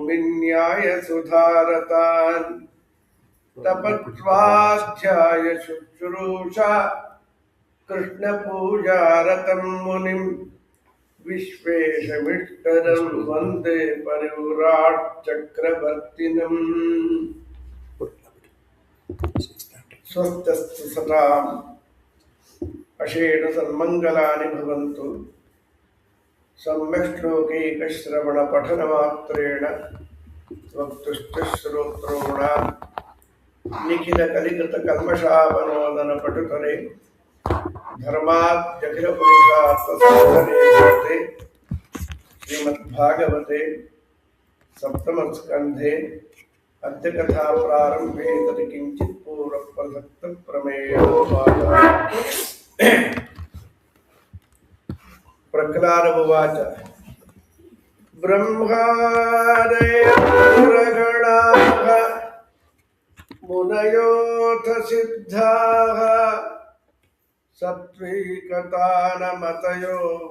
ಭೂಮಿನ್ಯಾಯ ಸುಧಾರತಾನ್ ತಪತ್ವಾಧ್ಯಾಯ ಶುಶ್ರೂಷಾ ಕೃಷ್ಣ ಪೂಜಾರತಂ ಮುನಿಂ ವಿಶ್ವೇಶಮಿಷ್ಟರಂ ವಂದೇ ಪರಿವ್ರಾಟ್ ಚಕ್ರವರ್ತಿನಂ. ಸ್ವಸ್ಥಸ್ತು ಸತಾಂ ಅಶೇಣ ಸನ್ಮಂಗಲಾನಿ ಭವಂತು. ಸಮ್ಯಕ್ ಶ್ಲೋಕೈಕಶ್ರವಣ ಪಠನ ಮಾತ್ರೇಣ ವಕ್ತುಶ್ಚ ಶ್ರೋತ್ರೋಣಾಂ ನಿಖಿಲ ಕಲಿಕೃತ ಕಲ್ಮಷಾವನೋದನ ಪಟುತರೆ ಧರ್ಮಾದ್ಯಖಿಲ ಪುರುಷಾರ್ಥ ಸಾಧನೆ ಜಗತೆ ಶ್ರೀಮದ್ಭಾಗವತೆ ಸಪ್ತಮ ಸ್ಕಂಧೆ ಅದ್ಯ ಕಥಾ ಪ್ರಾರಂಭೆ ತದ್ ಕಿಂಚಿತ್ ಪೂರ್ವ ಪ್ರಸಕ್ತ ಪ್ರಮೇಯ ಪ್ರಹ್ಲಾದ ಉವಾಚ ಬ್ರಹ್ಮಾದಯಗಣಾಃ ಮುನಯೋಥ ಸಿದ್ಧಾಃ ಸತ್ವೈಕತಾನಮತಯೋ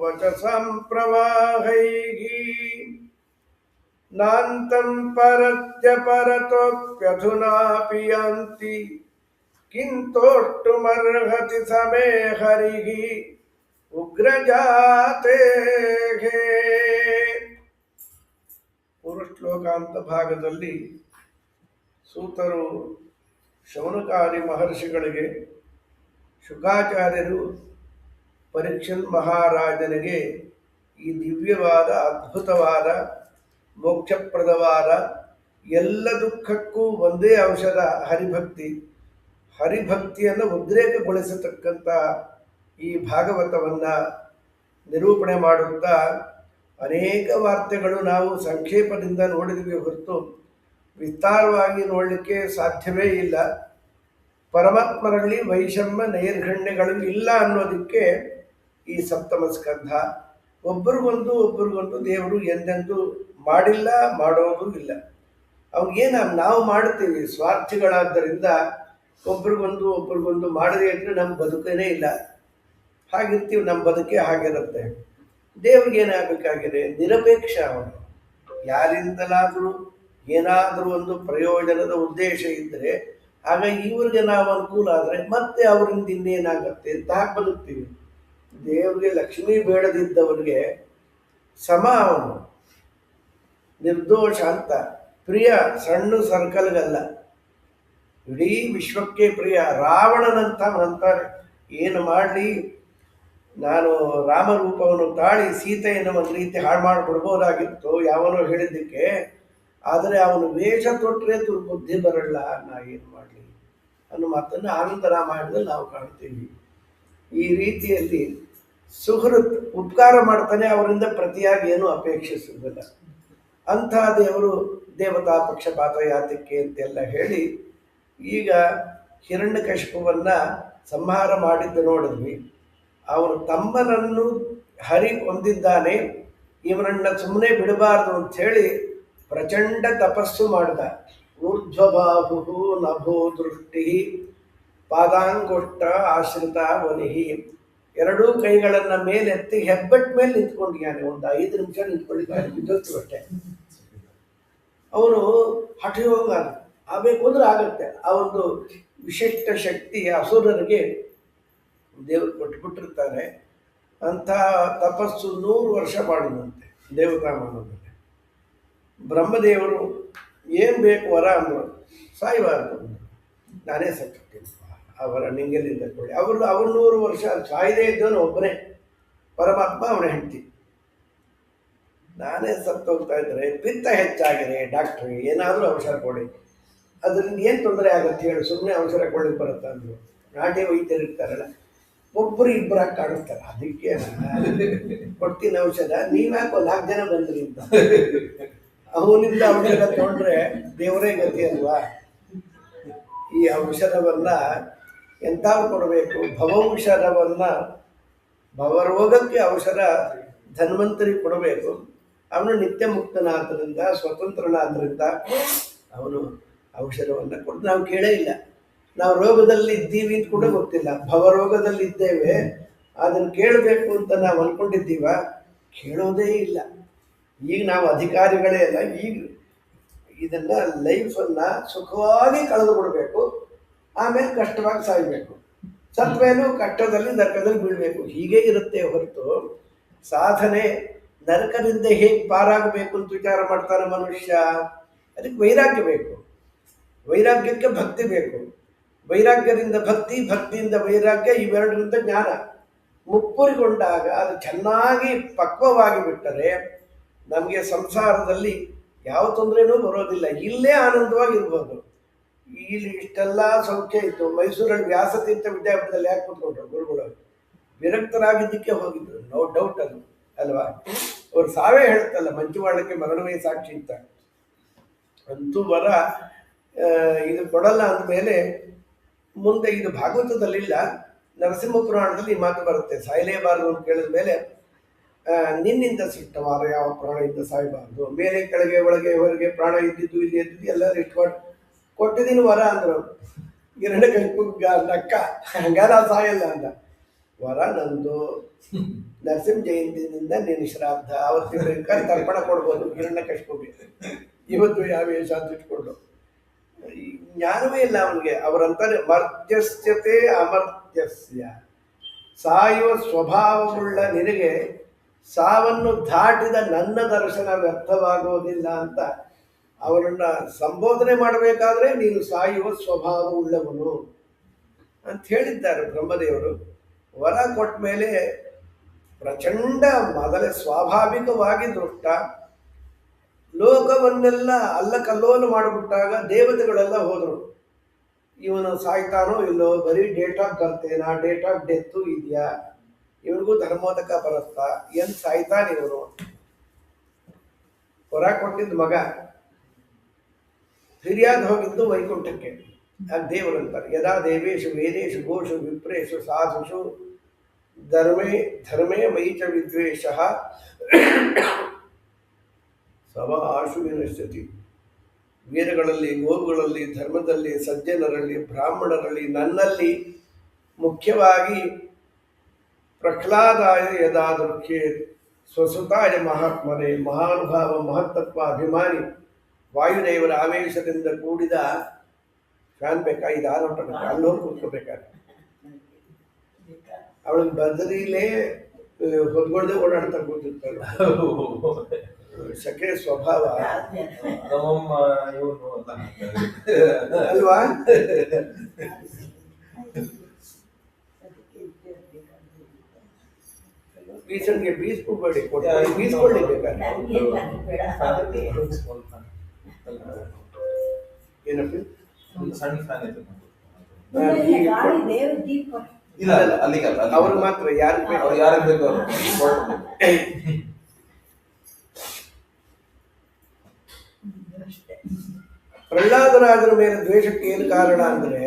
ವಚಸಂ ಪ್ರವಾಹೈಃ ನಾಂತಂ ಪರತ್ಯ ಪರತೋಪ್ಯಧುನಾಪಿ ಯಾಂತಿ ಕಿಂತೋಷ್ಟುಮರ್ಹತಿ ಸಮೇ ಹರಿಃ ಉಗ್ರಜಾತೇಃ. ಪೂರ್ವಶ್ಲೋಕಾಂತ ಭಾಗದಲ್ಲಿ ಸೂತರು ಶೌನಕಾದಿ ಮಹರ್ಷಿಗಳಿಗೆ, ಶುಕಾಚಾರ್ಯರು ಪರೀಕ್ಷನ್ ಮಹಾರಾಜನಿಗೆ ಈ ದಿವ್ಯವಾದ ಅದ್ಭುತವಾದ ಮೋಕ್ಷಪ್ರದವಾದ ಎಲ್ಲ ದುಃಖಕ್ಕೂ ಒಂದೇ ಔಷಧ ಹರಿಭಕ್ತಿ, ಹರಿಭಕ್ತಿಯನ್ನು ಉದ್ರೇಕಗೊಳಿಸತಕ್ಕಂಥ ಈ ಭಾಗವತವನ್ನು ನಿರೂಪಣೆ ಮಾಡುತ್ತಾ ಅನೇಕ ವಾರ್ತೆಗಳು ನಾವು ಸಂಕ್ಷೇಪದಿಂದ ನೋಡಿದ್ವಿ ಹೊರತು ವಿಸ್ತಾರವಾಗಿ ನೋಡಲಿಕ್ಕೆ ಸಾಧ್ಯವೇ ಇಲ್ಲ. ಪರಮಾತ್ಮರಲ್ಲಿ ವೈಷಮ್ಯ ನೈರ್ಘಣ್ಯಗಳು ಇಲ್ಲ ಅನ್ನೋದಕ್ಕೆ ಈ ಸಪ್ತಮ ಸ್ಕಂಧ. ಒಬ್ರಿಗೊಂದು ದೇವರು ಎಂದೆಂದು ಮಾಡಿಲ್ಲ, ಮಾಡೋದು ಇಲ್ಲ. ಅವ್ನಿಗೇನು ನಾವು ಮಾಡ್ತೀವಿ ಸ್ವಾರ್ಥಿಗಳಾದ್ದರಿಂದ ಒಬ್ರಿಗೊಂದು ಮಾಡದೇ ಇದ್ರೆ ನಮ್ಮ ಬದುಕೇನೇ ಇಲ್ಲ, ಹಾಗಿರ್ತೀವಿ, ನಮ್ಮ ಬದುಕೇ ಹಾಗಿರುತ್ತೆ. ದೇವ್ರಿಗೇನಾಗಬೇಕಾಗಿದೆ? ನಿರಪೇಕ್ಷ. ಅವನು ಯಾರಿಂದಲಾದರೂ ಏನಾದರೂ ಒಂದು ಪ್ರಯೋಜನದ ಉದ್ದೇಶ ಇದ್ದರೆ ಆಗ ಇವ್ರಿಗೆ ನಾವು ಅನುಕೂಲ ಆದರೆ ಮತ್ತೆ ಅವರಿಂದ ಇನ್ನೇನಾಗತ್ತೆ ಅಂತ ಹಾಕಿ ಬದುಕ್ತೀವಿ. ದೇವ್ರಿಗೆ ಲಕ್ಷ್ಮೀ ಬೇಡದಿದ್ದವನಿಗೆ ಸಮ ಅವನು, ನಿರ್ದೋಷ ಅಂತ ಪ್ರಿಯ. ಸಣ್ಣ ಸರ್ಕಲ್ಗಲ್ಲ, ಇಡೀ ವಿಶ್ವಕ್ಕೆ ಪ್ರಿಯ. ರಾವಣನಂತವನಂತಾರೆ, ಏನು ಮಾಡಲಿ, ನಾನು ರಾಮರೂಪವನ್ನು ತಾಳಿ ಸೀತೆಯನ್ನು ಒಂದು ರೀತಿ ಹಾಳು ಮಾಡಿಬಿಡ್ಬೋದಾಗಿತ್ತು ಯಾವನೋ ಹೇಳಿದ್ದಕ್ಕೆ, ಆದರೆ ಅವನು ವೇಷ ತೊಟ್ಟರೆ ದುರ್ಬುದ್ಧಿ ಬರಲ್ಲ, ನಾ ಏನು ಮಾಡಲಿ ಅನ್ನೋ ಮಾತನ್ನು ಆನಂದ ರಾಮಾಯಣದಲ್ಲಿ ನಾವು ಕಾಣ್ತೀವಿ. ಈ ರೀತಿಯಲ್ಲಿ ಸುಹೃತ್ ಉಪಕಾರ ಮಾಡ್ತಾನೆ, ಅವರಿಂದ ಪ್ರತಿಯಾಗಿ ಏನೂ ಅಪೇಕ್ಷಿಸುವುದಿಲ್ಲ. ಅಂಥ ದೇವರು ದೇವತಾ ಪಕ್ಷಪಾತ ಯಾತಕ್ಕೆ ಅಂತೆಲ್ಲ ಹೇಳಿ ಈಗ ಹಿರಣ್ಯಕಶಿಪುವನ್ನು ಸಂಹಾರ ಮಾಡಿದ್ದು ನೋಡಿದ್ವಿ. ಅವನು ತಮ್ಮನನ್ನು ಹರಿ ಕೊಂದಿದ್ದಾನೆ, ಇವನನ್ನು ಸುಮ್ಮನೆ ಬಿಡಬಾರ್ದು ಅಂಥೇಳಿ ಪ್ರಚಂಡ ತಪಸ್ಸು ಮಾಡಿದ. ಊರ್ಧ್ವಬಾಹು ನಭೋ ದೃಷ್ಟಿ ಪಾದಾಂಗುಷ್ಟ ಆಶ್ರಿತ ವನಿಹಿ. ಎರಡೂ ಕೈಗಳನ್ನು ಮೇಲೆತ್ತಿ ಹೆಬ್ಬೆಟ್ ಮೇಲೆ ನಿಂತ್ಕೊಂಡಿದ್ದಾನೆ. ಒಂದು 5 ನಿಮಿಷ ನಿಂತ್ಕೊಂಡಿದ್ದಾನೆ, ಬಿದ್ದತ್ತು ಅಷ್ಟೇ. ಅವನು ಹಠಯೋಗ ಆಗಬೇಕು ಅಂದ್ರೆ ಆಗತ್ತೆ. ಆ ಒಂದು ವಿಶಿಷ್ಟ ಶಕ್ತಿ ಅಸುರರಿಗೆ ದೇವರು ಕೊಟ್ಟುಬಿಟ್ಟಿರ್ತಾರೆ. ಅಂಥ ತಪಸ್ಸು 100 ವರ್ಷ ಮಾಡಿದಂತೆ ದೇವತಾ ಮಾನವದಲ್ಲಿ. ಬ್ರಹ್ಮದೇವರು ಏನು ಬೇಕು ವರ ಅಂದರು, ಸಾಯಬಾರ್ದು, ನಾನೇ ಸತ್ತಿರ್ತೀನಿ, ಆ ವರ ನಿಂಗೆಲ್ಲಿಂದ ಕೊಡಿ. ಅವ್ರು 100 ವರ್ಷ ಸಾಯದೇ ಇದ್ದವನು ಒಬ್ಬನೇ ಪರಮಾತ್ಮ, ಅವನ ಹೆಂಡತಿ. ನಾನೇ ಸತ್ತು ಹೋಗ್ತಾ ಇದ್ದರೆ ಪಿತ್ತ ಹೆಚ್ಚಾಗಿದೆ, ಡಾಕ್ಟ್ರಿಗೆ ಏನಾದರೂ ಔಷಧ ಕೊಡಿ, ಅದರಿಂದ ಏನು ತೊಂದರೆ ಆಗುತ್ತೆ ಹೇಳಿ, ಸುಮ್ಮನೆ ಔಷಧ ಕೊಡಲಿಕ್ಕೆ ಬರುತ್ತೆ ಅಂದರು. ನಾಟಿ ವೈದ್ಯರು ಇರ್ತಾರಲ್ಲ, ಒಬ್ಬರು ಇಬ್ಬರಾಗಿ ಕಾಣಿಸ್ತಾರೆ, ಅದಕ್ಕೆ ಕೊಡ್ತೀನಿ ಔಷಧ, ನೀವ್ಯಾಕೋ 4 ಜನ ಬಂದ್ರಿ ಅಂತ. ಅವನಿಂದ ಔಷಧ ತೊಗೊಂಡ್ರೆ ದೇವರೇ ಗತಿ ಅಲ್ವಾ. ಈ ಔಷಧವನ್ನು ಎಂಥವ್ರು ಕೊಡಬೇಕು? ಭವೌಷಧವನ್ನು, ಭವರೋಗಕ್ಕೆ ಔಷಧ ಧನ್ವಂತರಿ ಕೊಡಬೇಕು. ಅವನು ನಿತ್ಯ ಮುಕ್ತನಾದ್ದರಿಂದ, ಸ್ವತಂತ್ರನಾದ್ದರಿಂದ ಅವನು ಔಷಧವನ್ನು ಕೊಟ್ಟು ನಾವು ಕೇಳೇ ಇಲ್ಲ. ನಾವು ರೋಗದಲ್ಲಿ ಇದ್ದೀವಿ ಅಂತ ಕೂಡ ಗೊತ್ತಿಲ್ಲ, ಭವರೋಗದಲ್ಲಿ ಇದ್ದೇವೆ, ಅದನ್ನು ಕೇಳಬೇಕು ಅಂತ ನಾವು ಅಂದ್ಕೊಂಡಿದ್ದೀವ, ಕೇಳೋದೇ ಇಲ್ಲ. ಈಗ ನಾವು ಅಧಿಕಾರಿಗಳೇ ಅಲ್ಲ, ಈಗ ಇದನ್ನ ಲೈಫನ್ನ ಸುಖವಾಗಿ ಕಳೆದು ಬಿಡಬೇಕು, ಆಮೇಲೆ ಕಷ್ಟವಾಗಿ ಸಾಯಬೇಕು, ಸತ್ ಮೇಲೂ ಕಷ್ಟದಲ್ಲಿ ನರಕದಲ್ಲಿ ಬೀಳಬೇಕು. ಹೀಗೆ ಇರುತ್ತೆ ಹೊರತು ಸಾಧನೆ ನರಕದಿಂದ ಹೇಗೆ ಪಾರಾಗಬೇಕು ಅಂತ ವಿಚಾರ ಮಾಡ್ತಾನೆ ಮನುಷ್ಯ. ಅದಕ್ಕೆ ವೈರಾಗ್ಯ ಬೇಕು, ವೈರಾಗ್ಯಕ್ಕೆ ಭಕ್ತಿ ಬೇಕು, ವೈರಾಗ್ಯದಿಂದ ಭಕ್ತಿ, ಭಕ್ತಿಯಿಂದ ವೈರಾಗ್ಯ, ಇವೆರಡರಿಂದ ಜ್ಞಾನ ಮುಪ್ಪುರಿಗೊಂಡಾಗ ಅದು ಚೆನ್ನಾಗಿ ಪಕ್ವವಾಗಿ ಬಿಟ್ಟರೆ ನಮಗೆ ಸಂಸಾರದಲ್ಲಿ ಯಾವ ತೊಂದರೆನೂ ಬರೋದಿಲ್ಲ. ಇಲ್ಲೇ ಆನಂದವಾಗಿರ್ಬೋದು. ಇಲ್ಲಿ ಇಷ್ಟೆಲ್ಲ ಸೌಖ್ಯ ಇತ್ತು. ಮೈಸೂರಲ್ಲಿ ವ್ಯಾಸತೀರ್ಥ ವಿದ್ಯಾಪೀಠದಲ್ಲಿ ಯಾಕೆ ಕೂತ್ಕೊಂಡ್ರು ಗುರುಗಳು? ವಿರಕ್ತರಾಗಿದ್ದಕ್ಕೆ ಹೋಗಿದ್ರು, ನೋ ಡೌಟ್ ಅದು ಅಲ್ವಾ. ಅವ್ರು ಸಾವೇ ಹೇಳ್ತಲ್ಲ, ಮಂಚುವಾಳಕ್ಕೆ ಮರಣವೇ ಸಾಕ್ಷಿ ಅಂತ. ಅಂತೂ ವರ ಇದು ಕೊಡಲ್ಲ ಅಂದಮೇಲೆ ಮುಂದೆ ಇದು ಭಾಗವತದಲ್ಲಿಲ್ಲ, ನರಸಿಂಹ ಪುರಾಣದಲ್ಲಿ ಈ ಮಾತು ಬರುತ್ತೆ, ಸಾಯಲೇಬಾರದು ಅಂತ ಕೇಳಿದ ಮೇಲೆ ನಿನ್ನಿಂದ ಸಿಟ್ಟವಾರ ಯಾವ ಪ್ರಾಣದಿಂದ ಸಾಯಬಾರದು, ಮೇಲೆ ಕೆಳಗೆ ಒಳಗೆ ಹೊರಗೆ ಪ್ರಾಣ ಇದ್ದಿದ್ದು ಇಲ್ಲಿ ಎದ್ದಿದ್ದು ಎಲ್ಲ ಇಷ್ಟು ಕೊಟ್ಟಿದ್ದೀನಿ ವರ ಅಂದರು. ಗಿರಣೆ ನಕ್ಕ, ಹಂಗಾರ ಸಾಯಲ್ಲ ಅಂದ. ವರ ನಂದು, ನರಸಿಂಹ ಜಯಂತಿಯಿಂದ ನಿನ್ನ ಶ್ರಾದ್ದ, ಅವತ್ತು ಬೇಕಾದ್ರೆ ತರ್ಪಣ ಕೊಡ್ಬೋದು ಗಿರಣ್ಯ ಕಶ್ಕೋಗಿ, ಇವತ್ತು ಯಾವ ವೇಷ ಅಂತ ಇಟ್ಕೊಂಡು. ಜ್ಞಾನವೇ ಇಲ್ಲ ಅವನಿಗೆ. ಅವರಂತಾರೆ ಮರ್ತ್ಯಸ್ಯತೆ ಅಮರ್ತ್ಯಸ್ಯ, ಸಾಯುವ ಸ್ವಭಾವವುಳ್ಳ ನಿನಗೆ ಸಾವನ್ನು ದಾಟಿದ ನನ್ನ ದರ್ಶನ ವ್ಯರ್ಥವಾಗುವುದಿಲ್ಲ ಅಂತ ಅವರನ್ನ ಸಂಬೋಧನೆ ಮಾಡಬೇಕಾದ್ರೆ ನೀನು ಸಾಯುವ ಸ್ವಭಾವವುಳ್ಳವನು ಅಂತ ಹೇಳಿದ್ದಾರೆ ಬ್ರಹ್ಮದೇವರು. ವರ ಕೊಟ್ಟ ಮೇಲೆ ಪ್ರಚಂಡ ಮೊದಲೇ ಸ್ವಾಭಾವಿಕವಾಗಿ ದೃಷ್ಟ, ಲೋಕವನ್ನೆಲ್ಲ ಅಲ್ಲಕಲ್ಲೋಲ ಮಾಡಿಬಿಟ್ಟಾಗ ದೇವತೆಗಳೆಲ್ಲ ಹೋದರು. ಇವನು ಸಾಯ್ತಾನೋ ಇಲ್ಲೋ, ಬರೀ ಡೇಟ್ ಆಫ್ ಬರ್ತೇನಾ, ಡೇಟ್ ಆಫ್ ಡೆತ್ತು ಇದೆಯಾ, ಇವನಿಗೂ ಧರ್ಮೋದಕ ಬರುತ್ತಾ, ಏನು ಸಾಯ್ತಾನೆ ಇವನು. ಹೊರ ಕೊಟ್ಟಿದ್ದ ಮಗ ಹಿರಿಯಾದ ಹೋಗಿದ್ದು ವೈಕುಂಠಕ್ಕೆ. ಆಗ ದೇವರಂತಾರೆ, ಯದಾ ದೇವೇಶು ವೇದೇಶು ಗೋಷು ವಿಪ್ರೇಶು ಸಾಧುಷು ಧರ್ಮೇ ಮೈಚ ವಿದ್ವೇಷ ಸವಾಶು ವಿನಶ್ಯತಿ. ವೇದಗಳಲ್ಲಿ, ಗೋವುಗಳಲ್ಲಿ, ಧರ್ಮದಲ್ಲಿ, ಸಜ್ಜನರಲ್ಲಿ, ಬ್ರಾಹ್ಮಣರಲ್ಲಿ, ನನ್ನಲ್ಲಿ ಮುಖ್ಯವಾಗಿ ಪ್ರಹ್ಲಾದಾಯ ಯದಾ ದುಃಖೇ ಸ್ವಸುತಾಯ ಮಹಾತ್ಮನೇ, ಮಹಾನುಭಾವ ಮಹತ್ತತ್ವ ಅಭಿಮಾನಿ ವಾಯುದೇವರ ಆವೇಶದಿಂದ ಕೂಡಿದ ಫ್ಯಾನ್ ಬೇಕಾ, ಇದು ಆರೋಟ ಬೇಕಾ, ಅಲ್ಲೋಗಿ ಕೂತ್ಕೋಬೇಕಾದ್ರೆ ಅವಳಿಗೆ ಬದಲಿಲೇ ಹೊದ್ಗೊಳ್ದೆ ಓಡಾಡ್ತಾ ಕೂತಿರ್ತಾಳೆ. ಶಕೆ ಸ್ವಭಾವ ಅಲ್ವಾ. ಬೀಸನ್ಗೆ ಬೀಸ್ಕೊಬೇಡಿ, ಬೀಸ್ಕೊಳ್ಳಿ ಬೇಕಾದ್ರೆ. ಏನಪ್ಪ ಸಣ್ಣ ಫ್ಯಾನ್ ಇದೆ ಇಲ್ಲ ಅಲ್ಲಿಗೆ ಅವ್ರು ಮಾತ್ರ ಯಾರಿಗೆ ಬೇಕು ಅವರು. ಪ್ರಹ್ಲಾದರಾಜರ ಮೇಲೆ ದ್ವೇಷಕ್ಕೆ ಏನು ಕಾರಣ ಅಂದ್ರೆ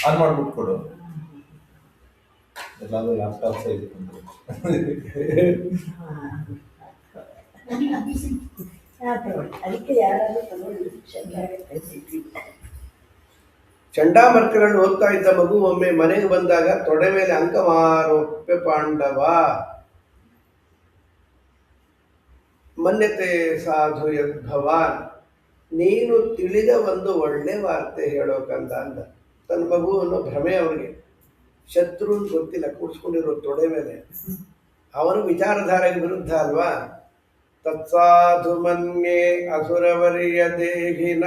ಆನ್ ಮಾಡ್ಬಿಟ್ಟು ಕೊಡು, ಎಲ್ಲಾದ್ರೂ ಲ್ಯಾಪ್ಟಾಪ್ ಸೈಜ್ ಚಂಡಾಮರ್ಕರಲ್ಲಿ ಓದ್ತಾ ಇದ್ದ ಮಗು ಒಮ್ಮೆ ಮನೆಗೆ ಬಂದಾಗ ತೊಡೆ ಮೇಲೆ ಅಂಕಮಾರೋಪ್ಯ ಪಾಂಡವ ಮನ್ಯತೆ ಸಾಧು ಯದ್ಭವಾನ್, ನೀನು ತಿಳಿದ ಒಂದು ಒಳ್ಳೆ ವಾರ್ತೆ ಹೇಳೋಕಂದ ಅಂದ. ತನ್ನ ಮಗುವನ್ನು ಭ್ರಮೆ ಅವನಿಗೆ, ಶತ್ರು ಅಂತ ಗೊತ್ತಿಲ್ಲ, ಕೂಡ್ಸ್ಕೊಂಡಿರೋ ತೊಡೆ ಮೇಲೆ. ಅವನು ವಿಚಾರಧಾರೆಗೆ ವಿರುದ್ಧ ಅಲ್ವಾ. ತತ್ಸಾಧು ಮನ್ಯೆ ಅಸುರವರ್ಯ ದೇಹಿನ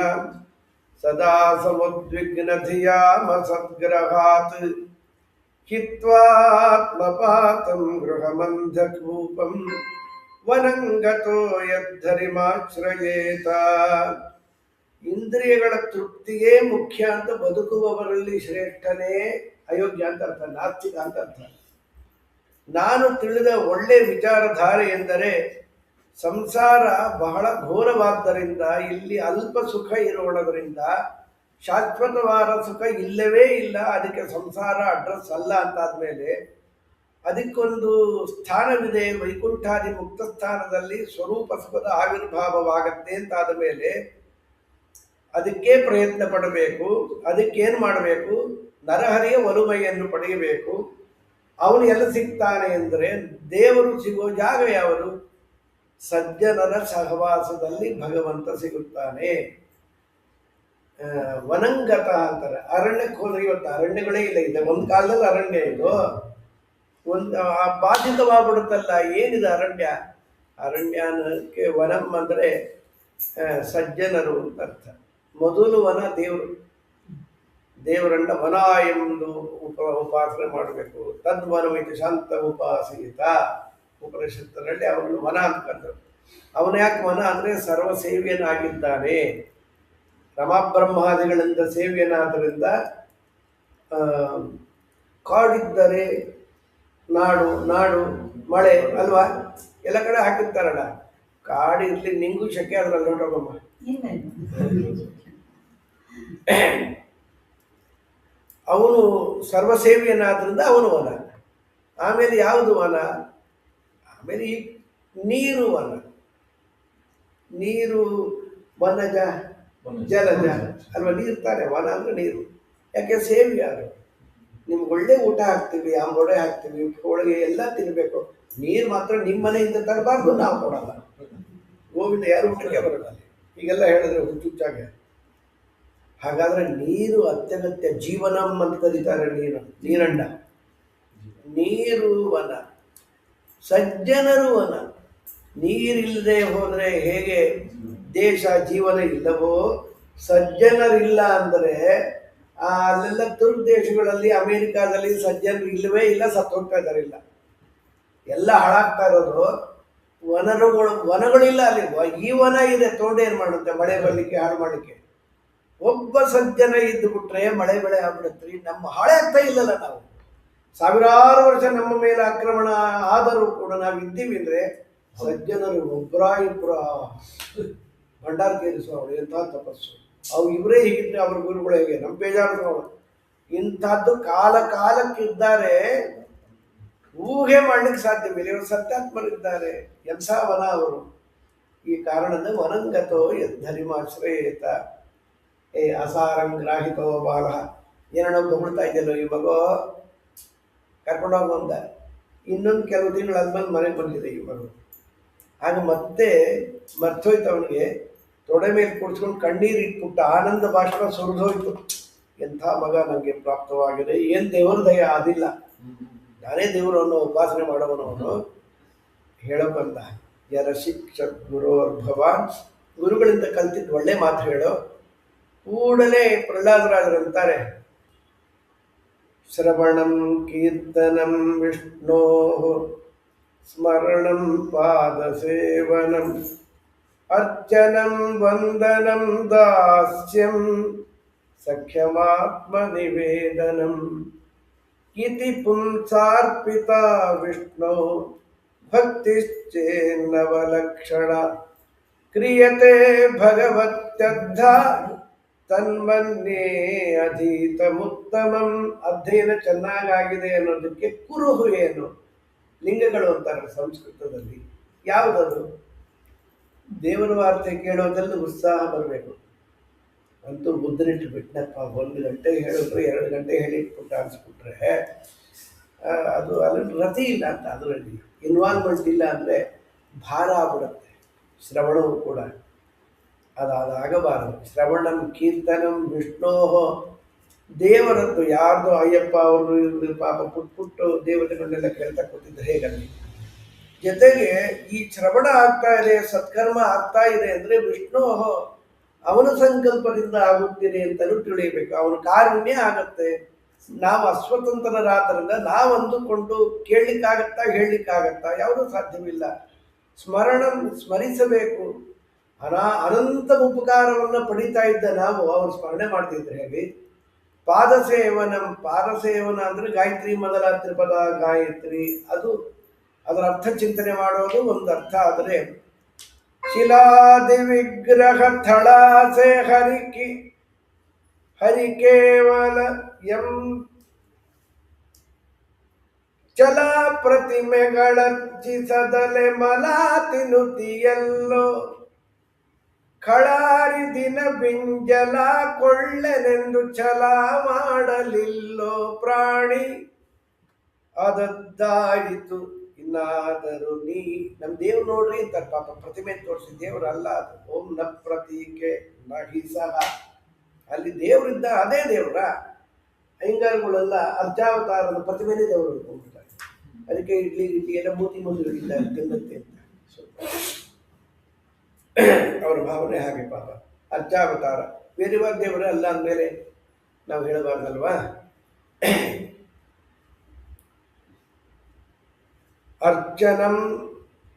ಸದಾ ಸಮುದ್ವಿಗ್ನ ಧಿಯಾಮ ಸದ್ಗ್ರಹಾತ್ ಹಿತ್ವಾತ್ಮಪಾತಂ ಗೃಹಮಂಧಕೂಪಂ ವನಂಗತೋ ಯದ್ಧರಿಮಾಶ್ರಯೇತ. ಇಂದ್ರಿಯಗಳ ತೃಪ್ತಿಯೇ ಮುಖ್ಯ ಅಂತ ಬದುಕುವವರಲ್ಲಿ ಶ್ರೇಷ್ಠನೇ ಅಯೋಗ್ಯ ಅಂತ ಅರ್ಥ, ನಾಸ್ತಿಕ ಅಂತ ಅರ್ಥ. ನಾನು ತಿಳಿದ ಒಳ್ಳೆ ವಿಚಾರಧಾರೆ ಎಂದರೆ ಸಂಸಾರ ಬಹಳ ಘೋರವಾದ್ದರಿಂದ, ಇಲ್ಲಿ ಅಲ್ಪ ಸುಖ ಇರೋಣದ್ರಿಂದ ಶಾಶ್ವತವಾದ ಸುಖ ಇಲ್ಲವೇ ಇಲ್ಲ, ಅದಕ್ಕೆ ಸಂಸಾರ ಅಡ್ರೆಸ್ ಅಲ್ಲ ಅಂತಾದ್ಮೇಲೆ ಅದಕ್ಕೊಂದು ಸ್ಥಾನವಿದೆ, ವೈಕುಂಠಾದಿ ಮುಕ್ತ ಸ್ಥಾನದಲ್ಲಿ ಸ್ವರೂಪ ಸುಖದ ಆವಿರ್ಭಾವವಾಗತ್ತೆ ಅಂತಾದ ಮೇಲೆ ಅದಕ್ಕೆ ಪ್ರಯತ್ನ ಪಡಬೇಕು. ಅದಕ್ಕೇನು ಮಾಡಬೇಕು? ನರಹರಿಯ ಒಲುಮೆಯನ್ನು ಪಡೆಯಬೇಕು. ಅವನು ಎಲ್ಲ ಸಿಗ್ತಾನೆ ಅಂದರೆ ದೇವರು ಸಿಗೋ ಜಾಗ ಯಾವುದು? ಸಜ್ಜನರ ಸಹವಾಸದಲ್ಲಿ ಭಗವಂತ ಸಿಗುತ್ತಾನೆ. ವನಂಗತ ಅಂತಾರೆ. ಅರಣ್ಯಕ್ಕೆ ಹೋದ್ರೆ ಇವತ್ತು ಅರಣ್ಯಗಳೇ ಇಲ್ಲ. ಇದೆ ಒಂದು ಕಾಲದಲ್ಲಿ ಅರಣ್ಯ ಇದು ಒಂದು ಬಾಧಿತವಾಗ್ಬಿಡುತ್ತಲ್ಲ. ಏನಿದೆ ಅರಣ್ಯ? ಅರಣ್ಯಕ್ಕೆ ವನಂ ಅಂದರೆ ಸಜ್ಜನರು ಅಂತ ಅರ್ಥ. ಮೊದಲು ವನ ದೇವರು, ದೇವರನ್ನ ವನ ಎಂದು ಉಪಾಸನೆ ಮಾಡಬೇಕು. ತದ್ವನಮಿತಿ ಶಾಂತ ಉಪಾಸೀತ ಉಪನಿಷತ್ತಿನಲ್ಲಿ ಅವನು ವನ ಅಂತಕ್ಕಂಥದ್ದು. ಅವನು ಯಾಕೆ ವನ ಅಂದರೆ ಸರ್ವ ಸೇವ್ಯನಾಗಿದ್ದಾನೆ. ರಮಾಬ್ರಹ್ಮಾದಿಗಳಿಂದ ಸೇವ್ಯನಾದ್ದರಿಂದ ಕಾಡಿದ್ದರೆ ನಾಡು, ನಾಡು ಮಳೆ ಅಲ್ವಾ, ಎಲ್ಲ ಕಡೆ ಹಾಕಿರ್ತಾರಲ್ಲ. ಕಾಡಿರ್ಲಿ ನಿಂಗೂ ಶಕೆ ಅದ್ರಲ್ಲಿ ನೋಡೋಗಮ್ಮ. ಅವನು ಸರ್ವಸೇವಿಯನಾದ್ರಿಂದ ಅವನು ವನ. ಆಮೇಲೆ ಯಾವುದು ವನ? ಆಮೇಲೆ ಈ ನೀರು ವನ. ನೀರು ವನಜ ಜಲಜ ಅಲ್ವಾ, ನೀರು ತಾನೆ ವನ ಅಂದರೆ ನೀರು. ಯಾಕೆ? ಸೇವಿ ಅದು. ನಿಮ್ಗೆ ಒಳ್ಳೆ ಊಟ ಹಾಕ್ತೀವಿ, ಆಂಬೊಡೆ ಹಾಕ್ತೀವಿ, ಹೋಳಿಗೆ ಎಲ್ಲ ತಿನ್ನಬೇಕು. ನೀರು ಮಾತ್ರ ನಿಮ್ಮ ಮನೆಯಿಂದ ತರಬಾರ್ದು, ನಾವು ಕೊಡಲ್ಲ. ಗೋವಿಂದ ಯಾರು ಊಟಕ್ಕೆ ಬರೋಲ್ಲ. ಹೀಗೆಲ್ಲ ಹೇಳಿದ್ರೆ ಹುಚ್ಚುಚ್ಚಾಗೆ. ಹಾಗಾದ್ರೆ ನೀರು ಅತ್ಯಗತ್ಯ. ಜೀವನಂ ಅಂತ ಕರೀತಾರೆ ನೀರು, ನೀರಣ್ಣ. ನೀರು ವನ, ಸಜ್ಜನರು ವನ. ನೀರಿಲ್ಲದೆ ಹೋದರೆ ಹೇಗೆ ದೇಶ ಜೀವನ ಇಲ್ಲವೋ, ಸಜ್ಜನರಿಲ್ಲ ಅಂದರೆ ಅಲ್ಲೆಲ್ಲ ತುರ್ಕ್ ದೇಶಗಳಲ್ಲಿ, ಅಮೇರಿಕಾದಲ್ಲಿ ಸಜ್ಜನರು ಇಲ್ಲವೇ ಇಲ್ಲ, ಸತ್ತೋಗ್ತಾ ಇದ್ದಾರೆ. ಇಲ್ಲ, ಎಲ್ಲ ಹಾಳಾಗ್ತಾ ಇರೋದು ವನಗಳಿಲ್ಲ ಅಲ್ಲಿ. ಈ ವನ ಇದೆ, ತೋಂಡ ಏನು ಮಾಡುತ್ತೆ? ಮಳೆ ಬರಲಿಕ್ಕೆ, ಹಾಳು ಮಾಡಲಿಕ್ಕೆ. ಒಬ್ಬ ಸಜ್ಜನ ಇದ್ದು ಬಿಟ್ರೆ ಮಳೆ ಬೆಳೆ ಆಗ್ಬಿಡುತ್ರಿ. ನಮ್ಮ ಹಾಳೆ ಆಗ್ತಾ ಇಲ್ಲಲ್ಲ. ನಾವು ಸಾವಿರಾರು ವರ್ಷ ನಮ್ಮ ಮೇಲೆ ಆಕ್ರಮಣ ಆದರೂ ಕೂಡ ನಾವು ಇದ್ದೀವಿ ಅಂದರೆ ಸಜ್ಜನರು ಒಬ್ಬರ ಇಬ್ಬರ. ಭಂಡಾರಕೇರಿ ಸ್ವಾಮಿ ಎಂಥ ತಪಸ್ಸು. ಅವು ಇವರೇ ಹೀಗಿದ್ರೆ ಅವ್ರ ಗುರುಗಳು ಹೇಗೆ? ನಮ್ಮ ಬೇಜಾರು ಸ್ವಾಮಿ. ಇಂಥದ್ದು ಕಾಲ ಕಾಲಕ್ಕಿದ್ದಾರೆ, ಊಹೆ ಮಾಡ್ಲಿಕ್ಕೆ ಸಾಧ್ಯವಿಲ್ಲ. ಇವರು ಸತ್ಯಾತ್ಮರಿದ್ದಾರೆ. ಎಂಥ ವನ ಅವರು. ಈ ಕಾರಣದ ವನಂಗತೋ ಯದ್ಧರಿಮಾಶ್ರಯೇತ ಅಸಾರಂಗ್ರಾಹಿತೋ ಬಾಲ. ಏನೋ ಬೊಗಳ್ತಾ ಇದೆಯಲ್ಲೋ ಈ ಮಗು, ಕರ್ಕೊಂಡೋಗಿ ಬಂದ. ಇನ್ನೊಂದು ಕೆಲವು ತಿಂಗಳು ಆದ್ಮೇಲೆ ಮನೆಗೆ ಬಂದಿದೆ ಈ ಮಗು. ಆಗ ಮತ್ತೆ ಮರ್ತೋಯ್ತು ಅವನಿಗೆ. ತೊಡೆ ಮೇಲೆ ಕುಡಿಸ್ಕೊಂಡು ಕಣ್ಣೀರು ಇಟ್ಬಿಟ್ಟು ಆನಂದ ಭಾಷಣ ಸುರಿದೋಯ್ತು. ಎಂಥ ಮಗ ನನಗೆ ಪ್ರಾಪ್ತವಾಗಿದೆ. ಏನು ದೇವರ ದಯ ಅದಿಲ್ಲ, ನಾನೇ ದೇವರು ಅನ್ನೋ ಉಪಾಸನೆ ಮಾಡೋವನು ಅವನು. ಹೇಳೋಕಂತ ಯರ ಶಿಕ್ಷ ಗುರೋರ್ಭವಾನ್. ಗುರುಗಳಿಂದ ಕಲ್ತಿದ್ದು ಒಳ್ಳೆ ಮಾತು ಹೇಳೋ. ಕೂಡಲೇ ಪ್ರಹ್ಲಾದರಾಜರಂತಾರೆ, ಶ್ರವಣಂ ಕೀರ್ತನಂ ವಿಷ್ಣೋ ಸ್ಮರಣಂ ಪಾದಸೇವನಂ ಅರ್ಚನಂ ವಂದನಂ ದಾಸ್ಯಂ ಸಖ್ಯಮಾತ್ಮ ನಿವೇದನಂ ಇತಿ ಪುಂಸಾರ್ಪಿತ ವಿಷ್ಣು ಭಕ್ತಿಶ್ಚೇನ್ನವಲಕ್ಷಣ ಕ್ರಿಯತೆ ಭಗವತ್ಯದ್ಧ ತನ್ಮನ್ಯೇ ಅಧೀತಮುತ್ತಮಂ. ಅಧ್ಯಯನ ಚೆನ್ನಾಗಾಗಿದೆ ಅನ್ನೋದಕ್ಕೆ ಕುರುಹು ಏನು? ಲಿಂಗಗಳು ಅಂತಾರೆ ಸಂಸ್ಕೃತದಲ್ಲಿ. ಯಾವುದದು? ದೇವರ ವಾರ್ತೆ ಕೇಳೋದ್ರಲ್ಲಿ ಉತ್ಸಾಹ ಬರಬೇಕು. ಅಂತೂ ಮುದ್ರಿಟ್ಟು ಬಿಟ್ಟನಪ್ಪ, 1 ಗಂಟೆ ಹೇಳಿದ್ರು 2 ಗಂಟೆ ಹೇಳಿಟ್ಬಿಟ್ಟು ಅನಿಸ್ಬಿಟ್ರೆ ಅದು ಅಲ್ಲಿ ರತಿ ಇಲ್ಲ ಅಂತ, ಅದರಲ್ಲಿ ಇನ್ವಾಲ್ವ್ಮೆಂಟ್ ಇಲ್ಲ ಅಂದರೆ ಭಾರ ಆಗ್ಬಿಡುತ್ತೆ. ಶ್ರವಣವು ಕೂಡ ಅದಾಗಬಾರದು. ಶ್ರವಣಂ ಕೀರ್ತನಂ ವಿಷ್ಣೋ. ದೇವರದ್ದು ಯಾರ್ದು ಅಯ್ಯಪ್ಪ ಅವರು ಪಾಪ ಪುಟ್ಟು ದೇವತೆಗಳನ್ನೆಲ್ಲ ಕೇಳ್ತಾ ಕೂತಿದ್ರೆ ಹೇಗಲ್ಲಿ. ಜೊತೆಗೆ ಈ ಶ್ರವಣ ಆಗ್ತಾ ಇದೆ, ಸತ್ಕರ್ಮ ಆಗ್ತಾ ಇದೆ ಅಂದರೆ ವಿಷ್ಣು ಅವನ ಸಂಕಲ್ಪದಿಂದ ಆಗುತ್ತೀರಿ ಅಂತಲೂ ತಿಳಿಯಬೇಕು. ಅವನ ಕಾರುಣ್ಯ ಆಗತ್ತೆ. ನಾವು ಅಸ್ವತಂತ್ರರಾದ್ದರಿಂದ ನಾವು ಅಂದುಕೊಂಡು ಕೇಳಲಿಕ್ಕಾಗತ್ತಾ, ಹೇಳಲಿಕ್ಕಾಗತ್ತಾ? ಯಾವುದೂ ಸಾಧ್ಯವಿಲ್ಲ. ಸ್ಮರಿಸಬೇಕು. ಅನಂತ ಉಪಕಾರವನ್ನು ಪಡಿತಾ ಇದ್ದ ನಾವು ಅವನು ಸ್ಮರಣೆ ಮಾಡ್ತಿದ್ರೆ ಹೇಳಿ. ಪಾದಸೇವನ ಅಂದರೆ ಗಾಯತ್ರಿ ಮೊದಲ ತ್ರಿಪದ ಗಾಯತ್ರಿ, ಅದು ಅದರ ಅರ್ಥ ಚಿಂತನೆ ಮಾಡೋದು ಒಂದು ಅರ್ಥ. ಆದರೆ ಶಿಲಾದಿ ವಿಗ್ರಹ ಥಳಾಸೆ ಹರಿ ಕೇವಲ ಎಂ ಚಲ ಪ್ರತಿಮೆಗಳರ್ಚಿಸದಲೆ ಮಲ ತಿನುತಿಯಲ್ಲೋ ಕಳಾರಿ ದಿನ ಬಿಂಜಲ ಕೊಳ್ಳೆನೆಂದು ಛಲ ಮಾಡಲಿಲ್ಲೋ ಪ್ರಾಣಿ, ಅದದ್ದಾಯಿತು ಇನ್ನಾದರೂ ನೀ. ನಮ್ಮ ದೇವ್ರು ನೋಡ್ರಿ ಅಂತಾರೆ ಪಾಪ, ಪ್ರತಿಮೆ ತೋರಿಸಿ ದೇವ್ರಲ್ಲ ಅದು. ಓಂ ನ ಪ್ರತೀಕೆ ನಹಿ ಸಹ, ಅಲ್ಲಿ ದೇವರಿದ್ದ ಅದೇ ದೇವ್ರ. ಅಯ್ಯಂಗಾರಗಳೆಲ್ಲ ಅರ್ಚಾವತಾರದ ಪ್ರತಿಮೆನೇ ದೇವರು ಅನ್ಕೊಂಡ್ಬಿಡ್ತಾರೆ. ಅದಕ್ಕೆ ಇಡ್ಲಿ ಎಲ್ಲ ಮೂತಿ ಮುಂದೆ ಹಿಡಿತಾರೆ ತಿನ್ನತ್ತೆ ಅಂತ. ಅವರ ಭಾವನೆ ಹಾಗೆ ಪಾಪ. ಅರ್ಚಾವತಾರ ಬೇರೆವಾದ ದೇವರೇ ಅಲ್ಲ ಅಂದಮೇಲೆ ನಾವು ಹೇಳಬಾರ್ದಲ್ವಾ. ಅರ್ಚನಂ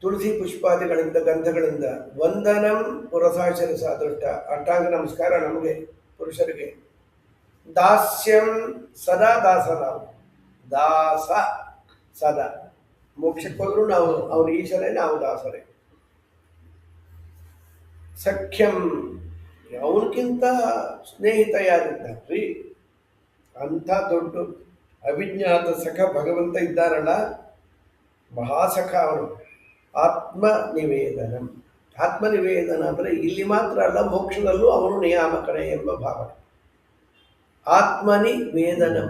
ತುಳಸಿ ಪುಷ್ಪಾದಿಗಳಿಂದ ಗಂಧಗಳಿಂದ, ವಂದನಂ ಪುರಸಾಶರಸ ಅದೃಷ್ಟ ಅಷ್ಟಾಂಗ ನಮಸ್ಕಾರ ನಮಗೆ ಪುರುಷರಿಗೆ. ದಾಸ್ಯಂ ಸದಾ ದಾಸ, ನಾವು ದಾಸ ಸದಾ. ಮೋಕ್ಷಕ್ಕೆ ಹೋದ್ರು ನಾವು ಅವನು ಈಶ್ವರೇ, ನಾವು ದಾಸರೇ. ಸಖ್ಯಂ, ಅವನಕ್ಕಿಂತ ಸ್ನೇಹಿತ ಯಾರಿದ್ದಾರ್ರಿ? ಅಂಥ ದೊಡ್ಡ ಅವಿಜ್ಞಾತ ಸಖ ಭಗವಂತ ಇದ್ದಾರಲ್ಲ, ಮಹಾಸಖ ಅವರು. ಆತ್ಮ ನಿವೇದನಂ, ಆತ್ಮ ನಿವೇದನ ಅಂದರೆ ಇಲ್ಲಿ ಮಾತ್ರ ಅಲ್ಲ, ಮೋಕ್ಷದಲ್ಲೂ ಅವನು ನಿಯಾಮಕನೇ ಎಂಬ ಭಾವನೆ. ಆತ್ಮನಿ ವೇದನಂ,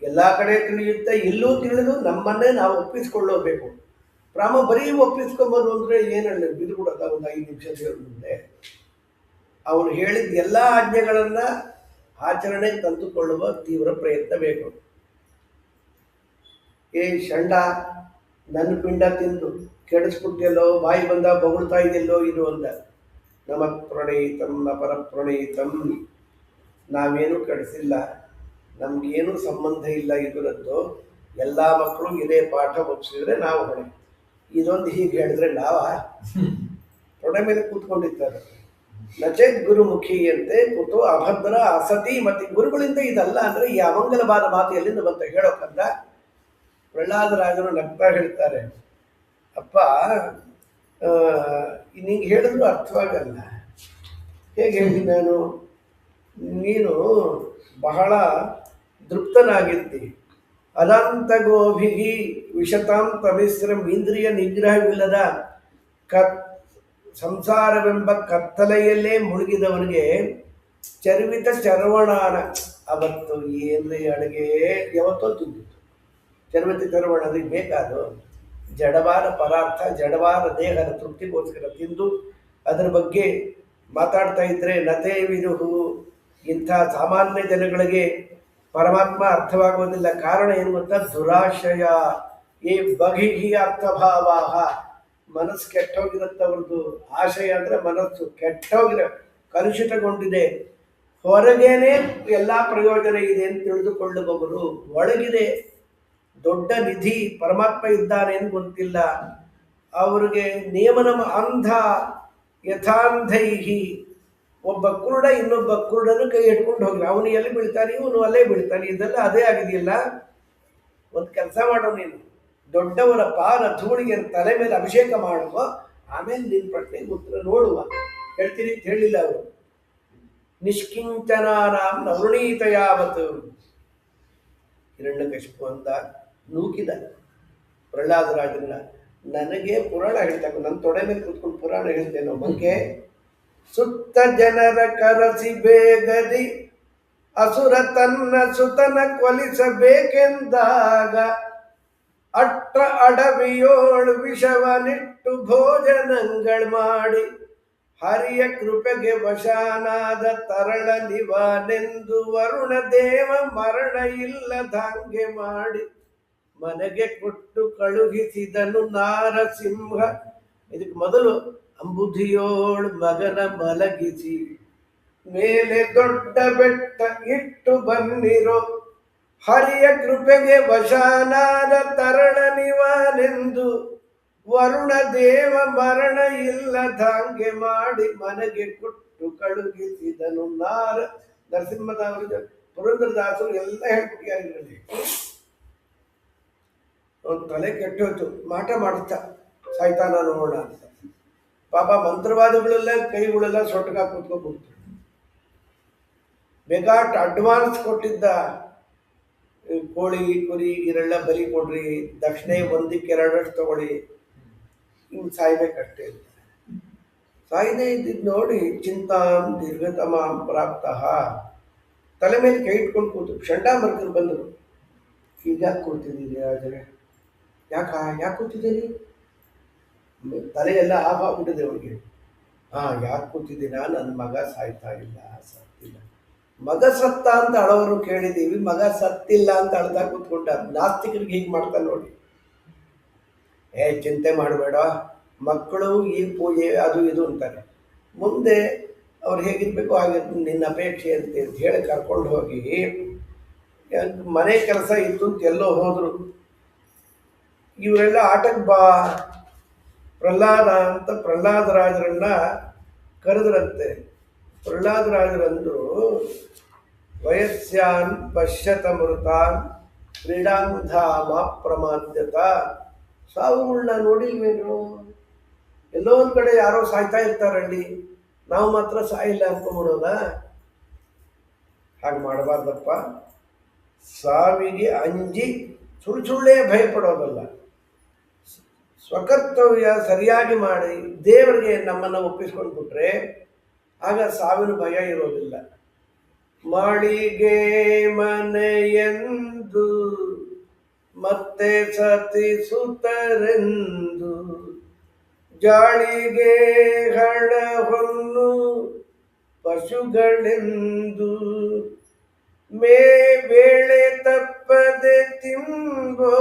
ಎಲ್ಲ ಕಡೆ ತಿಳಿಯುತ್ತೆ, ಇಲ್ಲೂ ತಿಳಿದು ನಮ್ಮನ್ನೇ ನಾವು ಒಪ್ಪಿಸ್ಕೊಳ್ಳೋಬೇಕು. ಬರೀ ಒಪ್ಪಿಸ್ಕೊಂಬೋದು ಅಂದರೆ ಏನಲ್ಲಿ ಬಿದ್ದು ಬಿಡೋದ ಒಂದು 5 ನಿಮಿಷ ದೇವ್ರ ಮುಂದೆ. ಅವನು ಹೇಳಿದ ಎಲ್ಲ ಆಜ್ಞೆಗಳನ್ನು ಆಚರಣೆ ತಂದುಕೊಳ್ಳುವ ತೀವ್ರ ಪ್ರಯತ್ನ ಬೇಕು. ಏ ಷಂಡ, ನನ್ನ ಪಿಂಡ ತಿಂದು ಕೆಡಿಸ್ಬಿಟ್ಟಿಯಲ್ಲೋ, ಬಾಯಿ ಬಂದ ಬೊಗಳ್ತಾ ಇದೆಯಲ್ಲೋ ಇದು ಅಂದ. ನಮ ಪ್ರಣಯಿತಂ ಅಪರ ಪ್ರಣಯಿತಂ, ನಾವೇನು ಕೆಡಿಸಿಲ್ಲ, ನಮಗೇನು ಸಂಬಂಧ ಇಲ್ಲ ಇದರದ್ದು. ಎಲ್ಲ ಮಕ್ಕಳು ಇದೇ ಪಾಠ ಒಪ್ಪಿಸಿದ್ರೆ ನಾವು ಹೊಣೆ. ಇದೊಂದು ಹೀಗೆ ಹೇಳಿದ್ರೆ ನಾವ ತೊಡೆ ಮೇಲೆ ಕೂತ್ಕೊಂಡಿರ್ತಾರೆ. ನಚೇತ್ ಗುರುಮುಖಿಯಂತೆ ಕೂತು ಅಭದ್ರ ಅಸತಿ. ಮತ್ತು ಗುರುಗಳಿಂದ ಇದಲ್ಲ ಅಂದರೆ ಈ ಅಮಂಗಲವಾದ ಮಾತು ಎಲ್ಲಿಂದ ಬಂತ ಹೇಳೋಕಂದ. ಪ್ರಹ್ಲಾದರಾಜರು ನಗ್ತಾ ಹೇಳ್ತಾರೆ, ಅಪ್ಪ ನಿಂಗೆ ಹೇಳಿದ್ರು ಅರ್ಥವಾಗಲ್ಲ. ಹೇಗೆ ಹೇಳಿ ನಾನು, ನೀನು ಬಹಳ ತೃಪ್ತನಾಗಿರ್ತಿ. ಅನಂತಗೋಭಿಗಿ ವಿಷತಾಂತ ಮಿಶ್ರಂ, ಇಂದ್ರಿಯ ನಿಗ್ರಹವಿಲ್ಲದ ಸಂಸಾರವೆಂಬ ಕತ್ತಲೆಯಲ್ಲೇ ಮುಳುಗಿದವನಿಗೆ ಚರ್ವಿತ ಚರವಣಾನ. ಅವತ್ತು ಏನ್ರಿ ಅಡುಗೆ ಯಾವತ್ತೋ ತಿಂದಿತ್ತು. ಚರ್ವಿತ ಚರವಣ ಅದಕ್ಕೆ ಬೇಕಾದು ಜಡವಾದ ಪದಾರ್ಥ, ಜಡವಾದ ದೇಹದ ತೃಪ್ತಿಗೋಸ್ಕರ ತಿಂದು ಅದರ ಬಗ್ಗೆ ಮಾತಾಡ್ತಾ ಇದ್ದರೆ ನತೇ ವಿದುಹು. ಇಂಥ ಸಾಮಾನ್ಯ ಜನಗಳಿಗೆ ಪರಮಾತ್ಮ ಅರ್ಥವಾಗುವುದಿಲ್ಲ. ಕಾರಣ ಏನು ಗೊತ್ತಾ? ದುರಾಶಯ. ಈ ಬಹಿಹಿ ಅರ್ಥಭಾವಾಹ, ಮನಸ್ಸು ಕೆಟ್ಟೋಗಿರುತ್ತವ್ರದ್ದು. ಆಶಯ ಅಂದರೆ ಮನಸ್ಸು ಕೆಟ್ಟೋಗಿರೋ, ಕಲುಷಿತಗೊಂಡಿದೆ. ಹೊರಗೇನೆ ಎಲ್ಲ ಪ್ರಯೋಜನ ಇದೆ ಅಂತ ತಿಳಿದುಕೊಳ್ಳುವವರು, ಒಳಗಿದೆ ದೊಡ್ಡ ನಿಧಿ ಪರಮಾತ್ಮ ಇದ್ದಾನೆ ಅಂತ ಗೊತ್ತಿಲ್ಲ ಅವ್ರಿಗೆ. ನಿಯಮನ ಅಂಧ ಯಥಾಂಧೈಹಿ, ಒಬ್ಬ ಕುರುಡ ಇನ್ನೊಬ್ಬ ಕುರುಡನ್ನು ಕೈ ಹಿಡ್ಕೊಂಡು ಹೋಗಿ ಅವನು ಎಲ್ಲಿ ಬೀಳ್ತಾನೆ, ಇವನು ಅಲ್ಲೇ ಬೀಳ್ತಾನೆ. ಇದೆಲ್ಲ ಅದೇ ಆಗಿದೆಯಲ್ಲ. ಒಂದು ಕೆಲಸ ಮಾಡೋ, ನೀನು ದೊಡ್ಡವರ ಪಾದ ಧೂಳಿಗೆ ತಲೆ ಮೇಲೆ ಅಭಿಷೇಕ ಮಾಡುವ, ಆಮೇಲೆ ನಿನ್ನ ಪ್ರಶ್ನೆಗೆ ಉತ್ತರ ನೋಡುವ. ಹೇಳ್ತೀನಿ ಅಂತ ಹೇಳಿಲ್ಲ ಅವರು. ನಿಷ್ಕಿಂಚನಾನಾಂ ನವೃಣೀತ ಯಾವತ್ತು. ಹಿರಣ್ಯಕಶಿಪು ಅಂತ ನೂಕಿದ ಪ್ರಹ್ಲಾದರಾಜನ. ನನಗೆ ಪುರಾಣ ಹೇಳ್ತಕ್ಕ, ನನ್ನ ತೊಡೆ ಮೇಲೆ ಕೂತ್ಕೊಂಡು ಪುರಾಣ ಹೇಳ್ತೇನೋ ಮಂಗೆ. ಸುತ್ತ ಜನರ ಕರಸಿ ಬೇಗದಿ ಅಸುರ ತನ್ನ ಸುತನ ಕೊಲಿಸಬೇಕೆಂದಾಗ, ಅಟ್ಟ ಅಡವಿಯೋಳು ವಿಷವನಿಟ್ಟು ಭೋಜನங்கள் ಮಾಡಿ, ಹರಿಯ ಕೃಪೆಗೆ ವಶಾನಾದ ತರಳ ನಿವಾನೆಂದು ವರುಣ ದೇವ ಮರಣ ಇಲ್ಲದಂಗೆ ಮಾಡಿ, ಮನೆಗೆ ಕೊಟ್ಟು ಕಳುಹಿಸಿದನು ನಾರಸಿಂಹ. ಇದಕ್ಕೆ ಮೊದಲು ಅಂಬುಧಿಯೋಳು ಮಗನ ಮಲಗಿಸಿ, ಮೇಲೆ ದೊಡ್ಡ ಬೆಟ್ಟ ಇಟ್ಟು ಬನ್ನಿರೋ, ಹರಿಯ ಕೃಪೆಗೆ ವಶಾನಾದ ತರಳ ನಿವಾನೆಂದು ವರುಣ ದೇವ ಮರಣ ಇಲ್ಲದಂಗೆ ಮಾಡಿ, ಮನೆಗೆ ಕೊಟ್ಟು ಕಳುಹಿಸಿದನು ನಾರ. ನರಸಿಂಹದಾಸರು, ಪುರಂದರದಾಸರು ಎಲ್ಲ ಹೇಳ್ಬಿಟ್ಟಿಯಾಗಿರಲಿ. ಅವನು ತಲೆ ಕೆಟ್ಟೋಯ್ತು, ಮಾಟ ಮಾಡುತ್ತಾ ಸಾಯ್ತಾನ ನೋಡೋಣ ಅಂತ. ಪಾಪ ಮಂತ್ರವಾದಿಗಳೆಲ್ಲ ಕೈಗಳೆಲ್ಲ ಸೊಟ್ಟಗಾಗಿ ಕೂತ್ಕೊಂಡ್ಬಿಡ್ತು. ಬೇಕಾಟ್ ಅಡ್ವಾನ್ಸ್ ಕೊಟ್ಟಿದ್ದ ಕೋಳಿ ಕುರಿ ಇರೆಲ್ಲ ಬಲಿ ಕೊಡ್ರಿ, ದಕ್ಷಿಣೆ 1/2 ತಗೊಳ್ಳಿ, ಇವ್ನು ಸಾಯ್ಬೇಕಷ್ಟೇ. ಸಾಯದೇ ಇದ್ದಿದ್ದು ನೋಡಿ ಚಿಂತಾಂ ದೀರ್ಘತಮಾಂ ಪ್ರಾಪ್ತಃ. ತಲೆ ಮೇಲೆ ಕೈ ಇಟ್ಕೊಂಡು ಕೂತು ಚಂಡಾಮರ್ಕರು ಬಂದರು. ಈಗ ಯಾಕೆ ಕೂತಿದ್ದೀರಿ ಆದರೆ ಯಾಕೆ ಕೂತಿದ್ದೀರಿ? ತಲೆಯೆಲ್ಲ ಆಫ್ ಆಗ್ಬಿಟ್ಟಿದೆ ಅವರಿಗೆ. ಯಾಕೆ ಕೂತಿದ್ದೀನ? ನನ್ನ ಮಗ ಸಾಯ್ತಾ ಇಲ್ಲ, ಸತ್ತಿಲ್ಲ. ಮಗ ಸತ್ತ ಅಂತ ಅಳವರು ಕೇಳಿದ್ದೀವಿ, ಮಗ ಸತ್ತಿಲ್ಲ ಅಂತ ಅಳ್ತಾ ಕೂತ್ಕೊಂಡ. ನಾಸ್ತಿಕರಿಗೆ ಹೀಗೆ ಮಾಡ್ತಾ ನೋಡಿ. ಚಿಂತೆ ಮಾಡಬೇಡ, ಮಕ್ಕಳು ಈ ಪೂಜೆ ಅದು ಇದು ಅಂತಾರೆ. ಮುಂದೆ ಅವ್ರು ಹೇಗಿರ್ಬೇಕು ಹಾಗೆ ನಿನ್ನ ಅಪೇಕ್ಷೆ ಅಂತ ಹೇಳಿ ಕರ್ಕೊಂಡು ಹೋಗಿ ಮನೆ ಕೆಲಸ ಇತ್ತು ಅಂತ ಎಲ್ಲೋ ಹೋದರು. ಇವರೆಲ್ಲ ಆಟಕ್ಕೆ ಬಾ ಪ್ರಹ್ಲಾದ ಅಂತ ಪ್ರಹ್ಲಾದರಾಜರನ್ನ ಕರೆದ್ರಂತೆ. ಪ್ರಹ್ಲಾದರಾಜರಂದರು, ವಯಸ್ಸ್ಯಾನ್ ಪಶ್ಯತ ಮೃತಾನ್ ಕ್ರೀಡಾಂಧಾಮ ಪ್ರಮಾದ್ಯತ. ಸಾವುಗಳನ್ನ ನೋಡಿಲ್ವೇನು? ಎಲ್ಲೋ ಒಂದು ಕಡೆ ಯಾರೋ ಸಾಯ್ತಾ ಇರ್ತಾರಲ್ಲಿ, ನಾವು ಮಾತ್ರ ಸಾಯಿಲ್ಲ ಅನ್ಕೊಂಬಿಡೋದ? ಹಾಗೆ ಮಾಡಬಾರ್ದಪ್ಪ. ಸಾವಿಗೆ ಅಂಜಿ ಸುಳ್ಳೆ ಭಯಪಡೋದಲ್ಲ. ಸ್ವಕರ್ತವ್ಯ ಸರಿಯಾಗಿ ಮಾಡಿ ದೇವರಿಗೆ ನಮ್ಮನ್ನು ಒಪ್ಪಿಸ್ಕೊಂಡು ಬಿಟ್ರೆ ಆಗ ಸಾವಿನ ಭಯ ಇರೋದಿಲ್ಲ. ಮಾಳಿಗೆ ಮನೆಯೆಂದು ಮತ್ತೆ ಸತಿಸುತ್ತರೆಂದು, ಜಾಳಿಗೆ ಹಣ ಹೊನ್ನು ಪಶುಗಳೆಂದು, ಮೇ ಬೇಳೆ ತಪ್ಪದೆ ತಿಂಬೋ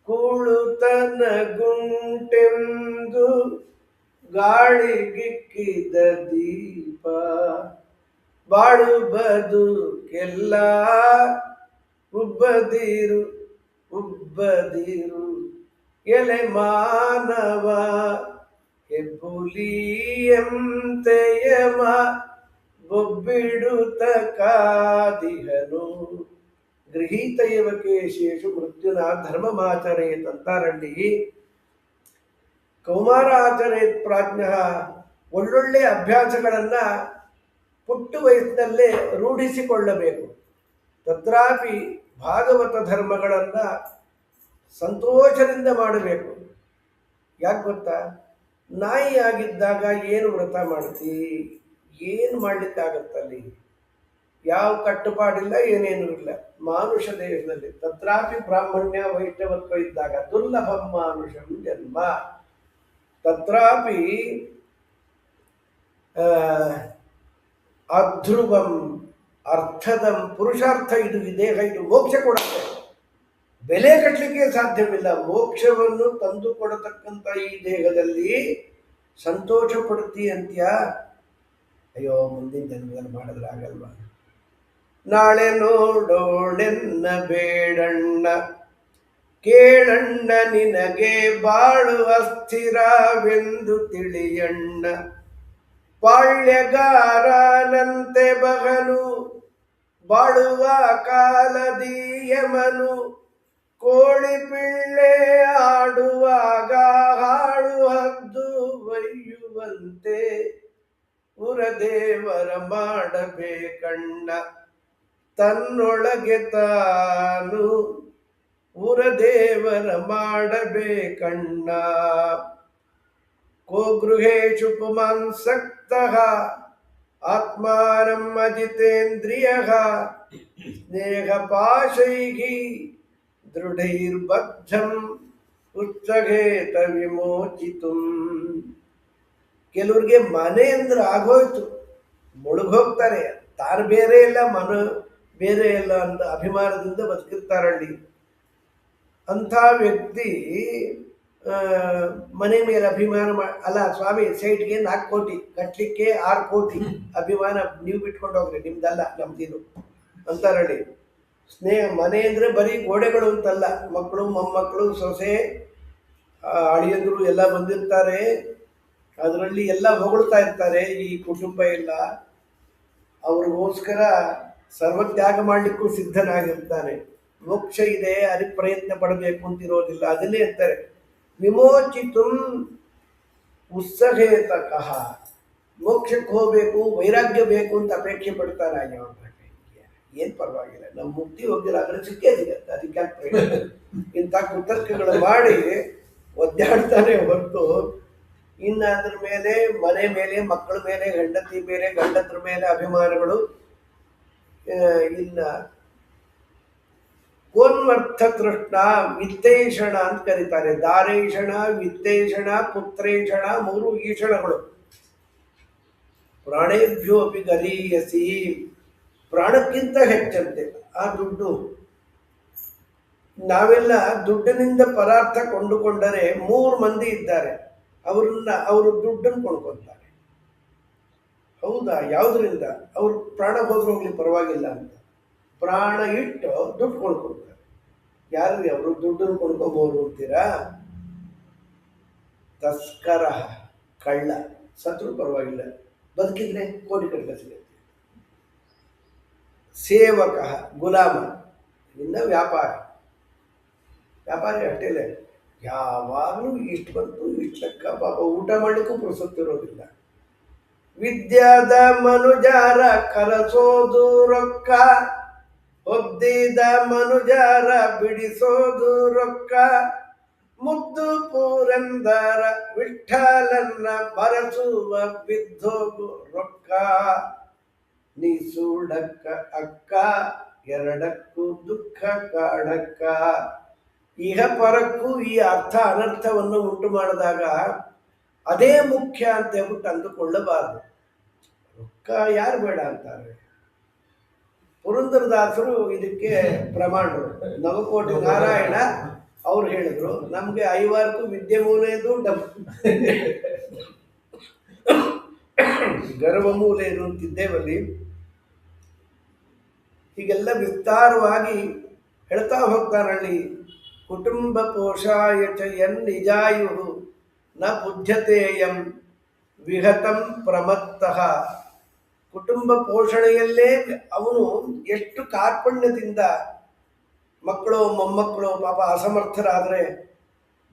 ಕೂಳುತನ ಗುಂಟೆಂದು, ಗಾಳಿಗಿಕ್ಕಿದ ದೀಪ ಬಾಳು ಬದುಕೆಲ್ಲ, ಉಬ್ಬದಿರು ಎಲೆ ಮಾನವ ಹೆಬ್ಬುಲಿಯಂತೆಯಮ ಬೊಬ್ಬಿಡುತ್ತ ಕಾದಿಹನು. ಗೃಹೀತ ಯವಕೇಶೇಷು ಮೃತ್ಯುನ ಧರ್ಮಮಾಚರೇತ್ ಅಂತಾರಲ್ಲಿ. ಕೌಮಾರ ಆಚರೇತ್ ಪ್ರಾಜ್ಞ. ಒಳ್ಳೊಳ್ಳೆ ಅಭ್ಯಾಸಗಳನ್ನು ಪುಟ್ಟ ವಯಸ್ಸಿನಲ್ಲೇ ರೂಢಿಸಿಕೊಳ್ಳಬೇಕು. ತತ್ರಾಪಿ ಭಾಗವತ ಧರ್ಮಗಳನ್ನು ಸಂತೋಷದಿಂದ ಮಾಡಬೇಕು. ಯಾಕೆ ಗೊತ್ತಾ? ನಾಯಿ ಆಗಿದ್ದಾಗ ಏನು ವ್ರತ ಮಾಡ್ತಿ, ಏನು ಮಾಡಲಿಕ್ಕಾಗತ್ತಲ್ಲಿ? ಯಾವ ಕಟ್ಟುಪಾಡಿಲ್ಲ, ಏನೇನು ಇಲ್ಲ. ಮಾನುಷ ದೇಹದಲ್ಲಿ ತತ್ರಾಪಿ ಬ್ರಾಹ್ಮಣ್ಯ ವೈಷ್ಣವತ್ವ ಇದ್ದಾಗ ದುರ್ಲಭಂ ಮಾನುಷಂ ಜನ್ಮ. ತತ್ರಾಪಿ ಅಧ್ರುವಂ ಅರ್ಥದಂ. ಪುರುಷಾರ್ಥ ಇದು, ಈ ದೇಹ ಇದು ಮೋಕ್ಷ ಕೊಡುತ್ತೆ. ಬೆಲೆ ಕಟ್ಟಲಿಕ್ಕೆ ಸಾಧ್ಯವಿಲ್ಲ. ಮೋಕ್ಷವನ್ನು ತಂದು ಕೊಡತಕ್ಕಂಥ ಈ ದೇಹದಲ್ಲಿ ಸಂತೋಷ ಪಡ್ತಿ ಅಂತ್ಯ. ಅಯ್ಯೋ, ಮುಂದಿನ ಜನ್ಮದಲ್ಲಿ ಮಾಡಿದ್ರೆ ಆಗಲ್ವಾ? ನಾಳೆ ನೋಡೋಳೆನ್ನ ಬೇಡಣ್ಣ, ಕೇಳಣ್ಣ ನಿನಗೆ ಬಾಳು ಅಸ್ಥಿರವೆಂದು ತಿಳಿಯಣ್ಣ. ಪಾಳ್ಯಗಾರನಂತೆ ಬಗನು ಬಾಳುವ ಕಾಲದೀಯಮನು, ಕೋಳಿ ಪಿಳ್ಳೆ ಆಡುವಾಗ ಹಾಳು ಹದ್ದು ಒಯ್ಯುವಂತೆ, ಉರದೇವರ ಮಾಡಬೇಕಣ್ಣ ತನ್ನೊಳಗೆ ತಾನು, ಉರದೇವರ ಮಾಡಬೇಕಣ್ಣ. ಕೋ ಗೃಹೇಶು ಪುಮಾನ್ಸಕ್ತಃ ಆತ್ಮಾನಂ ಅಜಿತೇಂದ್ರಿಯಃ, ಸ್ನೇಹ ಪಾಶೈಃ ದೃಢೈರ್ಬದ್ಧಂ ಉತ್ಸಘೇತ ವಿಮೋಚಿತುಂ. ಕೆಲವ್ರಿಗೆ ಮನೆ ಅಂದ್ರೆ ಆಗೋಯ್ತು, ಮುಳುಗೋಗ್ತಾರೆ. ತಾನು ಬೇರೆ ಇಲ್ಲ, ಮನ ಬೇರೆ ಇಲ್ಲ ಅಂತ ಅಭಿಮಾನದಿಂದ ಬದುಕಿರ್ತಾರಲ್ಲಿ. ಅಂಥ ವ್ಯಕ್ತಿ ಮನೆ ಮೇಲೆ ಅಭಿಮಾನ ಅಲ್ಲ ಸ್ವಾಮಿ, ಸೈಟ್ಗೆ 4 ಕೋಟಿ ಕಟ್ಟಲಿಕ್ಕೆ 6 ಕೋಟಿ ಅಭಿಮಾನ ನೀವು ಬಿಟ್ಕೊಂಡು ಹೋಗ್ರಿ, ನಿಮ್ದಲ್ಲ ನಮ್ದಿದು ಅಂತಾರಳಿ. ಸ್ನೇಹ ಮನೆ ಅಂದರೆ ಬರೀ ಗೋಡೆಗಳು ಅಂತಲ್ಲ, ಮಕ್ಕಳು ಮೊಮ್ಮಕ್ಕಳು ಸೊಸೆ ಅಳಿಯಂದ್ರು ಎಲ್ಲ ಬಂದಿರ್ತಾರೆ. ಅದರಲ್ಲಿ ಎಲ್ಲ ಹೊಗಳ್ತಾ ಇರ್ತಾರೆ ಈ ಕುಟುಂಬ ಎಲ್ಲ. ಅವ್ರಿಗೋಸ್ಕರ ಸರ್ವತ್ಯಾಗ ಮಾಡಲಿಕ್ಕೂ ಸಿದ್ಧನಾಗಿರ್ತಾನೆ. ಮೋಕ್ಷ ಇದೆ, ಅದಕ್ಕೆ ಪ್ರಯತ್ನ ಪಡಬೇಕು ಅಂತಿರೋದಿಲ್ಲ. ಅದನ್ನೇ ಇರ್ತಾರೆ ವಿಮೋಚಿತುಂ ಉತ್ಸಹೇತಕಃ. ಮೋಕ್ಷಕ್ಕೆ ಹೋಗಬೇಕು, ವೈರಾಗ್ಯ ಬೇಕು ಅಂತ ಅಪೇಕ್ಷೆ ಪಡ್ತಾನೆ. ಏನು ಪರವಾಗಿಲ್ಲ, ನಮ್ಮ ಮುಕ್ತಿ ಹೋಗಿಲ್ಲ ಅಂದರೆ ಸಿಕ್ಕೇ ಸಿಗತ್ತೆ, ಅದಕ್ಕೆ ಪ್ರಯತ್ನ. ಇಂಥ ಕುತರ್ಕಗಳು ಮಾಡಿ ಒದ್ದಾಡ್ತಾನೆ ಹೊರತು ಇನ್ನು ಅದ್ರ ಮೇಲೆ ಮನೆ ಮೇಲೆ, ಮಕ್ಕಳ ಮೇಲೆ, ಹೆಂಡತಿ ಮೇಲೆ, ಗಂಡತ್ರ ಮೇಲೆ ಅಭಿಮಾನಗಳು. ಇನ್ನ ಕೋನ್ವರ್ಥ ತೃಷ್ಣ, ವಿತ್ತೇಷಣ ಅಂತ ಕರೀತಾರೆ. ದಾರೇಷಣ, ವಿತ್ತೇಷಣ, ಪುತ್ರೇಷಣ, 3 ಈಷಣಗಳು. ಪ್ರಾಣೇಭ್ಯೋ ಅಪಿ ಗರೀಯಸಿ, ಪ್ರಾಣಕ್ಕಿಂತ ಹೆಚ್ಚಂತೆ ಆ ದುಡ್ಡು. ನಾವೆಲ್ಲ ದುಡ್ಡಿನಿಂದ ಪದಾರ್ಥ ಕೊಂಡುಕೊಂಡರೆ 3 ಮಂದಿ ಇದ್ದಾರೆ, ಅವರು ದುಡ್ಡನ್ನು ಕೊಂಡ್ಕೊತಾರೆ. ಹೌದಾ? ಯಾವುದರಿಂದ? ಅವ್ರು ಪ್ರಾಣ ಹೋಗ್ಲಿ ಪರವಾಗಿಲ್ಲ ಅಂತ ಪ್ರಾಣ ಇಟ್ಟು ದುಡ್ಡು ಕೊಂಡ್ಕೊಳ್ತಾರೆ. ಯಾರಿಗೆ? ಅವರು ದುಡ್ಡನ್ನು ಕೊಂಡ್ಕೊಬೋದು ಅಂತೀರಾ? ತಸ್ಕರ, ಕಳ್ಳ, ಸತ್ರು ಪರವಾಗಿಲ್ಲ, ಬದುಕಿದ್ರೆ ಕೋಟಿ ಕಟ್ಟಲೆ ಸಿಗುತ್ತೆ. ಸೇವಕ, ಗುಲಾಮ, ಇನ್ನ ವ್ಯಾಪಾರಿ ಅಷ್ಟೇ. ಯಾವಾಗಲೂ ಇಷ್ಟು ಬಂತು ಇಷ್ಟು ಲೆಕ್ಕ, ಪಾಪ ಊಟ ಮಾಡಲಿಕ್ಕೂ ಪುರುಸೊತ್ತಿರೋದಿಲ್ಲ. ವಿದ್ಯಾದ ಮನುಜಾರ ಕಲಸೋದು ರೊಕ್ಕ, ಒದ್ದಿದ ಮನುಜಾರ ಬಿಡಿಸೋದು ರೊಕ್ಕ, ಮುದ್ದು ಪುರಂದರ ವಿಠಲನ್ನ ಬರಸುವ ಬಿದ್ದೋಗು ರೊಕ್ಕ, ನೀ ಸುಡಕ್ಕ ಅಕ್ಕ ಎರಡಕ್ಕೂ ದುಃಖ ಕಾಡಕ್ಕ. ಇಹ ಪರಕ್ಕೂ ಈ ಅರ್ಥ ಅನರ್ಥವನ್ನು ಉಂಟು ಮಾಡಿದಾಗ ಅದೇ ಮುಖ್ಯ ಅಂತ ಹೇಳ್ಬಿಟ್ಟು ಅಂದುಕೊಳ್ಳಬಾರದು. ರೊಕ್ಕ ಯಾರು ಬೇಡ ಅಂತಾರೆ? ಪುರಂದರದಾಸರು ಇದಕ್ಕೆ ಪ್ರಮಾಣರು. ನವಕೋಟಿ ನಾರಾಯಣ ಅವ್ರು ಹೇಳಿದ್ರು, ನಮ್ಗೆ 5 ವಿದ್ಯೆ ಮೂಲೆಯದು ಗರ್ವ ಮೂಲೆಯದು ಅಂತಿದ್ದೇವಲ್ಲಿ. ಹೀಗೆಲ್ಲ ವಿಸ್ತಾರವಾಗಿ ಹೇಳ್ತಾ ಹೋಗ್ತಾನಲ್ಲಿ. ಕುಟುಂಬ ಪೋಷಾಯ ಚ ಯನ್ನಿಜಾಯು ನ ಬುದ್ಧತೆಯಂ ವಿಹತಂ ಪ್ರಮತ್ತಃ. ಕುಟುಂಬ ಪೋಷಣೆಯಲ್ಲೇ ಅವನು ಎಷ್ಟು ಕಾರ್ಪಣ್ಯದಿಂದ, ಮಕ್ಕಳು ಮೊಮ್ಮಕ್ಕಳು ಪಾಪ ಅಸಮರ್ಥರಾದರೆ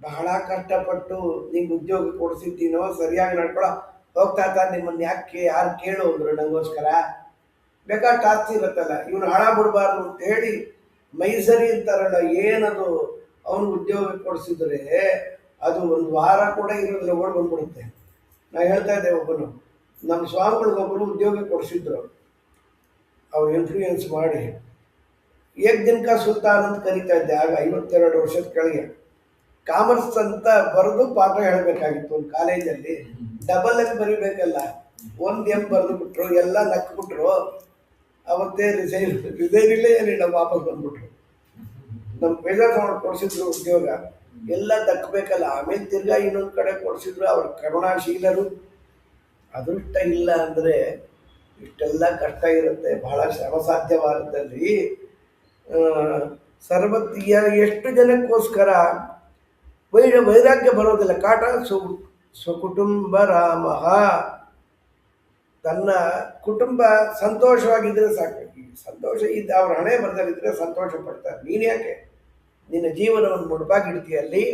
ಬಹಳ ಕಷ್ಟಪಟ್ಟು ನಿಂಗೆ ಉದ್ಯೋಗ ಕೊಡಿಸಿದ್ದೀನೋ, ಸರಿಯಾಗಿ ನಡ್ಕೊಳ್ಳೋ, ಹೋಗ್ತಾ ನಿಮ್ಮನ್ನು ಯಾರು ಕೇಳು ಅಂದರು, ನನಗೋಸ್ಕರ ಬೇಕಾದ ಆಸ್ತಿ ಇರುತ್ತಲ್ಲ, ಇವನು ಹಾಳಾಗ್ಬಿಡ್ಬಾರ್ದು ಅಂತ ಹೇಳಿ ಮೈಸರಿ ಅಂತಾರಲ್ಲ, ಏನದು ಅವನು ಉದ್ಯೋಗ ಕೊಡಿಸಿದ್ರೆ ಅದು 1 ವಾರ ಕೂಡ ಇರೋದಿಲ್ಲ, ಓಡ್ ಬಂದ್ಬಿಡುತ್ತೆ. ನಾ ಹೇಳ್ತಾ ಇದ್ದೆ, ಒಬ್ಬನು ನಮ್ಮ ಸ್ವಾಮಿಗಳಿಗೊಬ್ಬರು ಉದ್ಯೋಗ ಕೊಡಿಸಿದ್ರು. ಅವ್ರು ಇನ್ಫ್ಲೂಯೆನ್ಸ್ ಮಾಡಿ ಏಕ್ದಿನಕ ಸುಲ್ತಾನ್ ಅಂತ ಕರೀತಾ ಇದ್ದೆ. ಆಗ 52 ವರ್ಷದ ಕೆಳಗೆ ಕಾಮರ್ಸ್ ಅಂತ ಬರೆದು ಪಾಠ ಹೇಳಬೇಕಾಗಿತ್ತು ಒಂದು ಕಾಲೇಜಲ್ಲಿ. ಡಬಲ್ ಎಂ ಬರಿಬೇಕಲ್ಲ, 1 ಎಂ ಬರೆದು ಬಿಟ್ರು, ಎಲ್ಲ ನಕ್ಬಿಟ್ರು. ಅವತ್ತೇ ರಿಸೈನಿಲ್ಲೇ ಏನಿಲ್ಲ, ವಾಪಸ್ ಬಂದ್ಬಿಟ್ರು. ನಮ್ಮ ಬೇಜಾರು ಮಾಡಿ ಕೊಡಿಸಿದ್ರು ಉದ್ಯೋಗ, ಎಲ್ಲ ದಕ್ಕಬೇಕಲ್ಲ. ಆಮೇಲೆ ತಿರ್ಗಾ ಇನ್ನೊಂದು ಕಡೆ ಕೊಡಿಸಿದ್ರು. ಅವ್ರ ಕರುಣಾಶೀಲರು. ಅದೃಷ್ಟ ಇಲ್ಲ ಅಂದರೆ ಇಷ್ಟೆಲ್ಲ ಕಷ್ಟ ಇರುತ್ತೆ, ಬಹಳ ಶ್ರಮ ಸಾಧ್ಯವಾದದಲ್ಲಿ. ಎಷ್ಟು ಜನಕ್ಕೋಸ್ಕರ ವೈರಾಗ್ಯ ಬರೋದಿಲ್ಲ. ಕಾಟ ಸ್ವಕುಟುಂಬ ರಾಮ, ತನ್ನ ಕುಟುಂಬ ಸಂತೋಷವಾಗಿದ್ದರೆ ಸಾಕು. ಸಂತೋಷ ಇದ್ದ ಅವ್ರ ಹಣೆ ಬರದಲ್ಲಿದ್ದರೆ ಸಂತೋಷ ಪಡ್ತಾರೆ. ನೀನು ಯಾಕೆ ನಿನ್ನ ಜೀವನವನ್ನು ಮುಡುಪಾಗಿಡ್ತೀಯಲ್ಲಿ?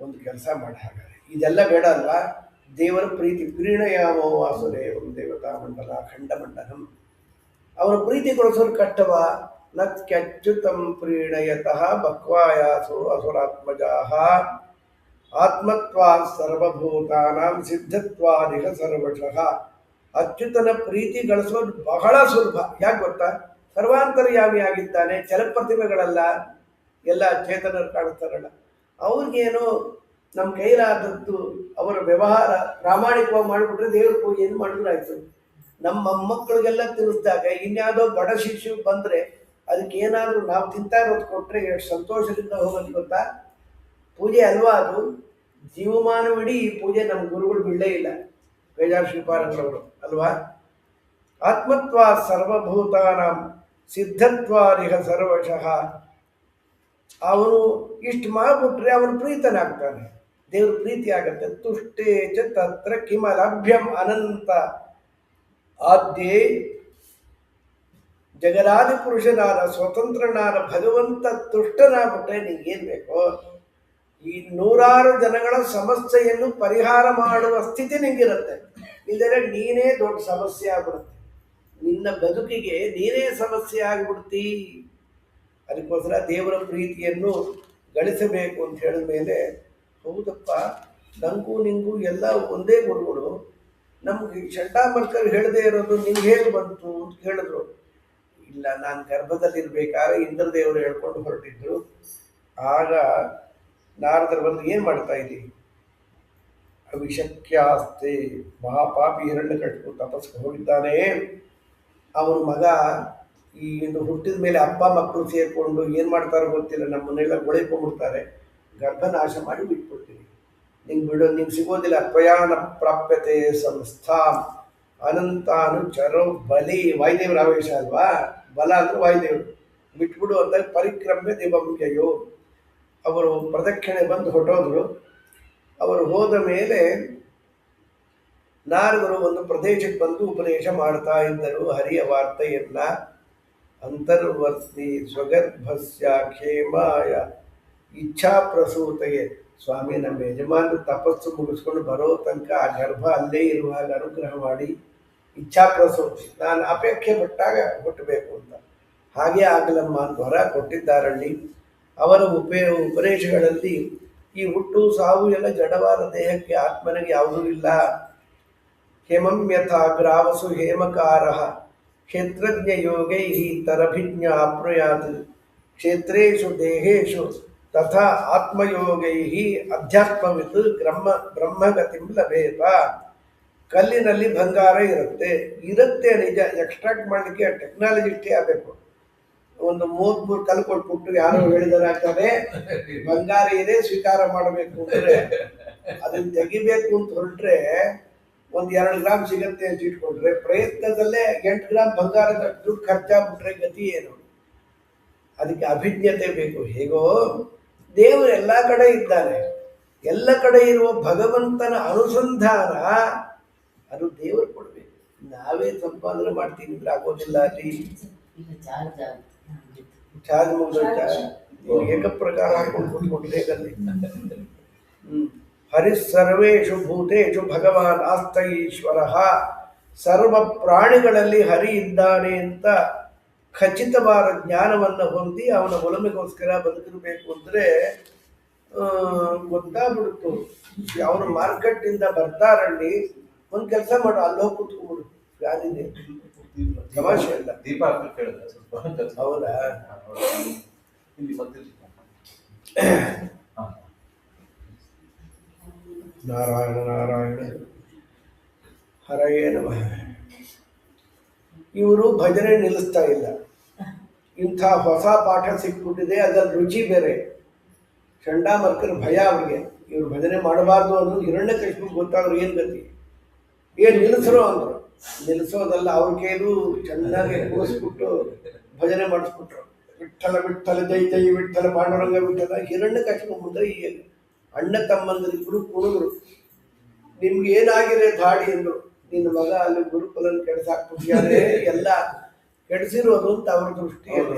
ಒಂದು ಕೆಲಸ ಮಾಡಿ. ಹಾಗಾದ್ರೆ ಇದೆಲ್ಲ ಬೇಡ ಅಲ್ವಾ? ದೇವರ ಪ್ರೀತಿ, ಪ್ರೀಣಯಾಮೋ ವಾಸುದೇವಂ ದೇವತಾ ಮಂಡಲ ಖಂಡಮಂಡಲಂ. ಅವರ ಪ್ರೀತಿ ಕೊಡಿಸೋರು ಕಷ್ಟವ? ನಚ್ಯುತಂ ಪ್ರೀಣಯತಃ ಬಕ್ವಾಯಾಸೋ ಅಸುರಾತ್ಮಜಾಹ ಆತ್ಮತ್ವಾ ಸರ್ವಭೂತಾನಾಂ ಸಿದ್ಧತ್ವಾದಿಹ ಸರ್ವಶಃ. ಅಚ್ಯುತನ ಪ್ರೀತಿ ಗಳಿಸೋದು ಬಹಳ ಸುಲಭ. ಯಾಕೆ ಗೊತ್ತಾ? ಸರ್ವಾಂತರ್ಯಾಮಿ ಆಗಿದ್ದಾನೆ. ಚಲಪ್ರತಿಮೆಗಳಲ್ಲ, ಎಲ್ಲ ಚೇತನರು ಕಾಣಿಸ್ತಾರಲ್ಲ, ಅವ್ರಿಗೇನು ನಮ್ಮ ಕೈಲಾದದ್ದು ಅವರ ವ್ಯವಹಾರ ಪ್ರಾಮಾಣಿಕವಾಗಿ ಮಾಡಿಬಿಟ್ರೆ ದೇವ್ರ ಪೂಜೆ ಏನು ಮಾಡಿದ್ರು ಆಯಿತು. ನಮ್ಮ ಮೊಮ್ಮಕ್ಕಳಿಗೆಲ್ಲ ತಿಳಿಸಿದಾಗ ಇನ್ಯಾವುದೋ ಬಡ ಶಿಶು ಬಂದರೆ ಅದಕ್ಕೆ ಏನಾದರೂ ನಾವು ತಿಂತಾ ಇರೋದು ಕೊಟ್ಟರೆ ಎಷ್ಟು ಸಂತೋಷದಿಂದ ಹೋಗೋದು ಗೊತ್ತಾ? ಪೂಜೆ ಅಲ್ವಾ ಅದು? ಜೀವಮಾನವಿಡೀ ಈ ಪೂಜೆ ನಮ್ಮ ಗುರುಗಳು ಬಿಡಲೇ ಇಲ್ಲ, ಬೇಜಾರು ಶ್ರೀಪಾದಂಗಳವರು ಅಲ್ವಾ? ಆತ್ಮತ್ವ ಸರ್ವಭೂತಾನಾಂ ಸಿದ್ಧತ್ವಾದಿಹ ಸರ್ವಶಃ. ಅವನು ಇಷ್ಟು ಮಾಡಿಬಿಟ್ರೆ ಅವನು ಪ್ರೀತನಾಗ್ತಾನೆ, ದೇವ್ರ ಪ್ರೀತಿ ಆಗತ್ತೆ. ತುಷ್ಟೇ ಚ ತತ್ರ ಕಿಮಲಭ್ಯಂ ಅನಂತ ಆದ್ಯೇ. ಜಗದಾದಿ ಪುರುಷನಾದ ಸ್ವತಂತ್ರನಾದ ಭಗವಂತ ತುಷ್ಟನಾಗ್ಬಿಟ್ರೆ ನಿಂಗೇನು ಬೇಕೋ? ಈ 100 ಜನಗಳ ಸಮಸ್ಯೆಯನ್ನು ಪರಿಹಾರ ಮಾಡುವ ಸ್ಥಿತಿ ನಿಂಗಿರುತ್ತೆ. ಇಲ್ಲದ್ರೆ ನೀನೇ ದೊಡ್ಡ ಸಮಸ್ಯೆ ಆಗ್ಬಿಡುತ್ತೆ. ನಿನ್ನ ಬದುಕಿಗೆ ನೀನೇ ಸಮಸ್ಯೆ ಆಗಿಬಿಡ್ತಿ. ಅದಕ್ಕೋಸ್ಕರ ದೇವರ ಪ್ರೀತಿಯನ್ನು ಗಳಿಸಬೇಕು ಅಂತ ಹೇಳಿದ ಮೇಲೆ, ಹೌದಪ್ಪ ನಂಗೂ ನಿಂಗೂ ಎಲ್ಲ ಒಂದೇ ಗುರುಗಳು. ನಮ್ಗೆ ಚಂಡಾಮರ್ಕರ್ ಹೇಳದೇ ಇರೋದು ನಿಮ್ಗೆ ಹೇಗೆ ಬಂತು ಅಂತ ಕೇಳಿದ್ರು. ಇಲ್ಲ, ನಾನು ಗರ್ಭದಲ್ಲಿರ್ಬೇಕಾದ್ರೆ ಇಂದ್ರದೇವರು ಹೇಳ್ಕೊಂಡು ಹೊರಟಿದ್ರು. ಆಗ ನಾರದರು ಬಂದು ಏನು ಮಾಡ್ತಾ ಇದ್ದೀವಿ? ಅವಿಶಕ್ಯಾಸ್ತೆ, ಮಹಾಪಾಪಿ ಹಿರಣ್ಯಕಶಿಪು ತಪಸ್ಸಿಗೆ ಹೋಗಿದ್ದಾನೆ. ಅವನ ಮಗ ಈ ಇದು ಹುಟ್ಟಿದ ಮೇಲೆ ಅಪ್ಪ ಮಕ್ಕಳು ಸೇರಿಕೊಂಡು ಏನು ಮಾಡ್ತಾರೋ ಗೊತ್ತಿಲ್ಲ, ನಮ್ಮನ್ನೆಲ್ಲ ಗೊಳಿಕೊಂಡ್ಬಿಡ್ತಾರೆ, ಗರ್ಭನಾಶ ಮಾಡಿ ಬಿಟ್ಬಿಡ್ತೀವಿ, ನಿಂಗೆ ಬಿಡೋ, ನಿಂಗೆ ಸಿಗೋದಿಲ್ಲ. ತ್ವಯಾನ ಪ್ರಾಪ್ಯತೆ ಸಂಸ್ಥಾ ಅನಂತಾನು ಚರೋ ಬಲಿ. ವಾಯುದೇವರ ಆವೇಶ ಅಲ್ವಾ, ಬಲ ಅಂದ್ರೆ ವಾಯುದೇವರು. ಬಿಟ್ಬಿಡು ಅಂದಾಗ ಪರಿಕ್ರಮ್ಯ ದಿವಂಬ್ಯಯೋ, ಅವರು ಪ್ರದಕ್ಷಿಣೆ ಬಂದು ಹೊರಟೋದ್ರು. ಅವರು ಹೋದ ಮೇಲೆ ನಾರದರು ಒಂದು ಪ್ರದೇಶಕ್ಕೆ ಬಂದು ಉಪದೇಶ ಮಾಡ್ತಾ ಇದ್ದರು ಹರಿಯ ವಾರ್ತೆಯನ್ನ. ಅಂತರ್ವರ್ತಿ ಸ್ವಗರ್ಭಸ್ಯ ಖೇಮಾಯ ಇಚ್ಛಾ ಪ್ರಸೂತೆಗೆ. ಸ್ವಾಮಿ, ನಮ್ಮ ಯಜಮಾನರು ತಪಸ್ಸು ಮುಗಿಸ್ಕೊಂಡು ಬರೋ ತನಕ ಆ ಗರ್ಭ ಅಲ್ಲೇ ಇರುವಾಗ ಅನುಗ್ರಹ ಮಾಡಿ, ಇಚ್ಛಾ ಪ್ರಸೂತಿ, ನಾನು ಅಪೇಕ್ಷೆ ಪಟ್ಟಾಗ ಹುಟ್ಟಬೇಕು ಅಂತ. ಹಾಗೆ ಆಗಲಮ್ಮ ಅಂತ ವರ ಕೊಟ್ಟಿದ್ದಾರಲ್ಲಿ. ಅವರ ಉಪದೇಶಗಳಲ್ಲಿ ಈ ಹುಟ್ಟು ಸಾವು ಎಲ್ಲ ಜಡವಾದ ದೇಹಕ್ಕೆ, ಆತ್ಮನಿಗೆ ಯಾವುದೂ ಇಲ್ಲ. ಹೇಮಮ್ಯಥಾ ಗ್ರಾವಸು ಹೇಮಕಾರ ಕ್ಷೇತ್ರಜ್ಞ ಯೋಗೈ ತರಭಿಜ್ಞ ಆಪ್ನುಯಾತ್ ಕ್ಷೇತ್ರೇಷು ದೇಹೇಶು ತಥಾ ಆತ್ಮಯೋಗೈ ಅಧ್ಯಾತ್ಮವಿತ್ ಬ್ರಹ್ಮಗತಿಂ ಲಭೇತ. ಕಲ್ಲಿನಲ್ಲಿ ಬಂಗಾರ ಇರುತ್ತೆ ನಿಜ. ಎಕ್ಸ್ಟ್ರಾಕ್ಟ್ ಮಾಡಲಿಕ್ಕೆ ಟೆಕ್ನಾಲಜಿಸ್ಟೇ ಆಗಬೇಕು. ಒಂದು 33 ಕಲ್ಲು ಕೊಟ್ಬಿಟ್ಟು ಯಾರೋ ಹೇಳಿದಾರೆ ಬಂಗಾರ ಇದೆ ಸ್ವೀಕಾರ ಮಾಡಬೇಕು ಅಂದ್ರೆ, ಅದನ್ನ ತೆಗಿಬೇಕು ಅಂತ ಹೊರಟ್ರೆ 1-2 ಗ್ರಾಮ್ ಸಿಗತ್ತೆ ಅಂತ ಇಟ್ಕೊಂಡ್ರೆ, ಪ್ರಯತ್ನದಲ್ಲೇ 8 ಗ್ರಾಮ್ ಬಂಗಾರದ ದುಡ್ಡು ಖರ್ಚಾಗ್ಬಿಟ್ರೆ ಗತಿ ಏನು? ಅದಕ್ಕೆ ಅಭಿಜ್ಞತೆ ಬೇಕು. ಹೇಗೋ ದೇವರು ಎಲ್ಲ ಕಡೆ ಇದ್ದಾನೆ, ಎಲ್ಲ ಕಡೆ ಇರುವ ಭಗವಂತನ ಅನುಸಂಧಾನ ಅದು ದೇವರು ಕೊಡಬೇಕು. ನಾವೇ ಸಂಪಾದನೆ ಮಾಡ್ತೀವಿ ಆಗೋದಿಲ್ಲ. ಅಲ್ಲಿ ಚಾರ್ಜ್ ಮುಗಿದ ಏಕಪ್ರಕಾರ ಹಾಕೊಂಡು ಕೂತ್ಕೊಂಡಿದೆ ಗಲ್ಲಿ. ಹರಿಸರ್ವೇಷು ಭೂತೇಷು ಭಗವಾನ್ ಆಸ್ತ ಈಶ್ವರ. ಸರ್ವ ಪ್ರಾಣಿಗಳಲ್ಲಿ ಹರಿ ಇದ್ದಾನೆ ಅಂತ ಖಚಿತವಾದ ಜ್ಞಾನವನ್ನು ಹೊಂದಿ ಅವನ ಒಲಮೆಗೋಸ್ಕರ ಬದುಕಿರಬೇಕು ಅಂದರೆ ಗೊತ್ತಾಗ್ಬಿಡ್ತು. ಅವನು ಮಾರ್ಕೆಟಿಂದ ಬರ್ತಾರಲ್ಲಿ, ಒಂದು ಕೆಲಸ ಮಾಡು, ಅಲ್ಲೋಗಿ ಕೂತ್ಕೊಂಡ್ಬಿಡು, ಯಾರಿದೆ ತಮಾಷೆ ಅಲ್ಲ. ದೀಪ ಹೌದಾ? ನಾರಾಯಣ ನಾರಾಯಣ ಹರಯೇ ನಮಃ. ಇವರು ಭಜನೆ ನಿಲ್ಲಿಸ್ತಾ ಇಲ್ಲ. ಇಂಥ ಹೊಸ ಪಾಠ ಸಿಕ್ಬಿಟ್ಟಿದೆ, ಅದರಲ್ಲಿ ರುಚಿ ಬೇರೆ. ಚಂಡಾಮರ್ಕರ ಭಯ ಅವ್ರಿಗೆ, ಇವರು ಭಜನೆ ಮಾಡಬಾರ್ದು ಅನ್ನೋದು ಹಿರಣ್ಯಕಶಿಪುಗೆ ಗೊತ್ತಾದ್ರು. ಏನು ಗತಿ? ಏನು ನಿಲ್ಲಿಸ್ರೋ ಅಂದರು. ನಿಲ್ಲಿಸೋದಲ್ಲ, ಅವ್ರ ಕೈಲೂ ಚೆನ್ನಾಗಿ ಕೂರಿಸ್ಬಿಟ್ಟು ಭಜನೆ ಮಾಡಿಸ್ಬಿಟ್ರು. ವಿಠ್ಠಲ ವಿಠ್ಠಲ ಜೈ ಜೈ ವಿಠ್ಠಲ ಪಾಂಡುರಂಗ ವಿಠ್ಠಲ. ಹಿರಣ್ಯಕಶಿಪು ಮುಂದೆ ಈ ಅಣ್ಣ ತಮ್ಮಂದರಿಬ್ಬರು ಕುಣಿದ್ರು. ನಿಮ್ಗೆ ಏನಾಗಿದೆ ಧಾಡಿ ಅಂದರು. ನಿನ್ನ ಮಗ ಅಲ್ಲಿ ಗುರುಕುಲನ್ ಕೆಡಿಸಾಕ್ಬಿಟ್ಟಿದ್ದಾರೆ, ಎಲ್ಲ ಕೆಡಿಸಿರೋದು ಅಂತ ಅವ್ರ ದೃಷ್ಟಿಯಲ್ಲಿ.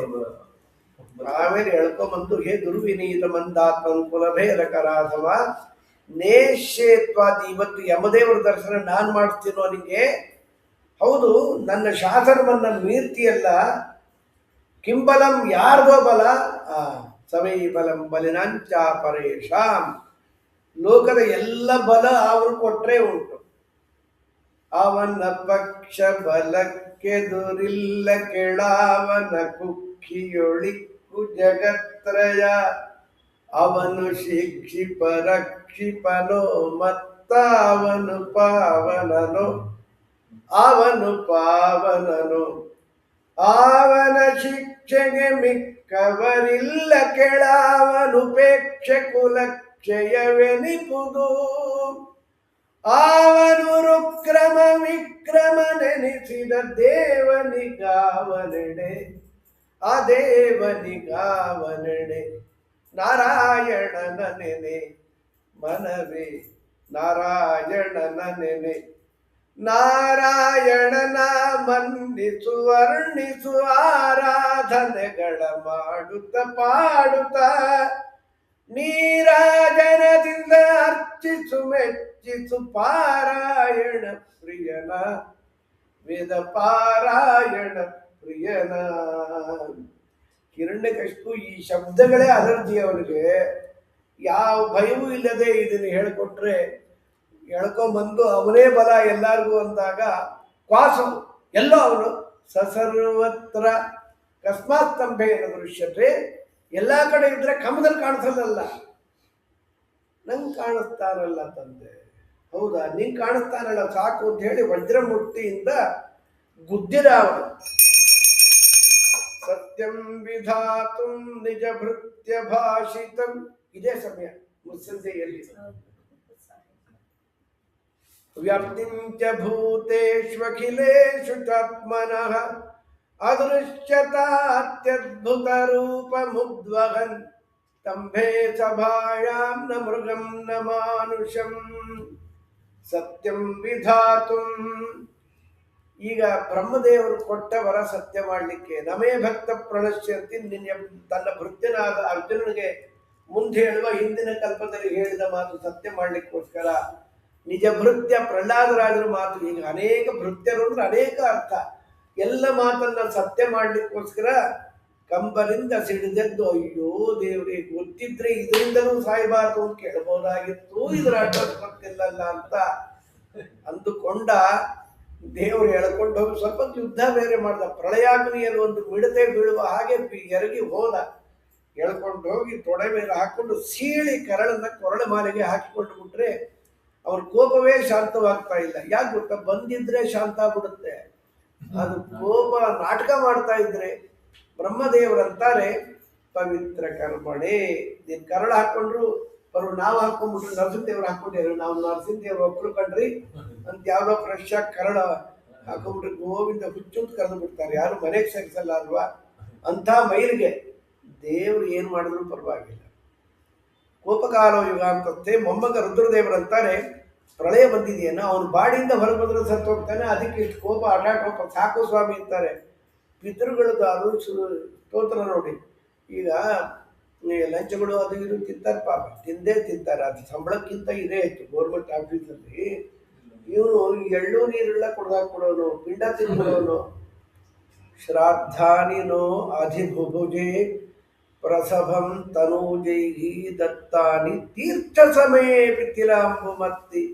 ಆಮೇಲೆ ಹೇಳ್ಕೊಂಬಂದು, ಹೇ ದುರ್ವಿನೀತ ಮಂದಾತ್ಮನ್ ಕುಲಭೇದಕರಾಧವ ನೇಶ್ಯತ್ವಾದಿ. ಇವತ್ತು ಯಮದೇವರ ದರ್ಶನ ನಾನು ಮಾಡಿಸ್ತೀನೋ ನಿಮಗೆ? ಹೌದು, ನನ್ನ ಶಾಸನವನ್ನ ಮೀರ್ತಿಯಲ್ಲ. ಕಿಂಬಲಂ, ಯಾರ್ದೋ ಬಲ? ಸಮೈ ಬಲಂ ಬಲಿನಾಂಚ ಪರೇಶಾಂ. ಲೋಕದ ಎಲ್ಲ ಬಲ ಅವರು ಕೊಟ್ರೆ ಉಂಟು. ಅವನ ಪಕ್ಷ ಬಲಕ್ಕೆ ದುರಿಲ್ಲ ಕೆಳಾವನ ಕುಕ್ಕಿಯೊಳಿಕ್ಕು ಜಗತ್ರಯ. ಅವನು ಶಿಕ್ಷಿಪರಕ್ಷಿಪನೋ ಮತ್ತಾವನು ಪಾವನನೋ. ಅವನು ಪಾವನನು, ಅವನ ಶಿಕ್ಷೆಗೆ ಮಿಕ್ಕವರಿಲ್ಲ ಕೆಳಾವನುಪೇಕ್ಷ ಕುಲಕ್ಷಯವೆನಿಪುದು. ಅವನು ರುಕ್ರಮ ವಿಕ್ರಮ ನೆನೆಸಿದ ದೇವನಿಗಾವನೆಡೆ, ಆ ದೇವನಿಗಾವನೆಡೆ. ನಾರಾಯಣನ ನೆನೆ ಮನವೇ, ನಾರಾಯಣನ ನೆನೆ. ನಾರಾಯಣನ ಮನ್ನಿಸು ವರ್ಣಿಸು ಆರಾಧನೆಗಳ ಮಾಡುತ್ತ ಪಾಡುತ್ತ. ನೀರಾಜನದಿಂದ ಅರ್ಚಿಸು ಮೆಚ್ಚಿಸು ಪಾರಾಯಣ ಪ್ರಿಯನ, ವೇದ ಪಾರಾಯಣ ಪ್ರಿಯನ. ಹಿರಣ್ಯಕಶಿಪು ಈ ಶಬ್ದಗಳೇ ಅಲರ್ಜಿ ಅವನಿಗೆ. ಯಾವ ಭಯವೂ ಇಲ್ಲದೆ ಇದನ್ನು ಹೇಳಿಕೊಟ್ರೆ ಎಳ್ಕೊಂಬಂದು ಅವನೇ ಬಲ ಎಲ್ಲರಿಗೂ ಅಂದಾಗ ಕ್ವಾಸು ಎಲ್ಲೋ ಅವನು ಸಸರ್ವತ್ರ ಕಸ್ಮಾತ್ ಸ್ತಂಭೆ ಅನ್ನೋ ದೃಶ್ಯತೆ ಎಲ್ಲ ಕಡೆ ಇದ್ರೆ ಕಮದಲ್ಲಿ ಕಾಣಿಸಲ್ಲ, ನಂಗೆ ಕಾಣಿಸ್ತಾನಲ್ಲ ತಂದೆ. ಹೌದಾ, ನಿಂಗೆ ಕಾಣಿಸ್ತಾನಲ್ಲ ಸಾಕು ಅಂತ ಹೇಳಿ ವಜ್ರಮೂರ್ತಿಯಿಂದ ಗುದ್ದಿದ ಅವನು. ಸತ್ಯಂ ವಿಧಾತುಂ ನಿಜ ಭೃತ್ಯ ಭಾಷಿತಂ. ಇದೇ ಸಮಯ ಮುಸ್ಸಂಜೆಯಲ್ಲಿ ವ್ಯಾಪ್ತಿಂ ಚ ಭೂತೇಷ್ವಖಿಲೇಷು ಚಾತ್ಮನಃ ಅದೃಶ್ಯತಾತ್ಯದ್ಭುತ ರೂಪ ಮುದ್ವಹನ್ ಸ್ತಂಭೆ ಸಭಾಯಾಂ ನ ಮೃಗಂ ನ ಮಾನುಷಂ. ಸತ್ಯಂ ವಿಧಾತುಂ. ಈಗ ಬ್ರಹ್ಮದೇವರು ಕೊಟ್ಟ ವರ ಸತ್ಯ ಮಾಡಲಿಕ್ಕೆ ನಮೇ ಭಕ್ತ ಪ್ರಣಶ್ಯಂತಿ ನಿನ್ನ ತನ್ನ ಭೃತ್ಯನಾದ ಅರ್ಜುನನಿಗೆ ಮುಂದೆ ಹೇಳುವ ಹಿಂದಿನ ಕಲ್ಪದಲ್ಲಿ ಹೇಳಿದ ಮಾತು ಸತ್ಯ ಮಾಡಲಿಕ್ಕೋಸ್ಕರ ನಿಜ ಭೃತ್ಯ ಪ್ರಹ್ಲಾದರಾಜರ ಮಾತು. ಈಗ ಅನೇಕ ಭೃತ್ಯರು ಅಂದ್ರೆ ಅನೇಕ ಅರ್ಥ. ಎಲ್ಲ ಮಾತನ್ನ ಸತ್ಯ ಮಾಡಲಿಕ್ಕೋಸ್ಕರ ಕಂಬರಿಂದ ಸಿಡಿದೆದ್ದು ಅಯ್ಯೋ ದೇವರೇ ಗೊತ್ತಿದ್ರೆ ಇದರಿಂದಲೂ ಸಾಯಬಾರದು ಅಂತ ಕೇಳಬಹುದಾಗಿತ್ತು, ಇದರ ಅಡ್ರೆಸ್ ಗೊತ್ತಿಲ್ಲಲ್ಲ ಅಂತ ಅಂದುಕೊಂಡ ದೇವರು ಎಳ್ಕೊಂಡು ಹೋಗಿ ಸ್ವಲ್ಪ ಯುದ್ಧ ಬೇರೆ ಮಾಡ್ದ. ಪ್ರಳಯಾಗ್ನಿಯಲ್ಲಿ ಒಂದು ಮಿಡತೆ ಬೀಳುವ ಹಾಗೆ ಎರಗಿ ಹೋದ. ಎಳ್ಕೊಂಡು ಹೋಗಿ ತೊಡೆ ಮೇಲೆ ಹಾಕೊಂಡು ಸೀಳಿ ಕರಳನ್ನ ಕೊರಳ ಮಾಲೆಗೆ ಹಾಕಿಕೊಂಡು ಬಿಟ್ರೆ ಅವ್ರ ಕೋಪವೇ ಶಾಂತವಾಗ್ತಾ ಇಲ್ಲ. ಯಾಕೆ ಗೊತ್ತಾ, ಬಂದಿದ್ರೆ ಶಾಂತ ಆಗ್ಬಿಡುತ್ತೆ, ಅದು ಕೋಪ ನಾಟಕ ಮಾಡ್ತಾ ಇದ್ರೆ. ಬ್ರಹ್ಮದೇವರಂತಾರೆ ಪವಿತ್ರ ಕರ್ಮಣೆ. ನೀನ್ ಕರಳು ಹಾಕೊಂಡ್ರು ನಾವು ಹಾಕೊಂಡ್ಬಿಟ್ರು, ನರಸಿಂಹದೇವ್ರು ಹಾಕೊಂಡಿದ್ರು, ನಾವು ನರಸಿಂಹದೇವ್ರು ಒಬ್ರು ಕಂಡ್ರಿ ಅಂತ ಯಾವ್ದೋ ಫ್ರೆಶ್ ಆಗಿ ಕರಳ ಹಾಕೊಂಡ್ಬಿಟ್ರೆ ಗೋವಿಂದ ಹುಚ್ಚುಂತ ಕರೆದು ಬಿಡ್ತಾರೆ, ಯಾರು ಮನೆಗೆ ಸೇರಿಸಲ್ಲ ಅಲ್ವಾ. ಅಂಥ ಮೈಲಿಗೆ ದೇವ್ರು ಏನ್ ಮಾಡಿದ್ರು ಪರವಾಗಿಲ್ಲ. ಕೋಪಕಾಲೋ ಯುಗ ಅಂತಂತೆ. ಮೊಮ್ಮಗ ರುದ್ರದೇವರಂತಾರೆ ಪ್ರಳಯ ಬಂದಿದೆಯೇನೋ, ಅವನು ಬಾಡಿಯಿಂದ ಹೊರಗೆ ಬಂದ್ರೆ ಸತ್ತು ಹೋಗ್ತಾನೆ, ಅದಕ್ಕೆ ಇಷ್ಟು ಕೋಪ ಕೋಪ ಸಾಕು ಸ್ವಾಮಿ ಅಂತಾರೆ. ಪಿತೃಗಳದ್ದು ಅದು ಸ್ತೋತ್ರ ನೋಡಿ. ಈಗ ಲಂಚಗಳು ಅದು ಇದು ತಿಂತಾರೆ, ಪಾಪ ತಿಂದೇ ತಿಂತಾರೆ, ಅದು ಸಂಬಳಕ್ಕಿಂತ ಇದೇ ಹೆಚ್ಚು. ಗೌರ್ಮೆಂಟ್ ಆಫೀಸಲ್ಲಿ ಇವನು ಎಳ್ಳು ನೀರೆಲ್ಲ ಕೊಡೋನು, ಪಿಂಡ ತಿನ್ಬಿಡೋನು. ಶ್ರಾದ್ದಾನಿನೋ ಅಧಿಭುಭುಜೆ ಪ್ರಸಭಂ ತನೂಜೈಹಿ ದತ್ತಾನಿ ತೀರ್ಥ ಸಮಯ ಪಿತಿಲಾಂಬುಮತ್ತಿ.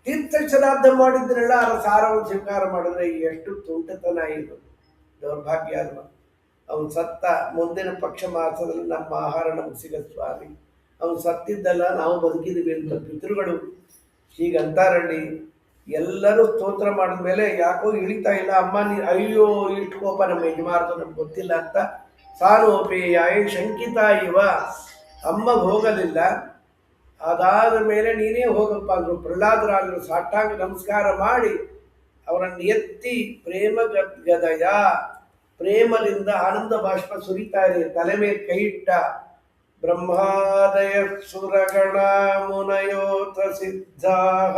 ತೀರ್ಥ ಶ್ರಾದ್ದ ಮಾಡಿದ್ರೆಲ್ಲ ಅದರ ಸಾರವನ್ನು ಸ್ವೀಕಾರ ಮಾಡಿದ್ರೆ ಎಷ್ಟು ತುಂಟತನ ಇದು, ದೌರ್ಭಾಗ್ಯ ಅಲ್ವಾ. ಅವನು ಸತ್ತ ಮುಂದಿನ ಪಕ್ಷ ಮಾಸದಲ್ಲಿ ನಮ್ಮ ಆಹಾರ ನಮ್ಗೆ ಸಿಗ ಸ್ವಾಮಿ, ಅವನು ಸತ್ತಿದ್ದಲ್ಲ ನಾವು ಬದುಕಿದ್ವಿ ಅಂತ ಪಿತೃಗಳು ಹೀಗಂತಾರಳ್ಳಿ. ಎಲ್ಲರೂ ಸ್ತೋತ್ರ ಮಾಡಿದ ಮೇಲೆ ಯಾಕೋ ಇಳಿತಾ ಇಲ್ಲ. ಅಮ್ಮ ನೀ ಅಯ್ಯೋ ಇಷ್ಟು ಕೋಪ ನಮ್ಮ ಯಜಮಾನದು ನಮ್ಗೆ ಗೊತ್ತಿಲ್ಲ ಅಂತ ಸಾನೋಪೇಯಾಯ ಶಂಕಿತ ಇವ. ಅಮ್ಮ ಹೋಗಲಿಲ್ಲ, ಅದಾದ ಮೇಲೆ ನೀನೇ ಹೋಗಪ್ಪ ಅಂದರು. ಪ್ರಹ್ಲಾದರಾಜರು ಸಾಷ್ಟಾಂಗ ನಮಸ್ಕಾರ ಮಾಡಿ ಅವರನ್ನು ಎತ್ತಿ ಪ್ರೇಮ ಗದಯ, ಪ್ರೇಮದಿಂದ ಆನಂದ ಬಾಷ್ಪ ಸುರಿತಾ ಇದೆ. ತಲೆ ಮೇಲೆ ಕೈ ಇಟ್ಟ. ಬ್ರಹ್ಮಾದಯ ಸುರಗಣ ಮುನಯೋತ ಸಿದ್ಧಾಃ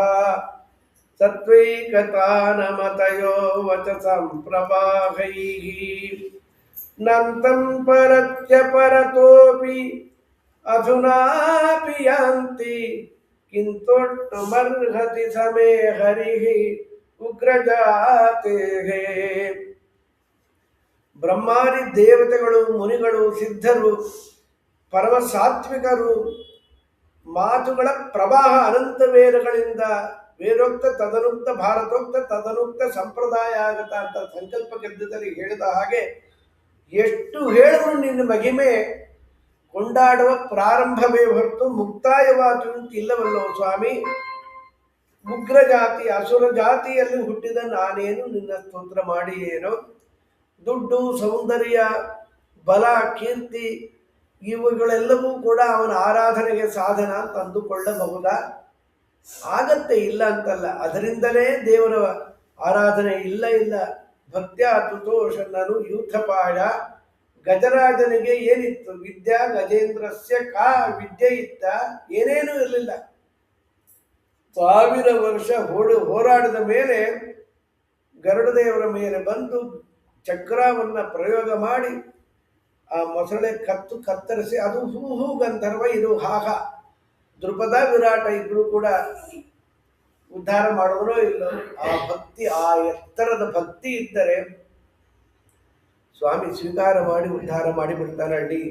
ಸತ್ವೈಕತಾನಮತಯೋ ವಚಸಂ ಪ್ರವಾಹೈಃ ನಂತಂ ಪರಚ್ಚ ಪರತೋಪಿ ಅಧುನಾಪಿ ಯಾಂತಿ ಕಿಂತೊಟ್ಟು ಮರ್ಹತಿ ಸಮೇ ಹರಿಃ ಉಗ್ರಜಾತೇಃ. ಬ್ರಹ್ಮಾದಿ ದೇವತೆಗಳು, ಮುನಿಗಳು, ಸಿದ್ಧರು, ಪರಮ ಸಾತ್ವಿಕರು ಮಾತುಗಳ ಪ್ರವಾಹ ಅನಂತ ವೇದಗಳಿಂದ ವೇದೋಕ್ತ ತದನುಕ್ತ ಭಾರತೋಕ್ತ ತದನುಕ್ತ ಸಂಪ್ರದಾಯ ಆಗತ ಅಂತ ಸಂಕಲ್ಪ ಗೆದ್ದದಲ್ಲಿ ಹೇಳಿದ ಹಾಗೆ ಎಷ್ಟು ಹೇಳಿದ್ರು ನಿನ್ನ ಮಹಿಮೆ ಕೊಂಡಾಡುವ ಪ್ರಾರಂಭವೇ ಹೊರತು ಮುಕ್ತಾಯವಾತು ಇಲ್ಲವಲ್ಲೋ ಸ್ವಾಮಿ. ಉಗ್ರ ಜಾತಿ ಅಸುರ ಜಾತಿಯಲ್ಲಿ ಹುಟ್ಟಿದ ನಾನೇನು ನಿನ್ನ ಸ್ತೋತ್ರ ಮಾಡಿ ಏನೋ. ದುಡ್ಡು, ಸೌಂದರ್ಯ, ಬಲ, ಕೀರ್ತಿ ಇವುಗಳೆಲ್ಲವೂ ಕೂಡ ಅವನ ಆರಾಧನೆಗೆ ಸಾಧನ ಅಂತ ಅಂದುಕೊಳ್ಳಬಹುದಾ? ಆಗತ್ತೆ, ಇಲ್ಲ ಅಂತಲ್ಲ. ಅದರಿಂದಲೇ ದೇವರ ಆರಾಧನೆ ಇಲ್ಲ. ಭಕ್ತ್ಯ ತುತೋಷನನು ಯೂಥಪಾಯ. ಗಜರಾಜನಿಗೆ ಏನಿತ್ತು? ವಿದ್ಯಾ ಗಜೇಂದ್ರಸ್ಯ ಕಾ ವಿದ್ಯೆ ಇತ್ತ? ಏನೇನೂ ಇರಲಿಲ್ಲ. 1000 ವರ್ಷ ಹೋರಾಡಿದ ಮೇಲೆ ಗರುಡದೇವರ ಮೇಲೆ ಬಂದು ಚಕ್ರವನ್ನು ಪ್ರಯೋಗ ಮಾಡಿ ಆ ಮೊಸಳೆ ಕತ್ತರಿಸಿ ಅದು ಹೂ ಗಂಧರ್ವ, ಇದು ಹಾಹ. ದೃಪದ ವಿರಾಟ ಇಬ್ರು ಕೂಡ ಉದ್ಧಾರ ಮಾಡೋದೋ ಇಲ್ಲ. ಆ ಭಕ್ತಿ, ಆ ಎತ್ತರದ ಭಕ್ತಿ ಇದ್ದರೆ ಸ್ವಾಮಿ ಸ್ವೀಕಾರ ಮಾಡಿ ಉದ್ಧಾರ ಮಾಡಿ ಬಿಡ್ತಾನೆ. ಅಡ್ಡಿ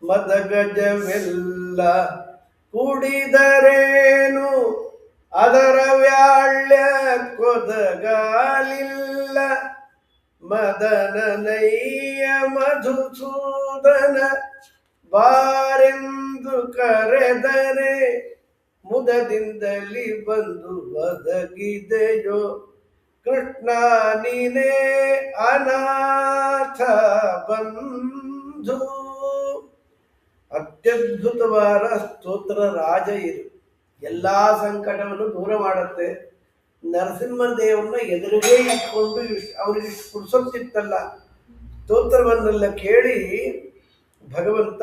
ಮದಗಜವೆಲ್ಲ ಕುಡಿದರೇನು ಅದರ ವ್ಯಾಳ್ಯ ಕೊದಗಾಲಿಲ್ಲ. ಮದನನಯ್ಯ ಮಧುಸೂದನ ಬಾರೆಂದು ಕರೆದರೆ ಮುದದಿಂದಲಿ ಬಂದು ಒದಗಿದೆಯೋ. ಕೃಷ್ಣ ನೀನೇ ಅನಾಥ ಬಂಧು. ಅತ್ಯದ್ಭುತವಾದ ಸ್ತೋತ್ರ ರಾಜ ಇದು. ಎಲ್ಲ ಸಂಕಟವನ್ನು ದೂರ ಮಾಡುತ್ತೆ. ನರಸಿಂಹದೇವರನ್ನ ಎದುರಿಗೆ ಇಟ್ಕೊಂಡು ಅವನಿಗೆ ಕುಡಿಸೋತ್ತಿತ್ತಲ್ಲ ಸ್ತೋತ್ರವನ್ನೆಲ್ಲ ಕೇಳಿ ಭಗವಂತ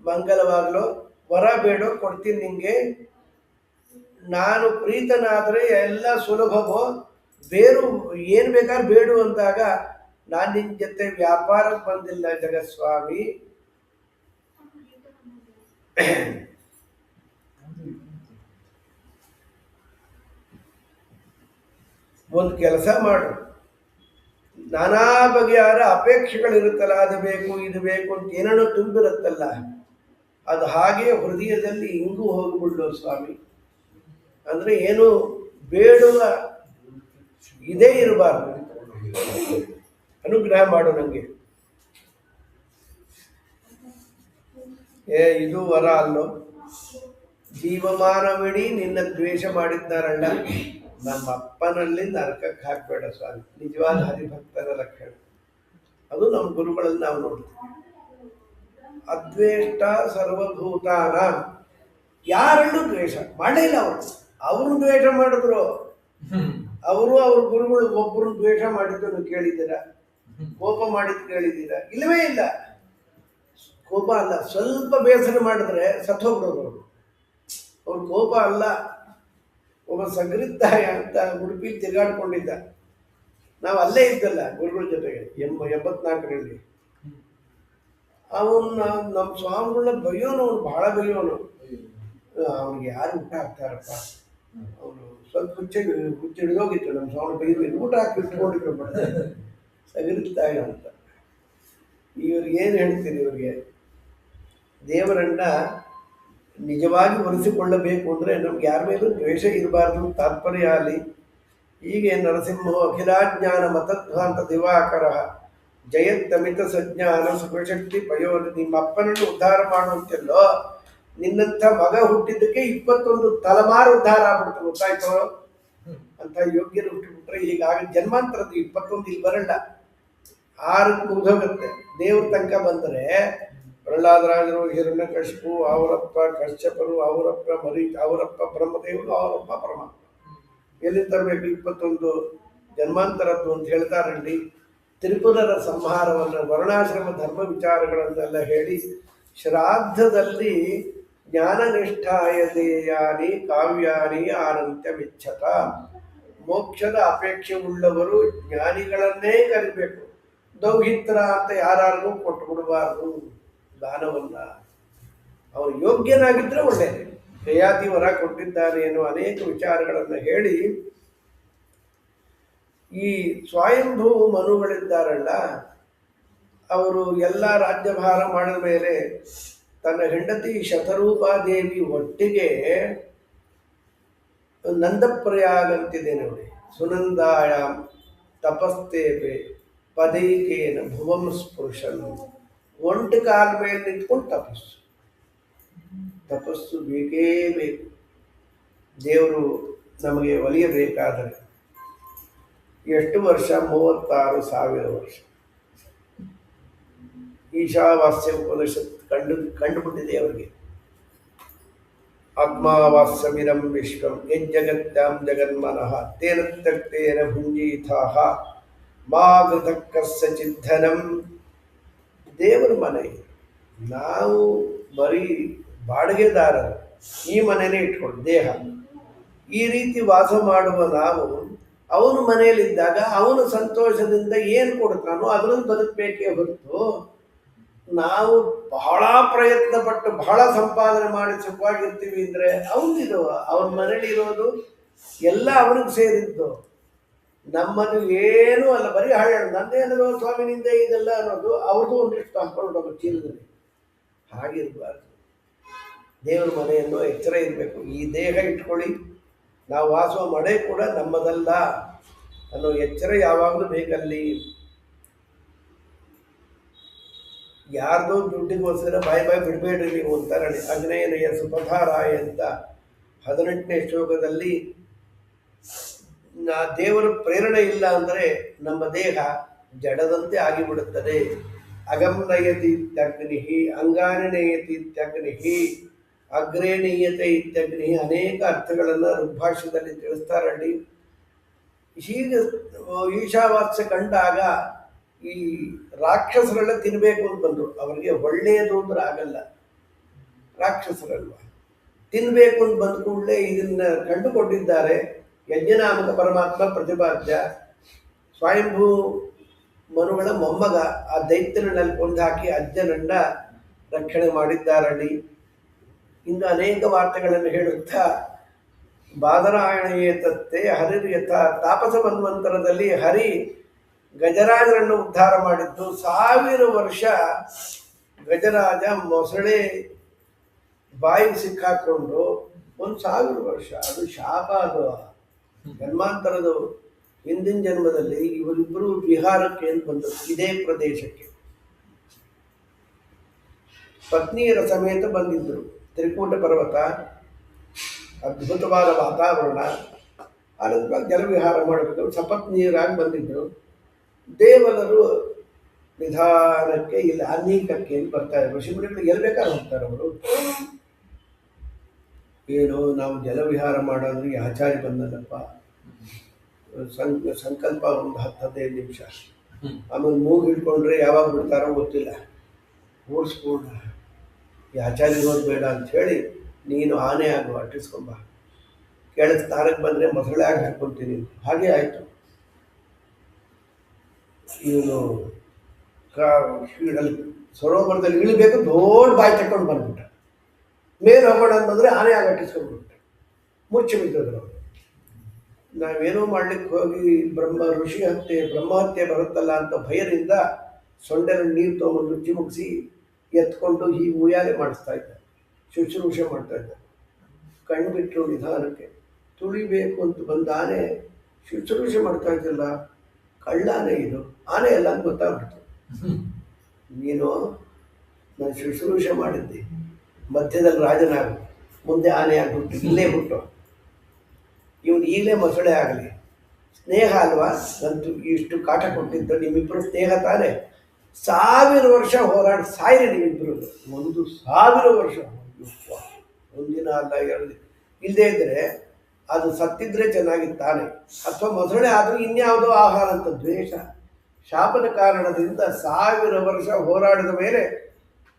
ಮಂಗಲವಾಗಲೋ ವರ ಬೇಡೋ ಕೊಡ್ತೀನಿ ನಿಂಗೆ, ನಾನು ಪ್ರೀತನಾದರೆ ಎಲ್ಲ ಸುಲಭವೋ, ಬೇರು ಏನು ಬೇಕಾದ್ರೆ ಬೇಡು ಅಂದಾಗ ನಾನು ನಿನ್ನ ಜೊತೆ ವ್ಯಾಪಾರಕ್ಕೆ ಬಂದಿಲ್ಲ ಜಗಸ್ವಾಮಿ. ಒಂದು ಕೆಲಸ ಮಾಡು, ನಾನಾ ಬಗೆಯಾದ ಅಪೇಕ್ಷೆಗಳಿರುತ್ತಲ್ಲ, ಅದು ಬೇಕು ಇದು ಬೇಕು ಅಂತ ಏನೇನೋ ತುಂಬಿರುತ್ತಲ್ಲ, ಅದು ಹಾಗೆ ಹೃದಯದಲ್ಲಿ ಹಿಂಗೂ ಹೋಗ್ಬಿಡ್ಲು ಸ್ವಾಮಿ. ಅಂದರೆ ಏನು ಬೇಡುವ ಇದೇ ಇರಬಾರ್ದು. ಅನುಗ್ರಹ ಮಾಡು ನನಗೆ. ಇದು ವರ ಅಲ್ಲೋ. ಜೀವಮಾನವಿಡೀ ನಿನ್ನ ದ್ವೇಷ ಮಾಡಿದ್ದಾರಲ್ಲ, ನಮ್ಮ ಅಪ್ಪನಲ್ಲಿ ನರಕಕ್ಕೆ ಹಾಕಬೇಡ ಸ್ವಾಮಿ. ನಿಜವಾದ ಹರಿಭಕ್ತರ ಲಕ್ಷಣ ಅದು. ನಮ್ಮ ಗುರುಗಳಲ್ಲಿ ನಾವು ನೋಡ್ತೀವಿ. ಅದ್ವೇಷ್ಟ ಸರ್ವಭೂತಾನ. ಯಾರಲ್ಲೂ ದ್ವೇಷ ಮಾಡಿಲ್ಲ ಅವರು. ಅವ್ರನ್ನ ದ್ವೇಷ ಮಾಡಿದ್ರು. ಅವರು ಅವ್ರ ಗುರುಗಳು ಒಬ್ಬರು ದ್ವೇಷ ಮಾಡಿದ್ದು ಕೇಳಿದ್ದೀರಾ? ಕೋಪ ಮಾಡಿದ್ದು ಕೇಳಿದ್ದೀರಾ? ಇಲ್ಲವೇ ಇಲ್ಲ. ಕೋಪ ಅಲ್ಲ, ಸ್ವಲ್ಪ ಬೇಸರ ಮಾಡಿದ್ರೆ ಸತ್ತೋಗ್ಬಿಡೋರು ಅವರು. ಅವ್ರ ಕೋಪ ಅಲ್ಲ. ಒಬ್ಬ ಸಗರಿದ್ದಾಯ ಅಂತ ಉಡುಪಿ ತಿರುಗಾಡ್ಕೊಂಡಿದ್ದ. ನಾವು ಅಲ್ಲೇ ಇದ್ದಲ್ಲ ಗುರುಗಳ ಜೊತೆಗೆ 84ರಲ್ಲಿ. ಅವನ್ನ ನಮ್ಮ ಸ್ವಾಮಿಗಳನ್ನ ಬೈಯೋನು, ಅವನು ಬಹಳ ಬೈಯೋನು. ಅವನಿಗೆ ಯಾರು ಊಟ ಹಾಕ್ತಾರಪ್ಪ, ಅವನು ಸ್ವಲ್ಪ ಹುಚ್ಚಿಡಿದೋಗಿತ್ತು. ನಮ್ಮ ಸ್ವಾಮಿ ಬೈದು ಊಟ ಹಾಕಿ ಇಟ್ಕೊಂಡಿದ್ರು ಸಗರಿದ್ದಾಯ ಅಂತ. ಇವ್ರಿಗೆ ಏನು ಹೇಳ್ತೀರಿ? ಇವ್ರಿಗೆ ದೇವರನ್ನ ನಿಜವಾಗಿ ಒಲಿಸಿಕೊಳ್ಳಬೇಕು ಅಂದರೆ ನಮ್ಗೆ ಯಾರ ಮೇಲೂ ದ್ವೇಷ ಇರಬಾರ್ದು ತಾತ್ಪರ್ಯ ಅಲ್ಲಿ. ಹೀಗೆ ನರಸಿಂಹ ಅಖಿಲಾಜ್ಞಾನ ಮತಧ್ವಾಂತ ದಿವಾಕರ ಜಯತ್ತಮಿತ ಸಜ್ಞಾನ ಸುಖಶಕ್ತಿ ಪಯೋನಿ. ನಿಮ್ಮ ಅಪ್ಪನನ್ನು ಉದ್ಧಾರ ಮಾಡುವಂತೆಲ್ಲೋ ನಿನ್ನಂಥ ಮಗ ಹುಟ್ಟಿದ್ದಕ್ಕೆ 21 ತಲೆಮಾರು ಉದ್ಧಾರ ಆಗ್ಬಿಡ್ತು. ಗೊತ್ತಾಯ್ತು? ಅಂತ ಯೋಗ್ಯರು ಹುಟ್ಟಿಬಿಟ್ರೆ ಹೀಗಾಗಿ ಜನ್ಮಾಂತರದ್ದು 21 ಇಲ್ಲಿ ಬರಲ್ಲ, 6ಕ್ಕೆ ಮುಗಿದೋಗುತ್ತೆ. ದೇವ್ರ ತನಕ ಬಂದರೆ ಪ್ರಹ್ಲಾದರಾಜರು, ಹಿರಣ್ಯಕಶಿಪು, ಅವರಪ್ಪ ಕಶ್ಯಪರು, ಅವರಪ್ಪ ಅವರಪ್ಪ ಬ್ರಹ್ಮದೇವರು, ಅವರಪ್ಪ ಪರಮಾತ್ಮ. ಎಲ್ಲಿ ತರಬೇಕು 21 ಜನ್ಮಾಂತರದ್ದು ಅಂತ ಹೇಳ್ತಾರಲ್ಲಿ. ತ್ರಿಪುರರ ಸಂಹಾರವನ್ನು, ವರ್ಣಾಶ್ರಮ ಧರ್ಮ ವಿಚಾರಗಳನ್ನೆಲ್ಲ ಹೇಳಿ ಶ್ರಾದ್ದದಲ್ಲಿ ಜ್ಞಾನನಿಷ್ಠಾಯ ದೇಯಾನಿ ಕಾವ್ಯಾನಿ ಆನಂತ್ಯ ಮಿಚ್ಛತ. ಮೋಕ್ಷದ ಅಪೇಕ್ಷೆ ಉಳ್ಳವರು ಜ್ಞಾನಿಗಳನ್ನೇ ಕರಿಬೇಕು. ದೌಹಿತ್ರ ಅಂತ ಯಾರಿಗೂ ಕೊಟ್ಟು ಬಿಡಬಾರ್ದು ದಾನವನ್ನ. ಅವನು ಯೋಗ್ಯನಾಗಿದ್ದರೆ ಒಳ್ಳೆಯದು. ಜಯಾತಿ ವರ ಕೊಟ್ಟಿದ್ದಾನೆ ಎನ್ನುವ ಅನೇಕ ವಿಚಾರಗಳನ್ನು ಹೇಳಿ, ಈ ಸ್ವಯಂಭೂ ಮನುಗಳಿದ್ದಾರಲ್ಲ, ಅವರು ಎಲ್ಲ ರಾಜ್ಯಭಾರ ಮಾಡಿದ ಮೇಲೆ ತನ್ನ ಹೆಂಡತಿ ಶತರೂಪಾದೇವಿ ಒಟ್ಟಿಗೆ ನಂದಪ್ರಯಾಗ ಅಂತಿದೆ ನೋಡಿ. ಸುನಂದಾಯ ತಪಸ್ತೇಪೆ ಪದೈಕೇನ ಭುವಂ ಸ್ಪೃಶನ್. ಒಂಟು ಕಾಲ ಮೇಲೆ ನಿಂತ್ಕೊಂಡು ತಪಸ್ಸು ಬೇಕೇ ಬೇಕು. ದೇವರು ನಮಗೆ ಒಲಿಯಬೇಕಾದರೆ ಎಷ್ಟು ವರ್ಷ? 36,000 ವರ್ಷ. ಈಶಾವಾಸ್ಯ ಉಪನಿಷತ್ ಕಂಡುಬಿಟ್ಟಿದೆ ಅವರಿಗೆ. ಆತ್ಮಾವಾಸ್ಯಮಿದಂ ವಿಶ್ವಂ ಯಜ್ಜಗತ್ಯಾಂ ಜಗನ್ಮನಃ ತೇನ ತಕ್ತೇನ ಭುಂಜೀಥಾಃ ಮಾ ಕೃತಕ್ಕಸ್ಸಚಿದ್ಧನಂ. ದೇವರ ಮನೆ. ನಾವು ಬರೀ ಬಾಡಿಗೆದಾರರು. ಈ ಮನೆಯೇ ಇಟ್ಕೊಂಡು ದೇಹ ಈ ರೀತಿ ವಾಸ ಮಾಡುವ ನಾವು ಅವನ ಮನೆಯಲ್ಲಿದ್ದಾಗ ಅವನ ಸಂತೋಷದಿಂದ ಏನು ಕೊಡ್ತಾನೋ ಅದನ್ನು ಬದುಕಬೇಕೇ ಹೊರತು ನಾವು ಬಹಳ ಪ್ರಯತ್ನ ಪಟ್ಟು ಬಹಳ ಸಂಪಾದನೆ ಮಾಡಿ ಸುಖವಾಗಿರ್ತೀವಿ ಅಂದರೆ ಅವನಿದು ಅವನ ಮನೇಲಿ ಇರೋದು ಎಲ್ಲ ಅವನಿಗೆ ಸೇರಿದ್ದು. ನಮ್ಮದು ಏನೂ ಅಲ್ಲ, ಬರೀ ಹಳ್ಳ ನಂದೇನೋ ಸ್ವಾಮಿನಿಂದ ಇದೆಲ್ಲ ಅನ್ನೋದು ಅವ್ರದ್ದು ಒಂದಿಷ್ಟು ಹಾಕೊಂಡು ಹೋಗೋ ಚೀಲದಲ್ಲಿ. ಹಾಗಿರಬಾರ್ದು. ದೇವರ ಮನೆಯನ್ನು ಎಚ್ಚರ ಇರಬೇಕು. ಈ ದೇಹ ಇಟ್ಕೊಳ್ಳಿ, ನಾವು ವಾಸುವ ಮನೆ ಕೂಡ ನಮ್ಮದಲ್ಲ ಅನ್ನೋ ಎಚ್ಚರ ಯಾವಾಗಲೂ ಬೇಕಲ್ಲಿ. ಯಾರ್ದೋ ದುಡ್ಡಿಗೋಸ್ಕರ ಬಾಯಿ ಬಿಡಬೇಡ್ರಿ ನೀವು ಅಂತಾರಳಿ. ಅಗ್ನೇಯನಯ ಸುಪಥಾರಾಯ ಅಂತ 18ನೇ ಶ್ಲೋಕದಲ್ಲಿ ದೇವರ ಪ್ರೇರಣೆ ಇಲ್ಲ ಅಂದರೆ ನಮ್ಮ ದೇಹ ಜಡದಂತೆ ಆಗಿಬಿಡುತ್ತದೆ. ಅಗಮ್ನಯತಿ ಇತ್ಯಗ್ನಿ, ಅಂಗಾನಿ ನಯತಿ ಇತ್ಯಗ್ನಿ, ಅಗ್ರೇ ನೀಯತೆ ಇತ್ಯಗ್ನಿ, ಅನೇಕ ಅರ್ಥಗಳನ್ನು ಋಗ್ಭಾಷ್ಯದಲ್ಲಿ ತಿಳಿಸ್ತಾರಲ್ಲಿ. ಹೀಗೆ ಈಶಾವಾಸ್ಯ ಕಂಡಾಗ ಈ ರಾಕ್ಷಸರೆಲ್ಲ ತಿನ್ನಬೇಕು ಅಂತ ಬಂದರು. ಅವರಿಗೆ ಒಳ್ಳೆಯದು ಅಂದ್ರೆ ಆಗಲ್ಲ, ರಾಕ್ಷಸರಲ್ವ. ತಿನ್ನಬೇಕು ಅಂತ ಬಂದ ಕೂಡಲೇ ಇದನ್ನು ಕಂಡುಕೊಂಡಿದ್ದಾರೆ. ಯಜ್ಞನಾಮಕ ಪರಮಾತ್ಮ ಪ್ರತಿಪಾದ್ಯ ಸ್ವಯಂಭೂ ಮನುಗಳ ಮೊಮ್ಮಗ ಆ ದೈತ್ಯನಲ್ಲಿ ಕೊಂದು ಹಾಕಿ ಅಜ್ಜನನ್ನ ರಕ್ಷಣೆ ಮಾಡಿದ್ದಾರಲ್ಲಿ. ಇನ್ನು ಅನೇಕ ವಾರ್ತೆಗಳನ್ನು ಹೇಳುತ್ತಾ ಬಾದರಾಯಣೇತತ್ತೆ ಹರಿರ್ ಯಥ ತಾಪಸ ಮನ್ವಂತರದಲ್ಲಿ ಹರಿ ಗಜರಾಜರನ್ನು ಉದ್ಧಾರ ಮಾಡಿದ್ದು. 1000 ವರ್ಷ ಗಜರಾಜ ಮೊಸಳೆ ಬಾಯಿಗೆ ಸಿಕ್ಕಾಕೊಂಡು 1000 ವರ್ಷ, ಅದು ಶಾಪ. ಅದು ಜನ್ಮಾಂತರದು. ಹಿಂದಿನ ಜನ್ಮದಲ್ಲಿ ಇವರಿಬ್ಬರು ಬಿಹಾರಕ್ಕೆ ಅಂತ ಬಂದರು, ಇದೇ ಪ್ರದೇಶಕ್ಕೆ ಪತ್ನಿಯರ ಸಮೇತ ಬಂದಿದ್ದರು. ತ್ರಿಕೂಟ ಪರ್ವತ, ಅದ್ಭುತವಾದ ವಾತಾವರಣ, ಅನಂತರ ಜಲವಿಹಾರ ಮಾಡಬೇಕು. ಸಪತ್ನಿಯರಾಗಿ ಬಂದಿದ್ದರು. ದೇವಲರು ನಿಧಾನಕ್ಕೆ ಇಲ್ಲಿ ಅನೇಕಕ್ಕೆ ಅಂತ ಬರ್ತಾರೆ. ಋಷಿಮುನಿಗಳು ಎಲ್ಲಿ ಬೇಕಾದ್ರೆ ಹೋಗ್ತಾರೆ ಅವರು. ಏನು ನಾವು ಜಲವಿಹಾರ ಮಾಡೋದ್ರೆ ಈ ಆಚಾರ್ಯ ಬಂದದಪ್ಪ, ಸಂಕಲ್ಪ ಒಂದು 10-15 ನಿಮಿಷ, ಆಮೇಲೆ ಮೂಗು ಹಿಡ್ಕೊಂಡ್ರೆ ಯಾವಾಗ ಬಿಡ್ತಾರೋ ಗೊತ್ತಿಲ್ಲ, ಓಡಿಸ್ಕೊಂಡ ಈ ಆಚಾರ್ಯಗೋದು ಬೇಡ ಅಂಥೇಳಿ ನೀನು ಆನೆ ಆಗು, ಅಟ್ಟಿಸ್ಕೊಂಬ, ಕೆಳಗೆ ಸ್ಥಾನಕ್ಕೆ ಬಂದರೆ ಮೊಸಳೆ ಆಗಿ ಹಾಕ್ಕೊಳ್ತೀನಿ. ಹಾಗೆ ಆಯಿತು. ಇವನು ಸರೋವರದಲ್ಲಿ ಇಳಿಬೇಕು, ದೊಡ್ಡ ಬಾಯಿ ತಕೊಂಡು ಬಂದ್ಬಿಟ್ಟ. ಮೇಲೆ ಹೋಗೋಣ ಅಂತಂದರೆ ಆನೆ ಆಗಿ ಅಟ್ಟಿಸ್ಕೊಂಡ್ಬಿಟ್ಟೆ, ಮುಚ್ಚಿ ಬಿದ್ದದ್ರು ಅವರು. ನಾವೇನೋ ಮಾಡ್ಲಿಕ್ಕೆ ಹೋಗಿ ಬ್ರಹ್ಮಹತ್ಯೆ ಬರುತ್ತಲ್ಲ ಅಂತ ಭಯದಿಂದ ಸೊಂಡೆನಲ್ಲಿ ನೀರು ತೊಗೊಂಡು ಚಿಮುಕಿಸಿ ಎತ್ಕೊಂಡು ಹೀಗೆ ಉಯ್ಯಾಲೆ ಮಾಡಿಸ್ತಾ ಇದ್ದ, ಶುಶ್ರೂಷೆ ಮಾಡ್ತಾ ಇದ್ದ. ಕಣ್ಬಿಟ್ರು ನಿಧಾನಕ್ಕೆ. ತುಳಿಬೇಕು ಅಂತ ಬಂದ ಆನೆ ಶುಶ್ರೂಷೆ ಮಾಡ್ತಾ ಇದ್ದಿಲ್ಲ, ಕಳ್ಳಾನೆ ಇದು, ಆನೆ ಎಲ್ಲ ಅಂತ ಗೊತ್ತಾಗ್ಬಿಡ್ತು. ನೀನು ನಾನು ಶುಶ್ರೂಷೆ ಮಾಡಿದ್ದೆ, ಮಧ್ಯದಲ್ಲಿ ರಾಜನಾಗು, ಮುಂದೆ ಆನೆ ಆಗಿಬಿಟ್ಟು ಇಲ್ಲೇ ಬಿಟ್ಟು ಇವನು ಈಗಲೇ ಮೊಸಳೆ ಆಗಲಿ, ಸ್ನೇಹ ಅಲ್ವಾ, ನಂತೂ ಇಷ್ಟು ಕಾಟ ಕೊಟ್ಟಿದ್ದು ನಿಮ್ಮಿಬ್ಬರು ಸ್ನೇಹ ತಾನೇ. 1000 ವರ್ಷ ಹೋರಾಡಿ ಸಾಯಿರಿ ನೀವಿಬ್ಬರು. 1000 ವರ್ಷ, ಒಂದಿನ ಅಲ್ಲ, 2 ಇಲ್ಲದೇ ಇದ್ದರೆ ಅದು ಸತ್ತಿದ್ರೆ ಚೆನ್ನಾಗಿತ್ತಾನೆ. ಅಥವಾ ಮೊಸಳೆ ಆದರೂ ಇನ್ಯಾವುದೋ ಆಹಾರ ಅಂತ ದ್ವೇಷ, ಶಾಪದ ಕಾರಣದಿಂದ 1000 ವರ್ಷ ಹೋರಾಡಿದ ಮೇಲೆ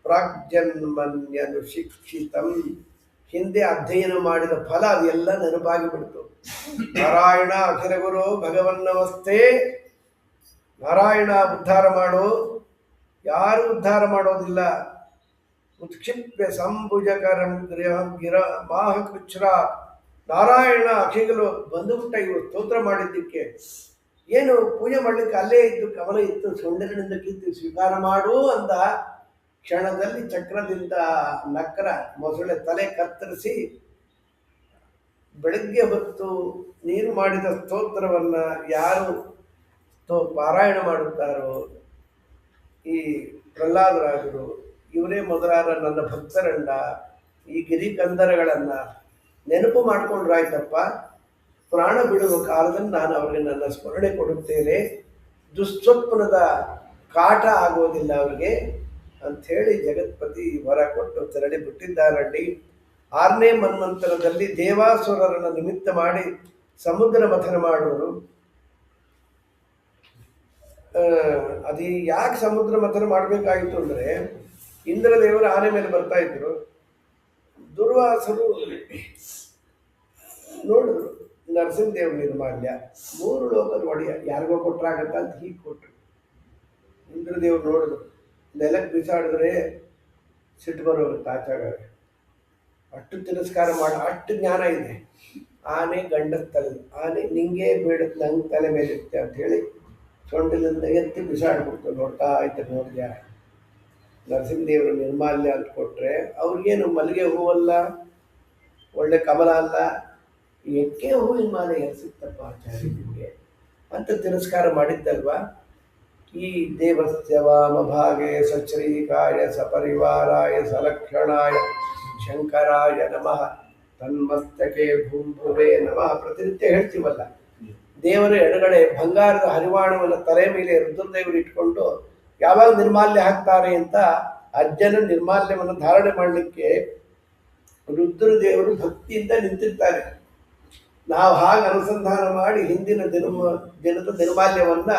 ಪ್ರಾಗ್ಜನ್ಮನ್ಯನು ಶಿಕ್ಷಿತಂ, ಹಿಂದೆ ಅಧ್ಯಯನ ಮಾಡಿದ ಫಲ ಅದೆಲ್ಲ ನೆನಪಾಗಿ ಬಿಡ್ತು. ನಾರಾಯಣ ಅಖಿಲ ಗುರು ಭಗವನ್ನವಸ್ಥೆ, ನಾರಾಯಣ ಉದ್ಧಾರ ಮಾಡು, ಯಾರು ಉದ್ಧಾರ ಮಾಡೋದಿಲ್ಲ. ಉತ್ಕ್ಷಿಪ್ಯ ಸಂಭುಜಕರಂ ಗಿರ ಮಾಹ ಕೃಚ್ರ, ನಾರಾಯಣ ಅಖಿಗಳು ಬಂದುಬಿಟ್ಟ ಇವರು ಸ್ತೋತ್ರ ಮಾಡಿದ್ದಕ್ಕೆ. ಏನು ಪೂಜೆ ಮಾಡಲಿಕ್ಕೆ ಅಲ್ಲೇ ಇದ್ದು ಕಮಲ ಇತ್ತು, ಸೊಂಡಿಲಿನಿಂದ ಕಿತ್ತು ಸ್ವೀಕಾರ ಮಾಡು ಅಂದ ಕ್ಷಣದಲ್ಲಿ ಚಕ್ರದಿಂದ ನಕ್ರ ಮೊಸಳೆ ತಲೆ ಕತ್ತರಿಸಿ ಬೆಳಗ್ಗೆ ಹೊತ್ತು ನೀನು ಮಾಡಿದ ಸ್ತೋತ್ರವನ್ನು ಯಾರು ಪಾರಾಯಣ ಮಾಡುತ್ತಾರೋ, ಈ ಪ್ರಹ್ಲಾದರಾಜರು ಇವರೇ ಮೊದಲಾದ ನನ್ನ ಭಕ್ತರನ್ನ, ಈ ಗಿರಿಕಂದರಗಳನ್ನು ನೆನಪು ಮಾಡಿಕೊಂಡ್ರಾಯ್ತಪ್ಪ, ಪ್ರಾಣ ಬಿಡುವ ಕಾಲದಲ್ಲಿ ನಾನು ಅವರಿಗೆ ನನ್ನ ಸ್ಮರಣೆ ಕೊಡುತ್ತೇನೆ, ದುಸ್ವಪ್ನದ ಕಾಟ ಆಗೋದಿಲ್ಲ ಅವರಿಗೆ ಅಂಥೇಳಿ ಜಗತ್ಪತಿ ವರ ಕೊಟ್ಟು ತೆರಳಿ ಬಿಟ್ಟಿದ್ದಾರಲ್ಲಿ. 6ನೇ ಮನ್ವಂತರದಲ್ಲಿ ದೇವಾಸುರರನ್ನು ನಿಮಿತ್ತ ಮಾಡಿ ಸಮುದ್ರ ಮಥನ ಮಾಡುವರು. ಅದು ಯಾಕೆ ಸಮುದ್ರ ಮಥನ ಮಾಡಬೇಕಾಗಿತ್ತು ಅಂದರೆ, ಇಂದ್ರದೇವರು ಆನೆ ಮೇಲೆ ಬರ್ತಾ ಇದ್ರು. ದುರ್ವಾಸರು ನೋಡಿದ್ರು ನರಸಿಂಹದೇವ ನಿರ್ಮಾಲ್ಯ 3 ಲೋಕದ ಒಡೆಯ, ಯಾರಿಗೋ ಕೊಟ್ಟರಾಗತ್ತ ಅಂತ ಹೀಗೆ ಕೊಟ್ಟರು. ಇಂದ್ರದೇವರು ನೋಡಿದ್ರು, ನೆಲಕ್ಕೆ ಬಿಸಾಡಿದ್ರೆ ಸಿಟ್ಟು ಬರೋಗುತ್ತೆ ಆಚಾರ, ಅಷ್ಟು ತಿರಸ್ಕಾರ ಮಾಡೋ ಅಷ್ಟು ಜ್ಞಾನ ಇದೆ. ಆನೆ ಗಂಡದ ತಲೆ, ಆನೆ ನಿಂಗೆ ಬೇಡ ನಂಗೆ ತಲೆ ಮೇಲೆ ಇರುತ್ತೆ ಅಂತ ಹೇಳಿ ಸೊಂಡಿಲಿಂದ ಎತ್ತಿ ಬಿಸಾಡ್ಬಿಡ್ತು. ನೋಡ್ತಾ ಇದ್ದ ನೋಡಿದ್ಯಾ, ನರಸಿಂಹದೇವರು ನಿರ್ಮಾಲ್ಯ ಅಂತ ಕೊಟ್ಟರೆ ಅವ್ರಿಗೇನು ಮಲ್ಲಿಗೆ ಹೂವಲ್ಲ, ಒಳ್ಳೆ ಕಮಲ ಅಲ್ಲ, ಎಕ್ಕೆ ಹೂವಿನ ಮಾಲೆ ಸಿಕ್ತಪ್ಪ ಆಚಾರ್ಯ ನಿಮಗೆ ಅಂತ ತಿರಸ್ಕಾರ ಮಾಡಿದ್ದಲ್ವಾ. ಈ ದೇವಸ್ಯ ವಾಮಭಾಗೆ ಸಶ್ರೀಕಾಯ ಸಪರಿವಾರಾಯ ಸಲಕ್ಷಣಾಯ ಶಂಕರಾಯ ನಮಃ ತನ್ಮಸ್ತಕೆ ಭೂಭುವೆ ನಮಃ ಪ್ರತಿನಿತ್ಯ ಹೇಳ್ತೀವಲ್ಲ. ದೇವರ ಎಡಗಡೆ ಬಂಗಾರದ ಹರಿವಾಣವನ್ನು ತಲೆ ಮೇಲೆ ರುದ್ರದೇವರು ಇಟ್ಕೊಂಡು ಯಾವಾಗ ನಿರ್ಮಾಲ್ಯ ಹಾಕ್ತಾರೆ ಅಂತ ಅಜ್ಜನ ನಿರ್ಮಾಲ್ಯವನ್ನು ಧಾರಣೆ ಮಾಡಲಿಕ್ಕೆ ರುದ್ರದೇವರು ಭಕ್ತಿಯಿಂದ ನಿಂತಿರ್ತಾರೆ. ನಾವು ಹಾಗೆ ಅನುಸಂಧಾನ ಮಾಡಿ ಹಿಂದಿನ ದಿನದ ನಿರ್ಮಾಲ್ಯವನ್ನ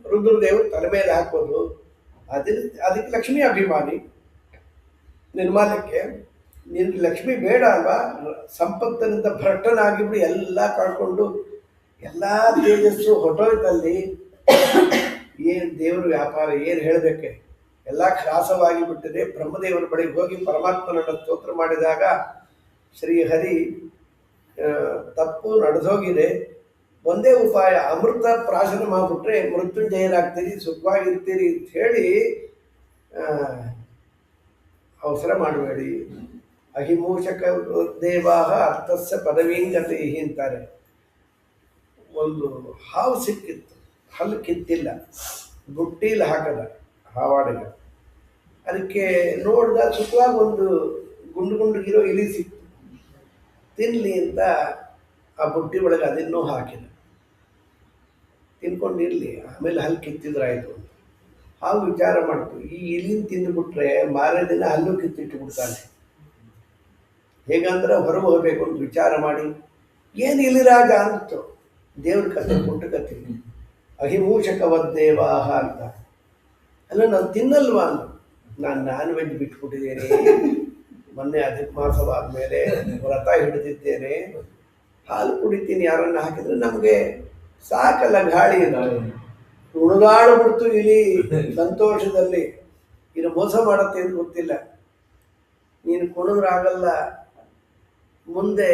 ರುದ್ರದೇವರು ತಲೆ ಮೇಲೆ ಹಾಕೋದು. ಅದಕ್ಕೆ ಲಕ್ಷ್ಮೀ ಅಭಿಮಾನಿ. ನಿರ್ಮಾಲ್ಯಕ್ಕೆ ನಿನ್ಗೆ ಲಕ್ಷ್ಮಿ ಬೇಡ ಅಲ್ವಾ? ಸಂಪತ್ತಿನಿಂದ ಭ್ರಷ್ಟನಾಗಿಬಿಟ್ಟು ಎಲ್ಲ ಕಳ್ಕೊಂಡು ಎಲ್ಲ ತೇಜಸ್ಸು ಹೊಟ್ಟೋಯ್ತಲ್ಲಿ. ಏನು ದೇವರು ವ್ಯಾಪಾರ, ಏನು ಹೇಳಬೇಕೆ, ಎಲ್ಲ ಖಾಸವಾಗಿ ಬಿಟ್ಟಿದೆ. ಬ್ರಹ್ಮದೇವರ ಬಳಿಗೆ ಹೋಗಿ ಪರಮಾತ್ಮನನ್ನು ಸ್ತೋತ್ರ ಮಾಡಿದಾಗ ಶ್ರೀಹರಿ ತಪ್ಪು ನಡೆದೋಗಿದೆ, ಒಂದೇ ಉಪಾಯ, ಅಮೃತ ಪ್ರಾಶನ ಮಾಡಿಬಿಟ್ರೆ ಮೃತ್ಯುಂಜಯರಾಗ್ತೀರಿ, ಸುಖವಾಗಿರ್ತೀರಿ ಅಂತ ಹೇಳಿ ಅವಸರ ಮಾಡಬೇಡಿ. ಅಹಿಮೂಷಕ ದೇವಾಹ ಅರ್ಥಸ್ಯ ಪದವೀಂಗತೆ ಅಂತಾರೆ. ಒಂದು ಹಾವು ಸಿಕ್ಕಿತ್ತು, ಹಲ್ಲು ಕಿತ್ತಿಲ್ಲ, ಬುಟ್ಟೀಲಿ ಹಾಕದ ಹಾವಾಡಿಗೆ. ಅದಕ್ಕೆ ನೋಡ್ದ ಸುಖವಾಗಿ ಒಂದು ಗುಂಡು ಗುಂಡುಗಿರೋ ಇಲಿ ಸಿಕ್ತು, ತಿನ್ನಲಿ ಅಂತ ಆ ಬುಟ್ಟಿ ಒಳಗೆ ಅದನ್ನೂ ಹಾಕಿದ, ತಿನ್ಕೊಂಡಿರಲಿ, ಆಮೇಲೆ ಹಲ್ಲು ಕಿತ್ತಿದ್ರಾಯ್ತು ಅಂತ. ಹಾವು ವಿಚಾರ ಮಾಡ್ತು, ಈ ಇಲಿನ ತಿಂದುಬಿಟ್ರೆ ಮಾರನೇ ದಿನ ಹಲ್ಲು ಕಿತ್ತಿಟ್ಟು ಬಿಡ್ತಾನೆ, ಹೇಗಂದ್ರೆ ಹೊರಗೆ ಹೋಗಬೇಕು ಅಂತ ವಿಚಾರ ಮಾಡಿ ಏನು ಇಲಿರಾಜ ಅಂತು. ದೇವ್ರ ಕಥೆ ಪುಟ್ಟ ಕಥೆ, ಅಹಿಮೂಷಕವದ್ದೇವಾಹ ಅಂತ. ಅಲ್ಲ ನಾನು ತಿನ್ನಲ್ವಾ ಅಂದು, ನಾನು ನಾನ್ ವೆಜ್ ಬಿಟ್ಬಿಟ್ಟಿದ್ದೇನೆ, ಮೊನ್ನೆ ಅಧಿಕ ಮಾಸವಾದ ಮೇಲೆ ವ್ರತ ಹಿಡಿದಿದ್ದೇನೆ, ಹಾಲು ಕುಡಿತೀನಿ, ಯಾರನ್ನ ಹಾಕಿದ್ರೆ ನಮಗೆ ಸಾಕಲ್ಲ ಗಾಳಿ ಉಳುಗಾಡ್ಬಿಡ್ತು ಇಲಿ ಸಂತೋಷದಲ್ಲಿ. ಇನ್ನು ಮೋಸ ಮಾಡತ್ತೆ ಅಂತ ಗೊತ್ತಿಲ್ಲ, ನೀನು ಕುಣಿದ್ರಾಗಲ್ಲ, ಮುಂದೆ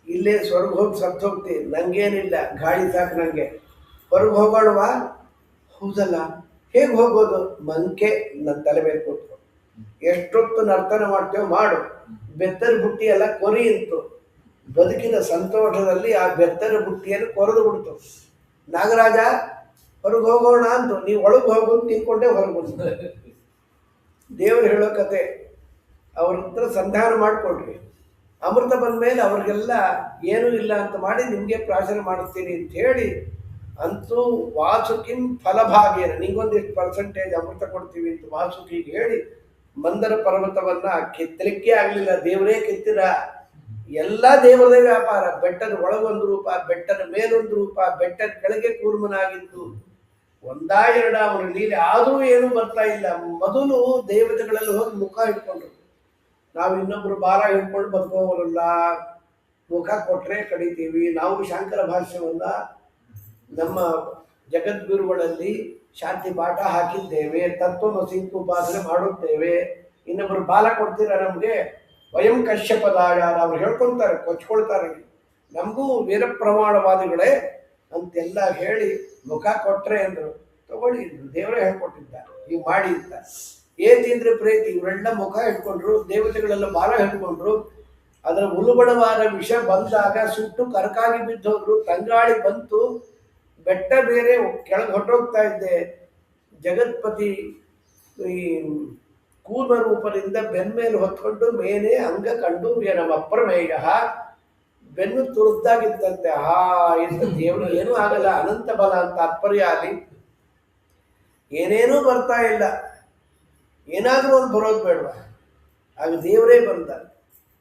ಇಲ್ಲೇ ಸ್ವರ್ಗ ಹೋಗಿ ಸತ್ತು ಹೋಗ್ತೀನಿ, ನಂಗೇನಿಲ್ಲ, ಗಾಳಿ ಸಾಕು ನನಗೆ, ಹೊರಗೆ ಹೋಗೋಣವಾ? ಹೌದಲ್ಲ, ಹೇಗೆ ಹೋಗೋದು? ಮಂಕೆ ನನ್ನ ತಲೆ ಮೇಲೆ ಕೂತ್ಕೊ, ಎಷ್ಟೊತ್ತು ನರ್ತನ ಮಾಡ್ತೇವೆ ಮಾಡು, ಬೆತ್ತರ ಬುಟ್ಟಿ ಎಲ್ಲ ಕೊರಿ ಅಂತು. ಬದುಕಿನ ಸಂತೋಷದಲ್ಲಿ ಆ ಬೆತ್ತರ ಬುಟ್ಟಿಯನ್ನು ಕೊರೆದು ಬಿಡ್ತು. ನಾಗರಾಜ ಹೊರಗೆ ಹೋಗೋಣ ಅಂತು, ನೀವು ಒಳಗೆ ಹೋಗೋದು ತಿನ್ಕೊಂಡೇ ಹೊರಗೆ ಬಂದು. ದೇವರು ಹೇಳೋ ಕತೆ, ಅವ್ರ ಹತ್ರ ಸಂಧಾನ ಮಾಡಿಕೊಡ್ರಿ, ಅಮೃತ ಬಂದ ಮೇಲೆ ಅವ್ರಿಗೆಲ್ಲ ಏನೂ ಇಲ್ಲ ಅಂತ ಮಾಡಿ ನಿಮಗೆ ಪ್ರಾಶನ ಮಾಡಿಸ್ತೀನಿ ಅಂತ ಹೇಳಿ, ಅಂತೂ ವಾಸುಕಿನ್ ಫಲಭಾಗೇನ ನಿಂಗೊಂದಿಷ್ಟು ಪರ್ಸೆಂಟೇಜ್ ಅಮೃತ ಕೊಡ್ತೀವಿ ಅಂತ ವಾಸುಕಿಗೆ ಹೇಳಿ ಮಂದರ ಪರ್ವತವನ್ನ ಕಿತ್ತಲಿಕ್ಕೆ ಆಗಲಿಲ್ಲ, ದೇವರೇ ಕಿತ್ತಿರ. ಎಲ್ಲ ದೇವರದೇ ವ್ಯಾಪಾರ. ಬೆಟ್ಟದ ಒಳಗೊಂದು ರೂಪ, ಬೆಟ್ಟದ ಮೇಲೊಂದು ರೂಪ, ಬೆಟ್ಟದ ಕೆಳಗೆ ಕೂರ್ಮನಾಗಿದ್ದು, ಒಂದಾ ಎರಡ ಅವನ ಲೀಲೆ. ಆದರೂ ಏನೂ ಬರ್ತಾ ಇಲ್ಲ. ಮೊದಲು ದೇವತೆಗಳಲ್ಲಿ ಹೋಗಿ ಮುಖ ಇಟ್ಕೊಂಡ್ರು. ನಾವು ಇನ್ನೊಬ್ರು ಭಾರ ಹಿಡ್ಕೊಂಡು ಬದುಕೋವರಲ್ಲ, ಮುಖ ಕೊಟ್ಟರೆ ಕಡಿತೀವಿ. ನಾವು ಶಾಂಕರ ಭಾಷ್ಯವನ್ನ ನಮ್ಮ ಜಗದ್ಗುರುಗಳಲ್ಲಿ ಶಾಂತಿ ಪಾಠ ಹಾಕಿದ್ದೇವೆ, ತತ್ವಮಸಿ ಉಪಾಸನೆ ಮಾಡುತ್ತೇವೆ. ಇನ್ನೊಬ್ಬರು ಬಾಲ ಕೊಡ್ತೀರ ನಮಗೆ, ವಯಂ ಕಶ್ಯಪದಾಯ ಅವ್ರು ಹೇಳ್ಕೊಳ್ತಾರೆ, ಕೊಚ್ಕೊಳ್ತಾರೆ, ನಮಗೂ ವೀರ ಪ್ರಮಾಣವಾದಿಗಳೇ ಅಂತೆಲ್ಲ ಹೇಳಿ ಮುಖ ಕೊಟ್ರೆ ಅಂದರು. ತಗೊಳ್ಳಿ, ದೇವರೇ ಹೇಳ್ಕೊಟ್ಟಿದ್ದಾರೆ, ನೀವು ಮಾಡಿ ಅಂತ. ಏತಿಂದ್ರೆ ಪ್ರೇತಿ ಇವರೆಲ್ಲ ಮುಖ ಹಿಡ್ಕೊಂಡ್ರು, ದೇವತೆಗಳೆಲ್ಲ ಬಾಲ ಹಿಡ್ಕೊಂಡ್ರು. ಅದರ ಉಲ್ಬಣವಾದ ವಿಷ ಬಂದಾಗ ಸುಟ್ಟು ಕರಕಾಗಿ ಬಿದ್ದೋದ್ರು. ತಂಗಾಳಿ ಬಂತು, ಬೆಟ್ಟ ಬೇರೆ ಕೆಳಗೆ ಹೊಟ್ಟೋಗ್ತಾ ಇದ್ದೆ. ಜಗತ್ಪತಿ ಈ ಕೂರ್ಮ ರೂಪದಿಂದ ಬೆನ್ಮೇಲೆ ಹೊತ್ಕೊಂಡು ಮೇನೆ ಅಂಗ ಕಂಡು ನಮ್ಮ ಅಪ್ರಮೇಯ, ಬೆನ್ನು ತುರ್ದಾಗಿತ್ತಂತೆ. ಇಂಥ ದೇವರು ಏನೂ ಆಗಲ್ಲ, ಅನಂತ ಬಲ ಅಂತ ತಾತ್ಪರ್ಯ ಅಲ್ಲಿ. ಏನೇನೂ ಬರ್ತಾ ಇಲ್ಲ, ಏನಾದರೂ ಒಂದು ಬರೋದು ಬೇಡವಾ? ಆಗ ದೇವರೇ ಬಂದ.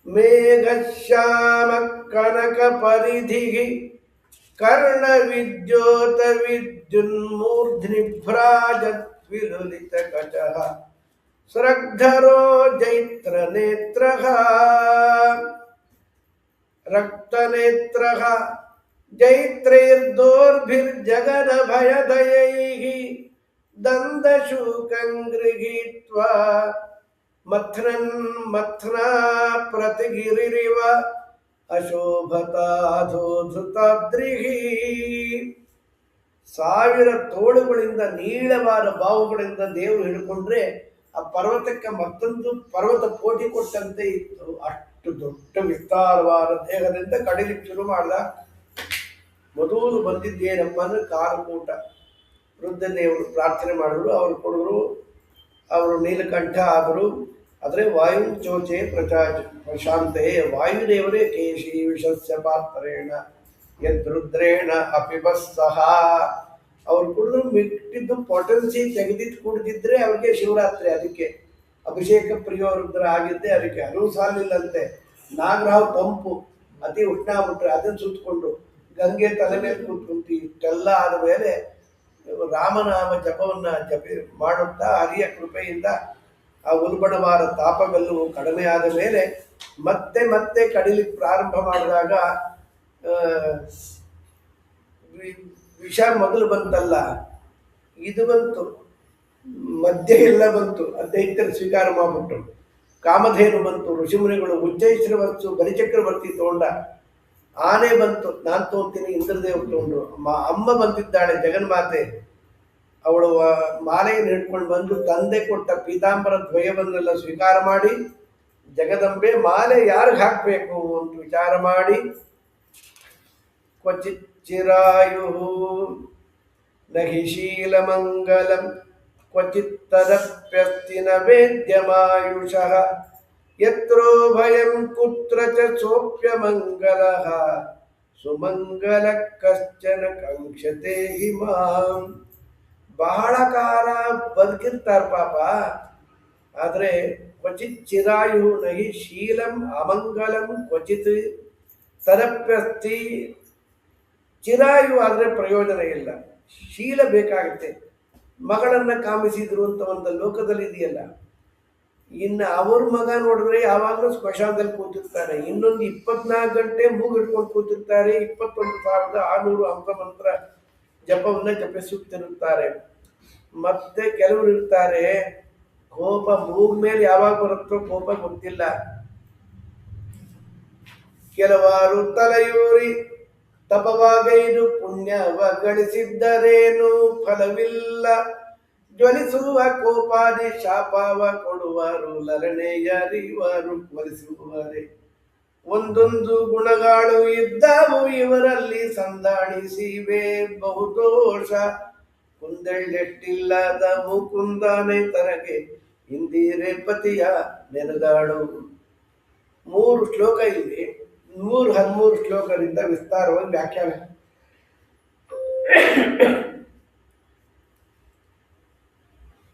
ಮೇಘ ಶ್ಯಾಮ ಕನಕ ಪರಿಧಿಗಿ ಕರ್ಣ ವಿದ್ಯೋತ ವಿದ್ಯುನ್ಮೂರ್ಧ್ನಿ ಭ್ರಾಜತ್ ವಿಲುಲಿತ ಕಚಃ ಸ್ರಗ್ಧರೋ ಜೈತ್ರ ನೇತ್ರಃ ರಕ್ತನೇತ್ರಃ ಜೈತ್ರೈರ್ದೋರ್ಭಿರ್ಜಗದ ಭಯದಯೈಃ ದಂದಶೂಕಂ ಗೃಹೀತ್ವಾ ಮಥ್ನನ್ ಮಥ್ನಾ ಪ್ರತಿಗಿರಿರಿವ ಅಶೋಭತಾಧೋಧೃತಾದ್ರಿಹಿ. 1000 ತೋಳುಗಳಿಂದ ನೀಳವಾದ ಬಾವುಗಳಿಂದ ದೇವರು ಹಿಡ್ಕೊಂಡ್ರೆ ಆ ಪರ್ವತಕ್ಕೆ ಮತ್ತೊಂದು ಪರ್ವತ ಪೋಟಿ ಕೊಟ್ಟಂತೆ ಇತ್ತು. ಅಷ್ಟು ದೊಡ್ಡ ವಿಸ್ತಾರವಾದ ದೇಹದಿಂದ ಕಡಿಲಿಕ್ಕೆ ಶುರು ಮಾಡ್ದ. ಮೊದಲು ಬಂದಿದ್ದೇನಪ್ಪ ಅಂದ್ರೆ ಕಾಲಕೂಟ. ವೃದ್ಧದೇವರು ಪ್ರಾರ್ಥನೆ ಮಾಡಿದ್ರು, ಅವರು ಕೊಡಿದ್ರು, ಅವರು ನೀಲಕಂಠ ಆದರು. ಆದರೆ ವಾಯು ಚೋಚೆ ಪ್ರಶಾಂತೆ, ವಾಯುದೇವರೇ ಕೇಶಿ ವಿಷಸ್ಯ ಪಾತ್ರೇಣ ಯದ್ರುದ್ರೇಣ ಅಪಿಬಸ್ಸಹ. ಅವ್ರು ಕುಡಿದು ಮಿಟ್ಟಿದ್ದು ಪೊಟೆನ್ಸಿ ತೆಗೆದಿಟ್ಟು ಕುಡಿದಿದ್ರೆ ಅವ್ರಿಗೆ ಶಿವರಾತ್ರಿ. ಅದಕ್ಕೆ ಅಭಿಷೇಕ ಪ್ರಿಯ ರುದ್ರ ಆಗಿದ್ದೆ. ಅದಕ್ಕೆ ಹಲವು ಸಾಲಿಲ್ಲಂತೆ. ನಾಗರಾವ್ ತಂಪು ಅತಿ ಉಷ್ಣಾಬಿಟ್ರೆ ಅದನ್ನು ಸುತ್ತಕೊಂಡು ಗಂಗೆ ತಲೆ ಮೇಲೆ ಕೂತ್ಕೊಂತು. ಇಷ್ಟೆಲ್ಲ ಆದ ಮೇಲೆ ರಾಮನಾಮ ಜಪವನ್ನು ಮಾಡುತ್ತಾ ಹರಿಯ ಕೃಪೆಯಿಂದ ಆ ಉಲ್ಬಣವಾದ ತಾಪವೆಲ್ಲವೂ ಕಡಿಮೆ ಆದ ಮೇಲೆ ಮತ್ತೆ ಮತ್ತೆ ಕಡಿಲಿಕ್ಕೆ ಪ್ರಾರಂಭ ಮಾಡಿದಾಗ ವಿಷ ಮೊದಲು ಬಂತಲ್ಲ, ಇದು ಬಂತು, ಮಧ್ಯ ಎಲ್ಲ ಬಂತು. ದೈತ್ಯರು ಸ್ವೀಕಾರ ಮಾಡಿಬಿಟ್ರು. ಕಾಮಧೇನು ಬಂತು, ಋಷಿಮುನಿಗಳು ಉಚ್ಚೈಶ್ರವಸ್ಸು ಬಲಿಚಕ್ರವರ್ತಿ ತಗೊಂಡ. ಆನೆ ಬಂತು, ನಾನು ತೋರ್ತೀನಿ, ಇಂದ್ರದೇವರು ತಗೊಂಡು. ಅಮ್ಮ ಬಂದಿದ್ದಾಳೆ ಜಗನ್ಮಾತೆ, ಅವಳು ಮಾಲೆಯನ್ನು ಹಿಡ್ಕೊಂಡು ಬಂದು ತಂದೆ ಕೊಟ್ಟ ಪೀತಾಂಬರ ದ್ವಯವನ್ನೆಲ್ಲ ಸ್ವೀಕಾರ ಮಾಡಿ, ಜಗದಂಬೆ ಮಾಲೆ ಯಾರಿಗೆ ಹಾಕಬೇಕು ಅಂತ ವಿಚಾರ ಮಾಡಿ, ಕ್ವಚಿತ್ ಚಿರಾಯು ನಹಿ ಶೀಲಮಂಗಲಂ ಕ್ವಚಿತ್ ತದಪ್ಯಸ್ತಿ ನ ವೇದ್ಯಮಾಯುಷಃ ಯತ್ರೋ ಭಯಂ ಕುತ್ರ ಚ ಸೋಪ್ಯಮಂಗಲಃ ಸುಮಂಗಲ ಕಶ್ಚನ ಕಾಂಕ್ಷತೆ ಹಿ ಮಾಂ. ಬಹಳ ಕಾಲ ಬದುಕಿರ್ತಾರೆ ಪಾಪ, ಆದರೆ ಕ್ವಚಿತ್ ಚಿರಾಯು ನಹಿ ಶೀಲಂ ಅಮಂಗಲಂ ಕ್ವಚಿತ್ ತದಪ್ಯಸ್ತಿ. ಚಿರಾಯು ಆದರೆ ಪ್ರಯೋಜನ ಇಲ್ಲ, ಶೀಲ ಬೇಕಾಗುತ್ತೆ. ಮಗಳನ್ನು ಕಾಮಿಸಿದ್ರು ಅಂತ ಒಂದು ಲೋಕದಲ್ಲಿ ಇದೆಯಲ್ಲ. ಇನ್ನು ಅವ್ರ ಮಗ ನೋಡಿದ್ರೆ ಯಾವಾಗಲೂ ಸ್ಮಶಾನದಲ್ಲಿ ಕೂತಿರ್ತಾರೆ. ಇನ್ನೊಂದು 24 ಗಂಟೆ ಮೂಗು ಹಿಡ್ಕೊಂಡು ಕೂತಿರ್ತಾರೆ. 21,600 ಹಂಸಮಂತ್ರ ಜಪವನ್ನು ಜಪಿಸುತ್ತಿರುತ್ತಾರೆ. ಮತ್ತೆ ಕೆಲವರು ಇರ್ತಾರೆ, ಕೋಪ ಮೂಗ್ ಮೇಲೆ ಯಾವಾಗ ಬರುತ್ತೋ ಕೋಪ ಗೊತ್ತಿಲ್ಲ. ಕೆಲವಾರು ತಲೆಯೂರಿ ತಪವಾಗೈದು ಪುಣ್ಯವ ಗಳಿಸಿದ್ದರೇನು ಫಲವಿಲ್ಲ. ಜ್ವಲಿಸುವ ಕೋಪಾದಿ ಶಾಪವ ಕೊಡುವರು, ಲರಣೆಯರಿವರು ಒಲಿಸುವರೆ. ಒಂದೊಂದು ಗುಣಗಳು ಇದ್ದಾವು ಇವರಲ್ಲಿ ಸಂದಾಣಿಸಿವೆ ಬಹುದೋಷ. ಕುಂದೆಳ್ಳೆಟ್ಟಿಲ್ಲದ ಮುಕುಂದನೆ ತನಗೆ ಇಂದಿರೆ ಪತಿಯ ನೆನೆದಾಡು. 3 ಶ್ಲೋಕ ಇಲ್ಲಿ, 13 ಶ್ಲೋಕದಿಂದ ವಿಸ್ತಾರವಾಗಿ ವ್ಯಾಖ್ಯಾನ.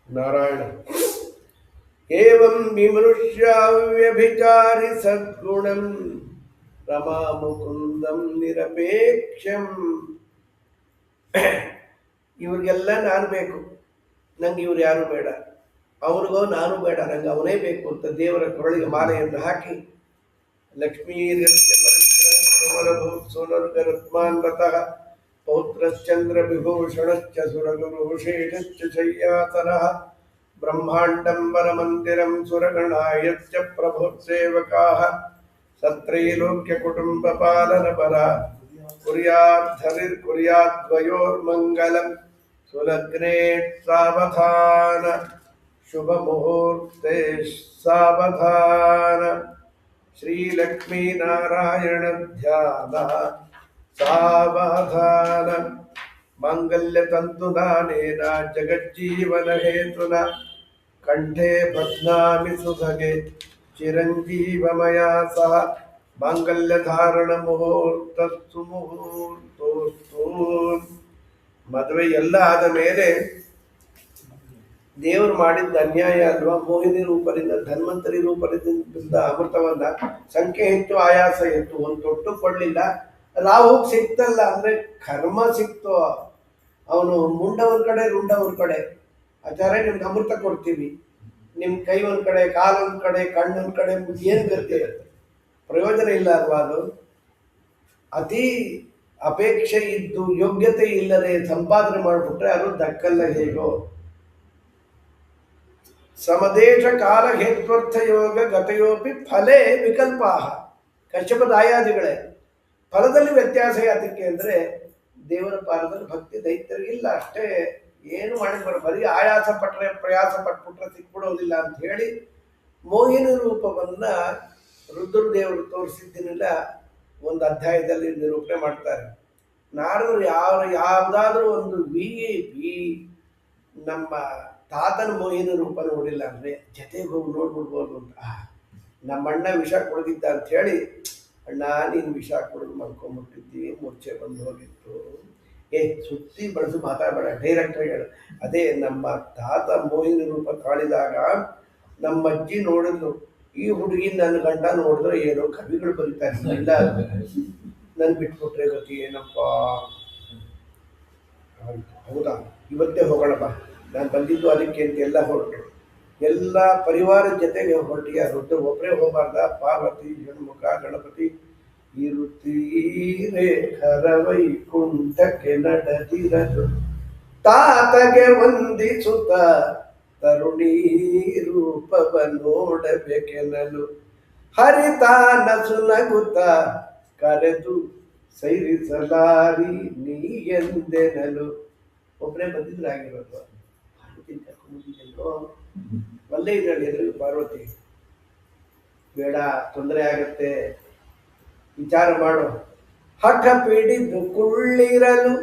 ನಾರಾಯಣ. ಏವಂ ವಿಮೃಶ್ಯ ವ್ಯಭಿಚಾರಿ ಸದ್ಗುಣಂ ರಮಾ ಮುಕುಂದಂ ನಿರಪೇಕ್ಷಂ. ಇವ್ರಿಗೆಲ್ಲ ನಾನು ಬೇಕು, ನಂಗೆ ಇವ್ರು ಯಾರು ಬೇಡ, ಅವನಿಗೋ ನಾನು ಬೇಡ, ನಂಗೆ ಅವನೇ ಬೇಕು ಅಂತ ದೇವರ ಕೊರಳಿಗೆ ಮಾಲೆಯನ್ನು ಹಾಕಿ ಲಕ್ಷ್ಮೀರ್ಯಮಲಭೂತ್ಸುನರ್ಗರತ್ಮಾನ್ವತಃ ಪೌತ್ರಶ್ಚಂದ್ರ ವಿಭೂಷಣಶ್ಚ ಸುರಗುರುಶೇಷಶ್ಚ ಶಯ್ಯಾಸನಃ ಬ್ರಹ್ಮಾಂಡಂಬರಮಂದಿರಂ ಸುರಗಣಾಯಶ್ಚ ಪ್ರಭುಸೇವಕಾಃ ಸತ್ರೈಲೋಕ್ಯಕುಟುಂಬಪಾಲನಪರ ಕುರ್ಯಾದ್ವಯೋರ್ಮಂಗಲಂ ಸುಲಗ್ನೇ ಸಾವಧಾನ ಶುಭಮುಹೂರ್ತೆ ಸಾವಧಾನ. ಶ್ರೀಲಕ್ಷ್ಮೀನಾರಾಯಣ ಧ್ಯಾನ ಸಾವಧಾನ. ಮಾಂಗಲ್ಯತಂತುನಾನೇನ ಜಗಜ್ಜೀವನ ಹೇತುನ ಕಂಠೆ ಬಧ್ನಾಮಿ ಸುಭಗೆ ಚಿರಂಜೀವಮಯಾ ಸಹ ಮಾಂಗಲ್ಯಧಾರಣ ಮುಹೂರ್ತಸ್ತು ಮುಹೂರ್ತೋಸ್ತು. ಮದುವೆ ಎಲ್ಲ ಆದ ಮೇಲೆ ದೇವರು ಮಾಡಿದ್ದ ಅನ್ಯಾಯ ಅಲ್ವಾ? ಮೋಹಿನಿ ರೂಪದಿಂದ ಧನ್ವಂತರಿ ರೂಪದಿಂದ ಅಮೃತವನ್ನ ಸಂಖ್ಯೆ ಹೆಚ್ಚು ಆಯಾಸ ಹೆಚ್ಚು ಒಂದು ತೊಟ್ಟು ಕೊಡಲಿಲ್ಲ. ರಾಹುಗ್ ಸಿಕ್ತಲ್ಲ ಅಂದ್ರೆ ಕರ್ಮ ಸಿಕ್ತು. ಅವನು ಮುಂಡ ಒಂದ್ ಕಡೆ ರುಂಡ ಒಂದ್ ಕಡೆ, ಆಚಾರ್ಯ ನಿಮ್ಗೆ ಅಮೃತ ಕೊಡ್ತೀವಿ, ನಿಮ್ ಕೈ ಒಂದ್ ಕಡೆ ಕಾಲು ಒಂದ್ ಕಡೆ ಕಣ್ಣೊಂದ್ ಕಡೆ, ಏನ್ ಗತಿ? ಪ್ರಯೋಜನ ಇಲ್ಲ ಅಲ್ವಾ? ಅದು ಅತಿ ಅಪೇಕ್ಷೆ ಇದ್ದು ಯೋಗ್ಯತೆ ಇಲ್ಲದೆ ಸಂಪಾದನೆ ಮಾಡಿಬಿಟ್ರೆ ಅದು ದಕ್ಕಲ್ಲ ಹೇಗೋ. ಸಮದೇಶ ಕಾಲ ಹೇತ್ವರ್ಥ ಯೋಗ ಗತಯೋಪಿ ಫಲೇ ವಿಕಲ್ಪಾಹ. ಕಶ್ಯಪದ ಆಯಾದಿಗಳೇ, ಫಲದಲ್ಲಿ ವ್ಯತ್ಯಾಸ ಯಾತಕ್ಕೆ ಅಂದರೆ ದೇವರ ಪಾದದಲ್ಲಿ ಭಕ್ತಿ ದೈತ್ಯರಿಗಿಲ್ಲ ಅಷ್ಟೇ. ಏನು ಮಾಡಿದ್ ಬರೋ ಬರೀ ಆಯಾಸ ಪಟ್ಟರೆ ಪ್ರಯಾಸ ಪಟ್ಬಿಟ್ರೆ ಸಿಕ್ಬಿಡೋದಿಲ್ಲ ಅಂತ ಹೇಳಿ ಮೋಹಿನ ರೂಪವನ್ನ ರುದ್ರದೇವರು ತೋರಿಸಿದ್ದನ್ನೆಲ್ಲ ಒಂದು ಅಧ್ಯಾಯದಲ್ಲಿ ನಿರೂಪಣೆ ಮಾಡ್ತಾರೆ. ನಾರದರು ಯಾವುದಾದ್ರೂ ಒಂದು ವಿ ನಮ್ಮ ತಾತನ ಮೋಹಿನ ರೂಪ ನೋಡಿಲ್ಲ ಅಂದ್ರೆ ಜೊತೆಗೆ ಹೋಗಿ ನೋಡ್ಬಿಡ್ಬೋದು ಅಂತ. ನಮ್ಮಣ್ಣ ವಿಷ ಕುಡಿದಿದ್ದ ಅಂತ ಹೇಳಿ, ಅಣ್ಣ ನೀನು ವಿಷ ಕುಡಿದು ಮಲ್ಕೊಂಡ್ಬಿಟ್ಟಿದ್ದಿ, ಮೂರ್ಛೆ ಬಂದು ಹೋಗಿತ್ತು, ಸುತ್ತಿ ಬಳಸಿ ಮಾತಾಡಬೇಡ, ಡೈರೆಕ್ಟಾಗಿ ಹೇಳು. ಅದೇ ನಮ್ಮ ತಾತ ಮೋಹಿನ ರೂಪ ತಾಳಿದಾಗ ನಮ್ಮ ಅಜ್ಜಿ ನೋಡಿದ್ಲು, ಈ ಹುಡುಗಿ ನನ್ನ ಗಂಡ ನೋಡಿದ್ರೆ ಏನೋ ಕವಿಗಳು ಬರೀತಾರೆ, ಇಲ್ಲ ನನ್ ಬಿಟ್ಬಿಟ್ರೆ ಗತಿ ಏನಪ್ಪ. ಹೌದಾ, ಇವತ್ತೇ ಹೋಗೋಣಪ್ಪ, ನಾನು ಬಂದಿದ್ದು ಅದಕ್ಕೆ ಅಂತ ಎಲ್ಲ ಹೊರಟರು. ಎಲ್ಲ ಪರಿವಾರದ ಜೊತೆಗೆ ಹೊರಟಿಗೆ ರುದ್ರ ಒಬ್ಬರೇ ಹೋಗಬಾರ್ದ. ಪಾರ್ವತಿ, ಷಣ್ಮುಖ, ಗಣಪತಿ ಇರುತ್ತೀರೆ ಹರವೈಕುಂಠಕ್ಕೆ ನಡೆದಿರಲು, ತಾತಗೆ ವಂದಿಸುತ್ತ ತರುಣೀ ರೂಪವ ನೋಡಬೇಕೆನಲು, ಹರಿತಾನ ಸುನಗುತ್ತ ಕರೆದು ಸೈರಿಸಲಾರಿ ನೀ ಎಂದೆನಲು. ಒಬ್ಬರೇ ಬಂದಿದ್ರಾಗಿರೋದು, ಒಳ್ಳೆ ಇದ್ರಲ್ಲಿ ಎದುರು ಪಾರ್ವತಿ, ಬೇಡ ತೊಂದರೆ ಆಗತ್ತೆ, ವಿಚಾರ ಮಾಡು. ಹಠ ಪಿಡಿದು ಕುಳ್ಳಿರಲು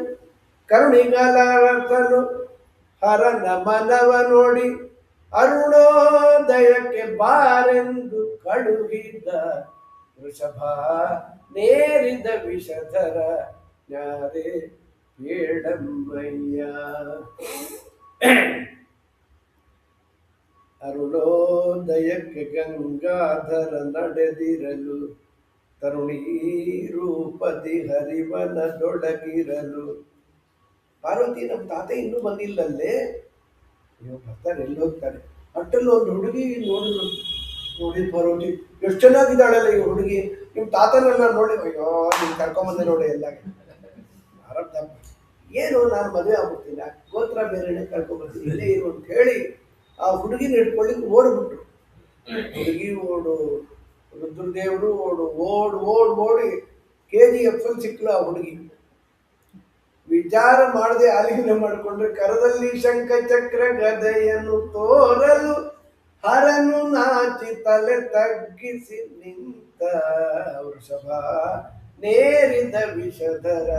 ಕರುಣಿಗಲರಸನು ಹರನ ಮನವ ನೋಡಿ ಅರುಣೋದಯಕ್ಕೆ ಬಾರೆಂದು ಕಳುಹಿದ ವೃಷಭ ನೇರಿದ ವಿಷಧರ ನ್ಯಾರೆ ಬೇಡಮ್ಮಯ್ಯ. ಅರುಣೋದಯಕ್ಕೆ ಗಂಗಾಧರ ನಡೆದಿರಲು ತರುಣೀ ರೂಪದಿ ಹರಿವನದೊಳಗಿರಲು. ಪಾರ್ವತಿ, ನಮ್ಮ ತಾತ ಇನ್ನೂ ಬಂದಿಲ್ಲಲ್ಲೇ, ನೀವು ಬರ್ತಾರೆ, ಎಲ್ಲಿ ಹೋಗ್ತಾರೆ. ಅಟ್ಟಲ್ಲಿ ಒಂದು ಹುಡುಗಿ ನೋಡಿದ ಪಾರ್ವತಿ, ಎಷ್ಟು ಚೆನ್ನಾಗಿದ್ದಾಳಲ್ಲ ಈ ಹುಡುಗಿ, ನಿಮ್ಮ ತಾತನೆಲ್ಲ ನೋಡಿ, ಅಯ್ಯೋ ನೀನು ಕರ್ಕೊಂಬಂದೆ ನೋಡಿ ಎಲ್ಲ ಆರಂಭ. ಏನು ನಾನು ಮದುವೆ ಆಗ್ಬಿಡ್ತೀನಿ, ಗೋತ್ರ ಬೇರೆನೆ ಕರ್ಕೊಂಬರ್ತೀನಿ, ಇಲ್ಲೇ ಇರು ಅಂತ ಹೇಳಿ ಆ ಹುಡುಗಿನ ಇಟ್ಕೊಳ್ಳಿಕ್ಕೆ ಓಡ್ಬಿಟ್ರು. ಹುಡುಗಿ ಓಡು, ರುದ್ರದೇವರು ಓಡಿ KGF ಸಿಕ್ಕಲು ಆ ಹುಡುಗಿ. ವಿಚಾರ ಮಾಡದೆ ಆಲಿಂಗನ ಮಾಡಿಕೊಂಡ್ರೆ ಕರದಲ್ಲಿ ಶಂಖ ಚಕ್ರ ಗದೆಯನ್ನು ತೋರಲು ಹರನು ನಾಚಿ ತಲೆ ತಗ್ಗಿಸಿ ನಿಂತ ವೃಷಭ ನೇರಿದ ವಿಷಧರ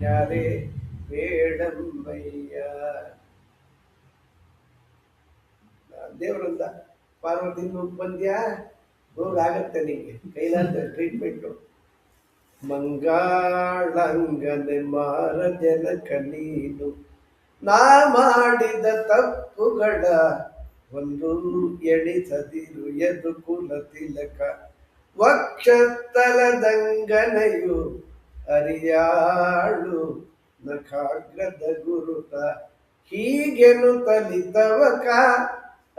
ಯಾರೇ ಬೇಡಮ್ಮಯ್ಯ. ದೇವರಂದ, ಪಾರ್ವತಿ ಬಂದ್ಯಾ, ಹೋಗಾಗತ್ತೆ ನಿಂಗೆ ಕೈಲಾದ ಟ್ರೀಟ್ಮೆಂಟು. ಮಂಗಳಂಗನೆ ಮಾರ ಜನಕ ನೀನು, ನಾ ಮಾಡಿದ ತಪ್ಪುಗಳ ಒಂದು ಎಣಿಸದಿರು ಎದು ಕುಲ ತಿಲಕ, ವಕ್ಷಸ್ಥಲದಂಗನೆಯು ಅರಿಯಾಳು ನಖಾಗ್ರದ ಗುರುತ, ಹೀಗೆನು ತಲಿತವಕ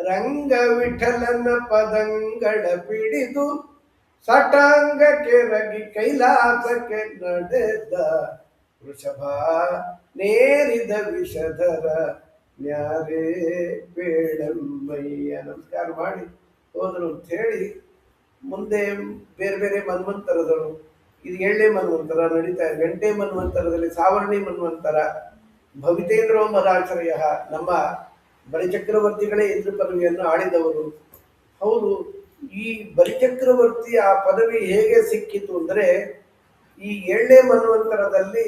ರಂಗ ವಿಠಲನ ಪದಂಗಳ ಪಿಡಿದು ಸಟಾಂಗಕ್ಕೆ ರಗಿ ಕೈಲಾಸಕ್ಕೆ ನಡೆದ ವೃಷಭ ನೇರಿದ ವಿಷಧರ ನ್ಯಾರೇ ಬೇಡಮ್ಮಯ್ಯ. ನಮಸ್ಕಾರ ಮಾಡಿ ಹೋದರು ಅಂತ ಹೇಳಿ ಮುಂದೆ ಬೇರೆ ಬೇರೆ ಮನ್ವಂತರದವರು, ಇದು 7ನೇ ಮನ್ವಂತರ ನಡೀತಾ ಇದೆ. 8ನೇ ಮನ್ವಂತರದಲ್ಲಿ ಸಾವರ್ಣಿ ಮನ್ವಂತರ, ಭವಿತೇಂದ್ರೋ ಮರಾಚರ್ಯ, ನಮ್ಮ ಬಲಿಚಕ್ರವರ್ತಿಗಳೇ ಇಂದ್ರ ಪದವಿಯನ್ನು ಆಳಿದವರು. ಹೌದು, ಈ ಬಲಿಚಕ್ರವರ್ತಿ ಆ ಪದವಿ ಹೇಗೆ ಸಿಕ್ಕಿತು ಅಂದರೆ, ಈ 7ನೇ ಮನ್ವಂತರದಲ್ಲಿ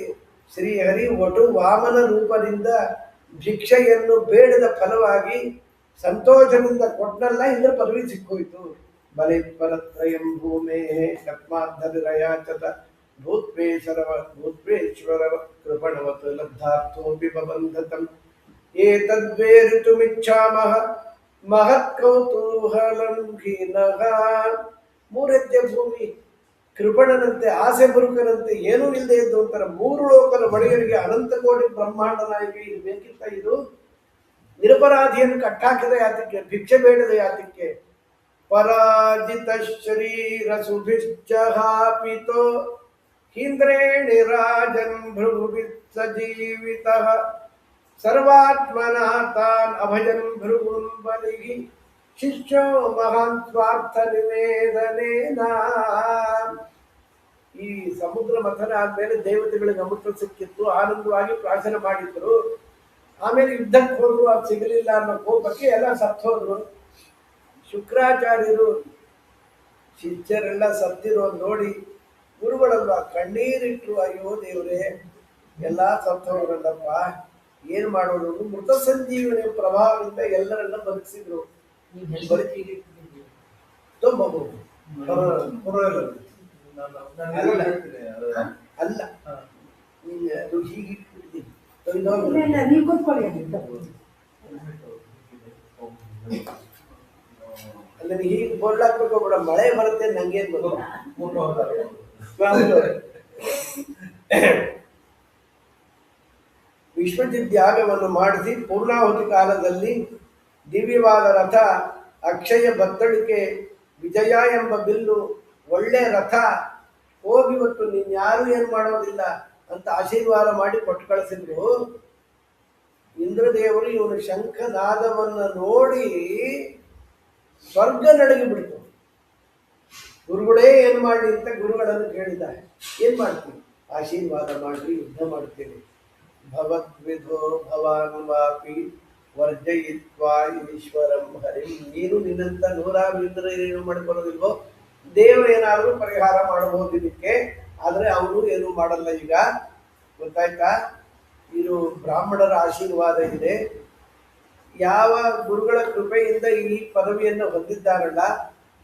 ಶ್ರೀಹರಿ ವಟು ವಾಮನ ರೂಪದಿಂದ ಭಿಕ್ಷೆಯನ್ನು ಬೇಡದ ಫಲವಾಗಿ ಸಂತೋಷದಿಂದ ಕೊಟ್ಟನಲ್ಲ, ಇಂದ್ರ ಪದವಿ ಸಿಕ್ಕೋಯ್ತು. ಬಲಿತ್ಪರತ್ರಯಂ ಭೂಮೇ ಕತ್ಮಾಧರಯಾಚತ ಭೂತ್ವೇಶ್ವರ ಕೃಪಣವತ್ ಲಬ್ಧಾರ್ಥೋಪಿ ಬಬಂಧತಂ ಏತದ್ವೇರಿತುಮಿಚ್ಛಾಮಃ ಮಹತ್ ಕೌತೂಹಲಂ ಖೀನಃ. 3 ಹೆಜ್ಜೆ ಭೂಮಿ ಕೃಪಣನಂತೆ, ಆಸೆ ಬರುಕನಂತೆ ಏನೂ ಇಲ್ಲದೆ ಇದ್ದು ಅಂತಾರೆ. 3 ಲೋಕದ ಒಡೆಯರಿಗೆ ಅನಂತ ಕೋಟಿ ಬ್ರಹ್ಮಾಂಡ ನಾಯಕಿ ಇದು ಬೇಕಿತ್ತ? ಇದು ನಿರಪರಾಧಿಯನ್ನು ಕಟ್ಟಾಕಿದ ಯಾತಕ್ಕೆ, ಭಿಕ್ಷೆ ಬೇಡದ ಯಾತಕ್ಕೆ? ಪರಾಜಿತ ಶರೀರ ಸುಭಿಶ್ಚಹಾಪಿತೋ ಇಂದ್ರೇಣಿ ರಾಜನ್ ಭೃಗುಭಿತ್ ಸಜೀವಿತಃ ಸರ್ವಾತ್ಮನಾ ತಾನ್ ಅಭಯನ್ ಭೃಗುನ್ ಬಲಿಹಿ ಶಿಷ್ಯೋ ಮಹಾನ್ ಸ್ವಾರ್ಥ ನಿವೇದನೇನ. ಈ ಸಮುದ್ರ ಮಥನ ಆದ್ಮೇಲೆ ದೇವತೆಗಳಿಗೆ ಅಮೃತ ಸಿಕ್ಕಿತ್ತು, ಆನಂದವಾಗಿ ಪ್ರಾರ್ಥನೆ ಮಾಡಿದ್ರು. ಆಮೇಲೆ ಯುದ್ಧಕ್ಕೆ ಹೋದ್ರು, ಅದು ಸಿಗಲಿಲ್ಲ ಅನ್ನೋ ಕೋಪಕ್ಕೆ ಎಲ್ಲ ಸತ್ತು ಹೋದ್ರು. ಶುಕ್ರಾಚಾರ್ಯರು ಶಿಷ್ಯರೆಲ್ಲ ಸತ್ತಿರೋದು ನೋಡಿ ಗುರುಗಳೆಲ್ಲ ಕಣ್ಣೀರಿಟ್ರು, ಅಯ್ಯೋ ದೇವ್ರೆ ಎಲ್ಲ ಸತ್ತೋರಲ್ಲಪ್ಪ, ಏನು ಮಾಡೋದು. ಮೃತ ಸಂಜೀವನಿ ಪ್ರಭಾವದಿಂದ ಎಲ್ಲರೆಲ್ಲ ಬದುಕಿಸಿದ್ರು. ತುಂಬಬಹುದು ಅಲ್ಲ, ಅದು ಹೀಗೆ ನೀವು ಕೂತ್ಕೊಳ್ಳಿ. ಅಲ್ಲ, ಹೀಗೆ ಬೋರ್ಲಾಕ್ಬೇಕು ಬಿಡ, ಮಳೆ ಬರುತ್ತೆ ನಂಗೇನ್ ಗೊತ್ತು. ವಿಶ್ವಜಿತ್ ಯಾಗವನ್ನು ಮಾಡಿಸಿ ಪೂರ್ಣಾಹುತಿ ಕಾಲದಲ್ಲಿ ದಿವ್ಯವಾದ ರಥ, ಅಕ್ಷಯ ಬತ್ತಳಿಕೆ, ವಿಜಯ ಎಂಬ ಬಿಲ್ಲು, ಒಳ್ಳೆ ರಥ ಹೋಗಿ ಇವತ್ತು ನೀನ್ ಯಾರು ಏನ್ ಮಾಡೋದಿಲ್ಲ ಅಂತ ಆಶೀರ್ವಾದ ಮಾಡಿ ಕೊಟ್ಟು ಕಳಿಸಿದ್ರು. ಇಂದ್ರದೇವರು ಇವನು ಶಂಖನಾದವನ್ನ ನೋಡಿ ಸ್ವರ್ಗ ನಡಗಿ ಬಿಡ್ತು. ಗುರುಗಳೇ ಏನ್ ಮಾಡಲಿ ಅಂತ ಗುರುಗಳನ್ನು ಕೇಳಿದ್ದಾರೆ. ಏನ್ ಮಾಡ್ತೀವಿ? ಆಶೀರ್ವಾದ ಮಾಡ್ರಿ, ಯುದ್ಧ ಮಾಡ್ತೇವೆ. ಭವದ್ವಿಧೋ ಭವಾನ್ ವಾಪಿ ವರ್ಜಯಿತ್ವಾ ಈಶ್ವರಂ ಹರಿಂ. ನೀನು ನಿನ್ನಂತ ನೂರಾರು ಇಂದ್ರ ಏನು ಮಾಡ್ಕೊಳ್ಳೋದಿಲ್ವೋ, ದೇವರೇನಾದ್ರೂ ಪರಿಹಾರ ಮಾಡಬಹುದು ಇದಕ್ಕೆ, ಆದ್ರೆ ಅವರು ಏನು ಮಾಡಲ್ಲ. ಈಗ ಗೊತ್ತಾಯ್ತಾ? ಇದು ಬ್ರಾಹ್ಮಣರ ಆಶೀರ್ವಾದ ಇದೆ. ಯಾವ ಗುರುಗಳ ಕೃಪೆಯಿಂದ ಈ ಪದವಿಯನ್ನು ಹೊಂದಿದ್ದಾರಲ್ಲ,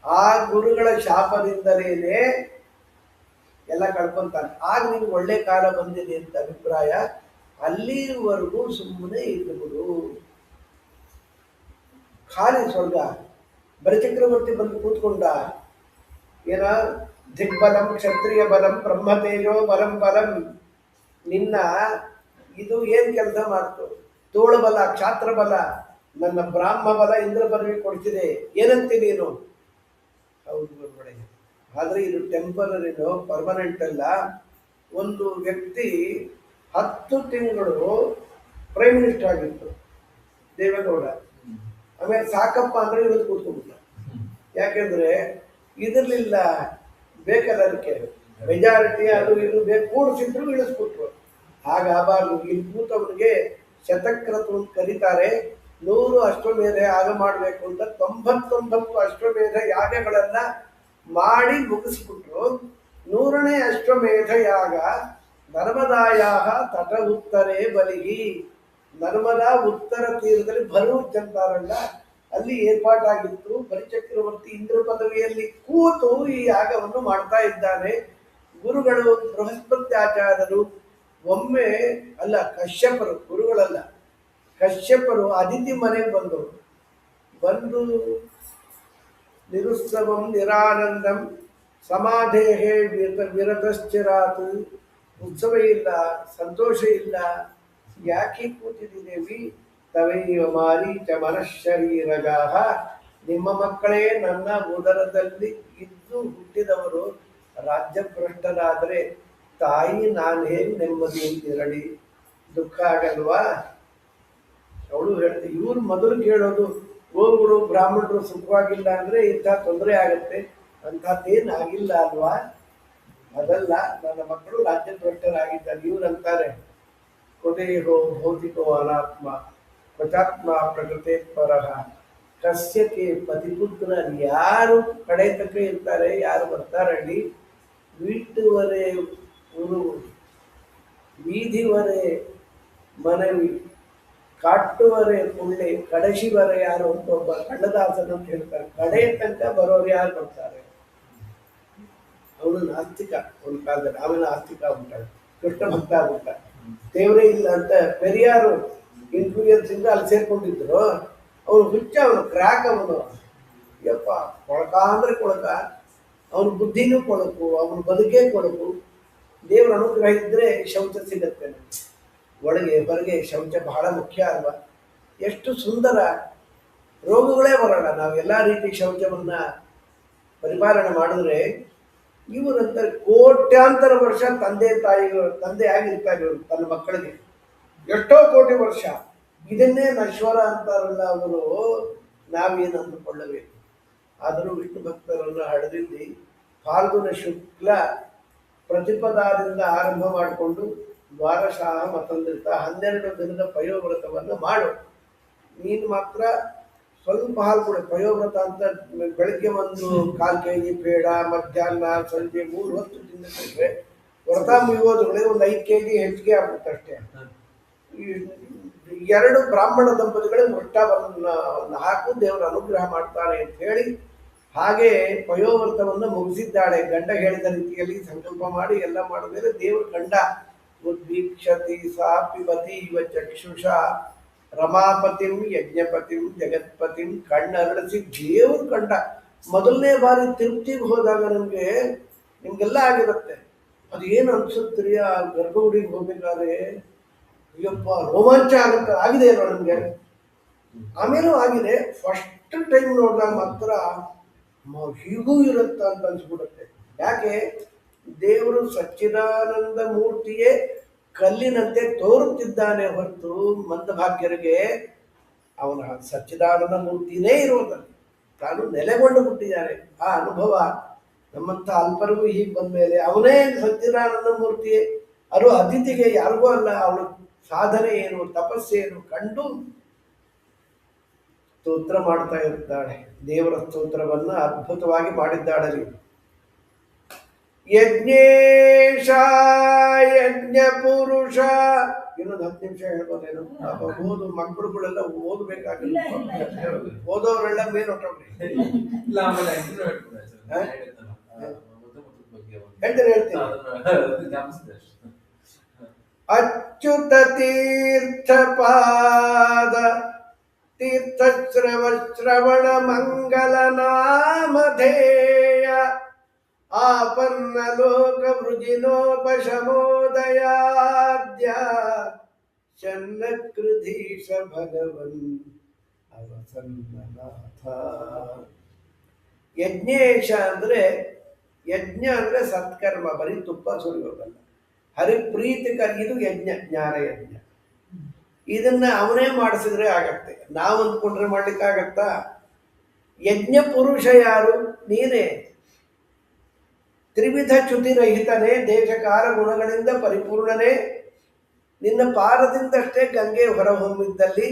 ಆ ಗುರುಗಳ ಶಾಪದಿಂದಲೇ ಎಲ್ಲ ಕಳ್ಕೊಂತಾರೆ. ಆಗ ನಿಮ್ಗೆ ಒಳ್ಳೆ ಕಾಲ ಬಂದಿದೆ ಅಂತ ಅಭಿಪ್ರಾಯ. ಅಲ್ಲಿವರೆಗೂ ಸುಮ್ಮನೆ ಇದ್ದುಬಿಡು. ಖಾಲಿ ಸ್ವರ್ಗ. ಬರಚಕ್ರವರ್ತಿ ಬಂದು ಕೂತ್ಕೊಂಡ. ಏನ ದಿಗ್ಬಲಂ ಕ್ಷತ್ರಿಯ ಬಲಂ ಬ್ರಹ್ಮತೇಜೋ ಬಲಂ ಬಲಂ. ನಿನ್ನ ಇದು ಏನ್ ಕೆಲಸ ಮಾಡ್ತು? ತೋಳಬಲ, ಕ್ಷಾತ್ರ ಬಲ, ನನ್ನ ಬ್ರಾಹ್ಮ ಬಲ ಇಂದ್ರ ಪದವಿ ಕೊಡ್ತಿದೆ. ಏನಂತಿ ನೀನು? ಹೌದು ಗುರುಗಳೇ, ಆದ್ರೆ ಇದು ಟೆಂಪರರಿನೋ ಪರ್ಮನೆಂಟ್ ಅಲ್ಲ. ಒಂದು ವ್ಯಕ್ತಿ 10 ತಿಂಗಳು ಪ್ರೈಮ್ ಮಿನಿಸ್ಟರ್ ಆಗಿತ್ತು, ದೇವೇಗೌಡ. ಆಮೇಲೆ ಸಾಕಪ್ಪ ಅಂದ್ರೆ ಇವತ್ತು ಕೂತ್ಕೊಂಡ್ಬಿಟ್ಟ. ಯಾಕೆಂದ್ರೆ ಇದಿರ್ಲಿಲ್ಲ, ಬೇಕಲ್ಲ ಅದಕ್ಕೆ ಮೆಜಾರಿಟಿ, ಅದು ಇದು ಬೇಕು, ಕೂಡಿಸಿದ್ರು ಇಳಿಸ್ಬಿಟ್ರು. ಹಾಗಾಗಬಾರ್ದು. ಇಲ್ಲಿ ಕೂತವನಿಗೆ ಶತಕ್ರತು ಅಂತ ಕರೀತಾರೆ. 100 ಅಶ್ವಮೇಧ ಯಾಗ ಮಾಡಬೇಕು ಅಂತ 99 ಅಶ್ವಮೇಧ ಯಾಗಗಳನ್ನ ಮಾಡಿ ಮುಗಿಸ್ಬಿಟ್ರು. 100ನೇ ಅಶ್ವಮೇಧ ಯಾಗ ನರ್ಮದಾಯಾಹ ತಟ ಉತ್ತರೇ ಬಲಿಗಿ. ನರ್ಮದಾ ಉತ್ತರ ತೀರದಲ್ಲಿ ಭರೂಚ್ ಅಂತಾರಲ್ಲ, ಅಲ್ಲಿ ಏರ್ಪಾಟಾಗಿತ್ತು. ಬಲಿಚಕ್ರವರ್ತಿ ಇಂದ್ರ ಪದವಿಯಲ್ಲಿ ಕೂತು ಈ ಯಾಗವನ್ನು ಮಾಡ್ತಾ ಇದ್ದಾನೆ. ಗುರುಗಳು ಬೃಹಸ್ಪತ್ಯಾಚಾರ್ಯರು ಒಮ್ಮೆ ಅಲ್ಲ, ಕಶ್ಯಪರು, ಗುರುಗಳಲ್ಲ, ಕಶ್ಯಪರು ಅದಿತಿ ಮನೆಗೆ ಬಂದು ನಿರುತ್ಸವಂ ನಿರಾನಂದಂ ಸಮಾಧೇಹೇ ವಿರತಶ್ಚಿರಾತ್. ಉತ್ಸವ ಇಲ್ಲ, ಸಂತೋಷ ಇಲ್ಲ, ಯಾಕೆ ಕೂತಿದ್ದೀವಿ? ತವೈವ ಮಾರೀಚ ಮನಃಶರೀರಗಾಹ. ನಿಮ್ಮ ಮಕ್ಕಳೇ ನನ್ನ ಉದರದಲ್ಲಿ ಇದ್ದು ಹುಟ್ಟಿದವರು ರಾಜ್ಯಭ್ರಷ್ಟರಾದರೆ ತಾಯಿ ನಾನು ಹೇಗೆ ನೆಮ್ಮದಿ ಇರಲಿ? ದುಃಖ ಆಗಲ್ವಾ? ಅವಳು ಹೇಳ್ತೀವಿ. ಇವ್ರು ಮೊದಲು ಕೇಳೋದು, ಗೋವುಗಳು ಬ್ರಾಹ್ಮಣರು ಸುಖವಾಗಿಲ್ಲ ಅಂದ್ರೆ ಇಂಥ ತೊಂದರೆ ಆಗತ್ತೆ, ಅಂಥದ್ದೇನು ಆಗಿಲ್ಲ ಅಲ್ವಾ? ಅದಲ್ಲ, ನನ್ನ ಮಕ್ಕಳು ರಾಜ್ಯಭ್ರಷ್ಟರಾಗಿದ್ದಾರೆ. ಇವ್ರಂತಾರೆ, ಕೊದೇಹೋ ಭೌತಿಕೋ ಅನಾತ್ಮ ಕ್ವಚಾತ್ಮ ಪ್ರಕೃತಿ ಪರಹ ಕಸ್ಯಕ್ಕೆ ಪತಿಪುತ್ರ. ಯಾರು ಕಡೆ ತಕ್ಕ ಇರ್ತಾರೆ, ಯಾರು ಬರ್ತಾರಲ್ಲಿ? ವೀಟುವರೆ ಉರು, ಬೀದಿವರೆ ಮನವಿ, ಕಾಟುವರೆ ಪುಳ್ಳೆ, ಕಡಶಿವರೆ ಯಾರು ಅಂತ ಒಬ್ಬ ಕಣ್ಣದಾಸನ ಅಂತ ಹೇಳ್ತಾರೆ. ಕಡೆ ತನಕ ಬರೋರು ಯಾರು ಬರ್ತಾರೆ? ಅವನು ನಾಸ್ತಿಕ ಒಂದು ಕಾಲದಲ್ಲಿ, ಆಮೇಲೆ ಆಸ್ತಿಕ ಆಗ್ಬಿಟ್ಟಾಗ, ಕೃಷ್ಣ ಭಕ್ತ ಆಗ್ಬಿಟ್ಟ. ದೇವರೇ ಇಲ್ಲ ಅಂತ ಪೆರಿಯಾರು ಇನ್ಫ್ಲೂಯೆನ್ಸ್ ಇಂದ ಅಲ್ಲಿ ಸೇರ್ಕೊಂಡಿದ್ರು. ಅವನು ಹುಚ್ಚ, ಅವನು ಕ್ರ್ಯಾಕ್, ಅವನು ಯಪ್ಪ ಕೊಳಕ ಅಂದ್ರೆ ಕೊಳಕ. ಅವನ ಬುದ್ಧಿನೂ ಕೊಳಕು, ಅವನ ಬದುಕೇ ಕೊಳಕು. ದೇವರ ಅನುಗ್ರಹ ಇದ್ರೆ ಶೌಚ ಸಿಗತ್ತೆ. ಒಳಗೆ ಹೊರಗೆ ಶೌಚ ಬಹಳ ಮುಖ್ಯ ಅಲ್ವಾ? ಎಷ್ಟು ಸುಂದರ. ರೋಗಗಳೇ ಬರೋಣ ನಾವು ಎಲ್ಲ ರೀತಿ ಶೌಚವನ್ನ ಪರಿಪಾಲನೆ ಮಾಡಿದ್ರೆ. ಇವರಂತ ಕೋಟ್ಯಾಂತರ ವರ್ಷ ತಂದೆ ಆಗಿರ್ತಾರೆ ಇವರು ತನ್ನ ಮಕ್ಕಳಿಗೆ, ಎಷ್ಟೋ ಕೋಟಿ ವರ್ಷ. ಇದನ್ನೇ ನಶ್ವರ ಅಂತಾರಲ್ಲ ಅವರು. ನಾವೇನು ಅಂದುಕೊಳ್ಳಬೇಕು? ಆದರೂ ವಿಷ್ಣು ಭಕ್ತರನ್ನು ಹಡೆದಿದ್ದು ಫಾಲ್ಗುಣ ಶುಕ್ಲ ಪ್ರತಿಪದಾದಿಂದ ಆರಂಭ ಮಾಡಿಕೊಂಡು ದ್ವಾದಶಾಹ ಮತಂದ್ರಿತ 12 ದಿನದ ಪಯೋವ್ರತವನ್ನು ಮಾಡು. ನೀನು ಮಾತ್ರ ಸ್ವಲ್ಪ ಹಾಲು ಕೊಡು. ಪಯೋವ್ರತ ಅಂತ ಬೆಳಗ್ಗೆ ಒಂದು 1/4 kg ಪೇಡ, ಮಧ್ಯಾಹ್ನ ಸಂಜೆ 3 ಹೊತ್ತು ತಿಂದಿದ್ರೆ ವ್ರತ ಮುಗಿಯೋದ್ರೊಳಗೆ ಒಂದು 5 kg ಹೆಚ್ಚಿಗೆ ಆಗುತ್ತೆ ಅಷ್ಟೇ. ಈ 2 ಬ್ರಾಹ್ಮಣ ದಂಪತಿಗಳಿಗೆ ವೃಷ್ಟಾವನ್ನು ಹಾಕು, ದೇವರ ಅನುಗ್ರಹ ಮಾಡ್ತಾನೆ ಅಂತ ಹೇಳಿ ಹಾಗೆ ಪಯೋವ್ರತವನ್ನು ಮುಗಿಸಿದ್ದಾಳೆ. ಗಂಡ ಹೇಳಿದ ರೀತಿಯಲ್ಲಿ ಸಂಕಲ್ಪ ಮಾಡಿ ಎಲ್ಲ ಮಾಡಿದ ಮೇಲೆ ದೇವರು ಕಂಡ. ಉದ್ವೀಕ್ಷತಿ ಸಾ ಪಿಬತಿ ಇವ ಚಕ್ಷುಷ ರಮಾಪತಿಂ ಯಜ್ಞಪತಿಂ ಜಗತ್ಪತಿಂ ಕಣ್ಣರಳಿಸಿ ದೇವರು ಕಂಡ. ಮೊದಲನೇ ಬಾರಿ ತಿರುಪ್ತಿಗೆ ಹೋದಾಗ ನಿಮ್ಗೆಲ್ಲ ಆಗಿರುತ್ತೆ. ಅದು ಏನು ಅನ್ಸುತ್ತೀರಿ ಆ ಗರ್ಭಗುಡಿಗೆ ಹೋಗ್ಬೇಕಾದ್ರೆ, ಅಯ್ಯಪ್ಪ ರೋಮಾಂಚ ಆಗುತ್ತೆ. ಆಗಿದೆ ಅಲ್ವ ನಮಗೆ, ಆಮೇಲೂ ಆಗಿದೆ. ಫಸ್ಟ್ ಟೈಮ್ ನೋಡಿದಾಗ ಮಾತ್ರ ಹೀಗೂ ಇರುತ್ತ ಅಂತ ಅನ್ಸ್ಬಿಡುತ್ತೆ. ಯಾಕೆ? ದೇವರು ಸಚ್ಚಿದಾನಂದ ಮೂರ್ತಿಯೇ ಕಲ್ಲಿನಂತೆ ತೋರುತ್ತಿದ್ದಾನೆ ಹೊರತು ಮಂದಭಾಗ್ಯರಿಗೆ ಅವನ ಸಚ್ಚಿದಾನಂದ ಮೂರ್ತಿನೇ ಇರುವುದಲ್ಲ, ತಾನು ನೆಲೆಗೊಂಡು ಬಿಟ್ಟಿದ್ದಾನೆ. ಆ ಅನುಭವ ನಮ್ಮಂಥ ಅಲ್ಪರಿಗೂ ಹೀಗೆ ಬಂದ ಮೇಲೆ ಅವನೇ ಸಚ್ಚಿದಾನಂದ ಮೂರ್ತಿ, ಅದು ಅತಿಥಿಗೆ ಯಾರಿಗೂ ಅಲ್ಲ. ಅವನ ಸಾಧನೆ ಏನು, ತಪಸ್ಸೇನು ಕಂಡು ಸ್ತೋತ್ರ ಮಾಡ್ತಾ ಇರ್ತಾಳೆ. ದೇವರ ಸ್ತೋತ್ರವನ್ನ ಅದ್ಭುತವಾಗಿ ಮಾಡಿದ್ದಾಳೆ. ಯಜ್ಞೇಶ ಯಜ್ಞ ಪುರುಷ. ಇನ್ನೊಂದು 10 ನಿಮಿಷ ಹೇಳ್ಬೋದೇನು? ಓದು ಮಕ್ಕಳುಗಳೆಲ್ಲ ಓದಬೇಕಾಗಿಲ್ಲ, ಓದೋರೆಲ್ಲ ಮೇಲೆ ಹೊಟ್ಟೋಗ್ರಿ. ಹೇಳ್ತೀನಿ. ಅಚ್ಯುತ ತೀರ್ಥ ಪಾದ ತೀರ್ಥಶ್ರವಣ ಮಂಗಲ ನಾಮಧೇಯ ಆಪನ್ನ ಲೋಕ ವೃಜಿನೋಪಶಮೋದಯಾದ್ಯ ಚನ್ನಕೃಧೀಶ ಭಗವನ್ ಅವಸನ್ನನಾಥ. ಯಜ್ಞೇಶ ಅಂದ್ರೆ, ಯಜ್ಞ ಅಂದ್ರೆ ಸತ್ಕರ್ಮ, ಬರೀ ತುಪ್ಪ ಸುರಿಯೋದಲ್ಲ. ಹರಿಪ್ರೀತಿಕರ ಇದು ಯಜ್ಞ, ಜ್ಞಾನ ಯಜ್ಞ. ಇದನ್ನ ಅವನೇ ಮಾಡಿಸಿದ್ರೆ ಆಗತ್ತೆ, ನಾವು ಅಂದ್ಕೊಂಡ್ರೆ ಮಾಡ್ಲಿಕ್ಕಾಗತ್ತಾ? ಯಜ್ಞ ಪುರುಷ ಯಾರು? ನೀನೇ. ತ್ರಿವಿಧ ಚ್ಯುತಿರಹಿತನೇ, ದೇಶಕಾಲ ಗುಣಗಳಿಂದ ಪರಿಪೂರ್ಣನೇ. ನಿನ್ನ ಪಾರದಿಂದಷ್ಟೇ ಗಂಗೆ ಹೊರಹೊಮ್ಮಿದ್ದಲ್ಲಿ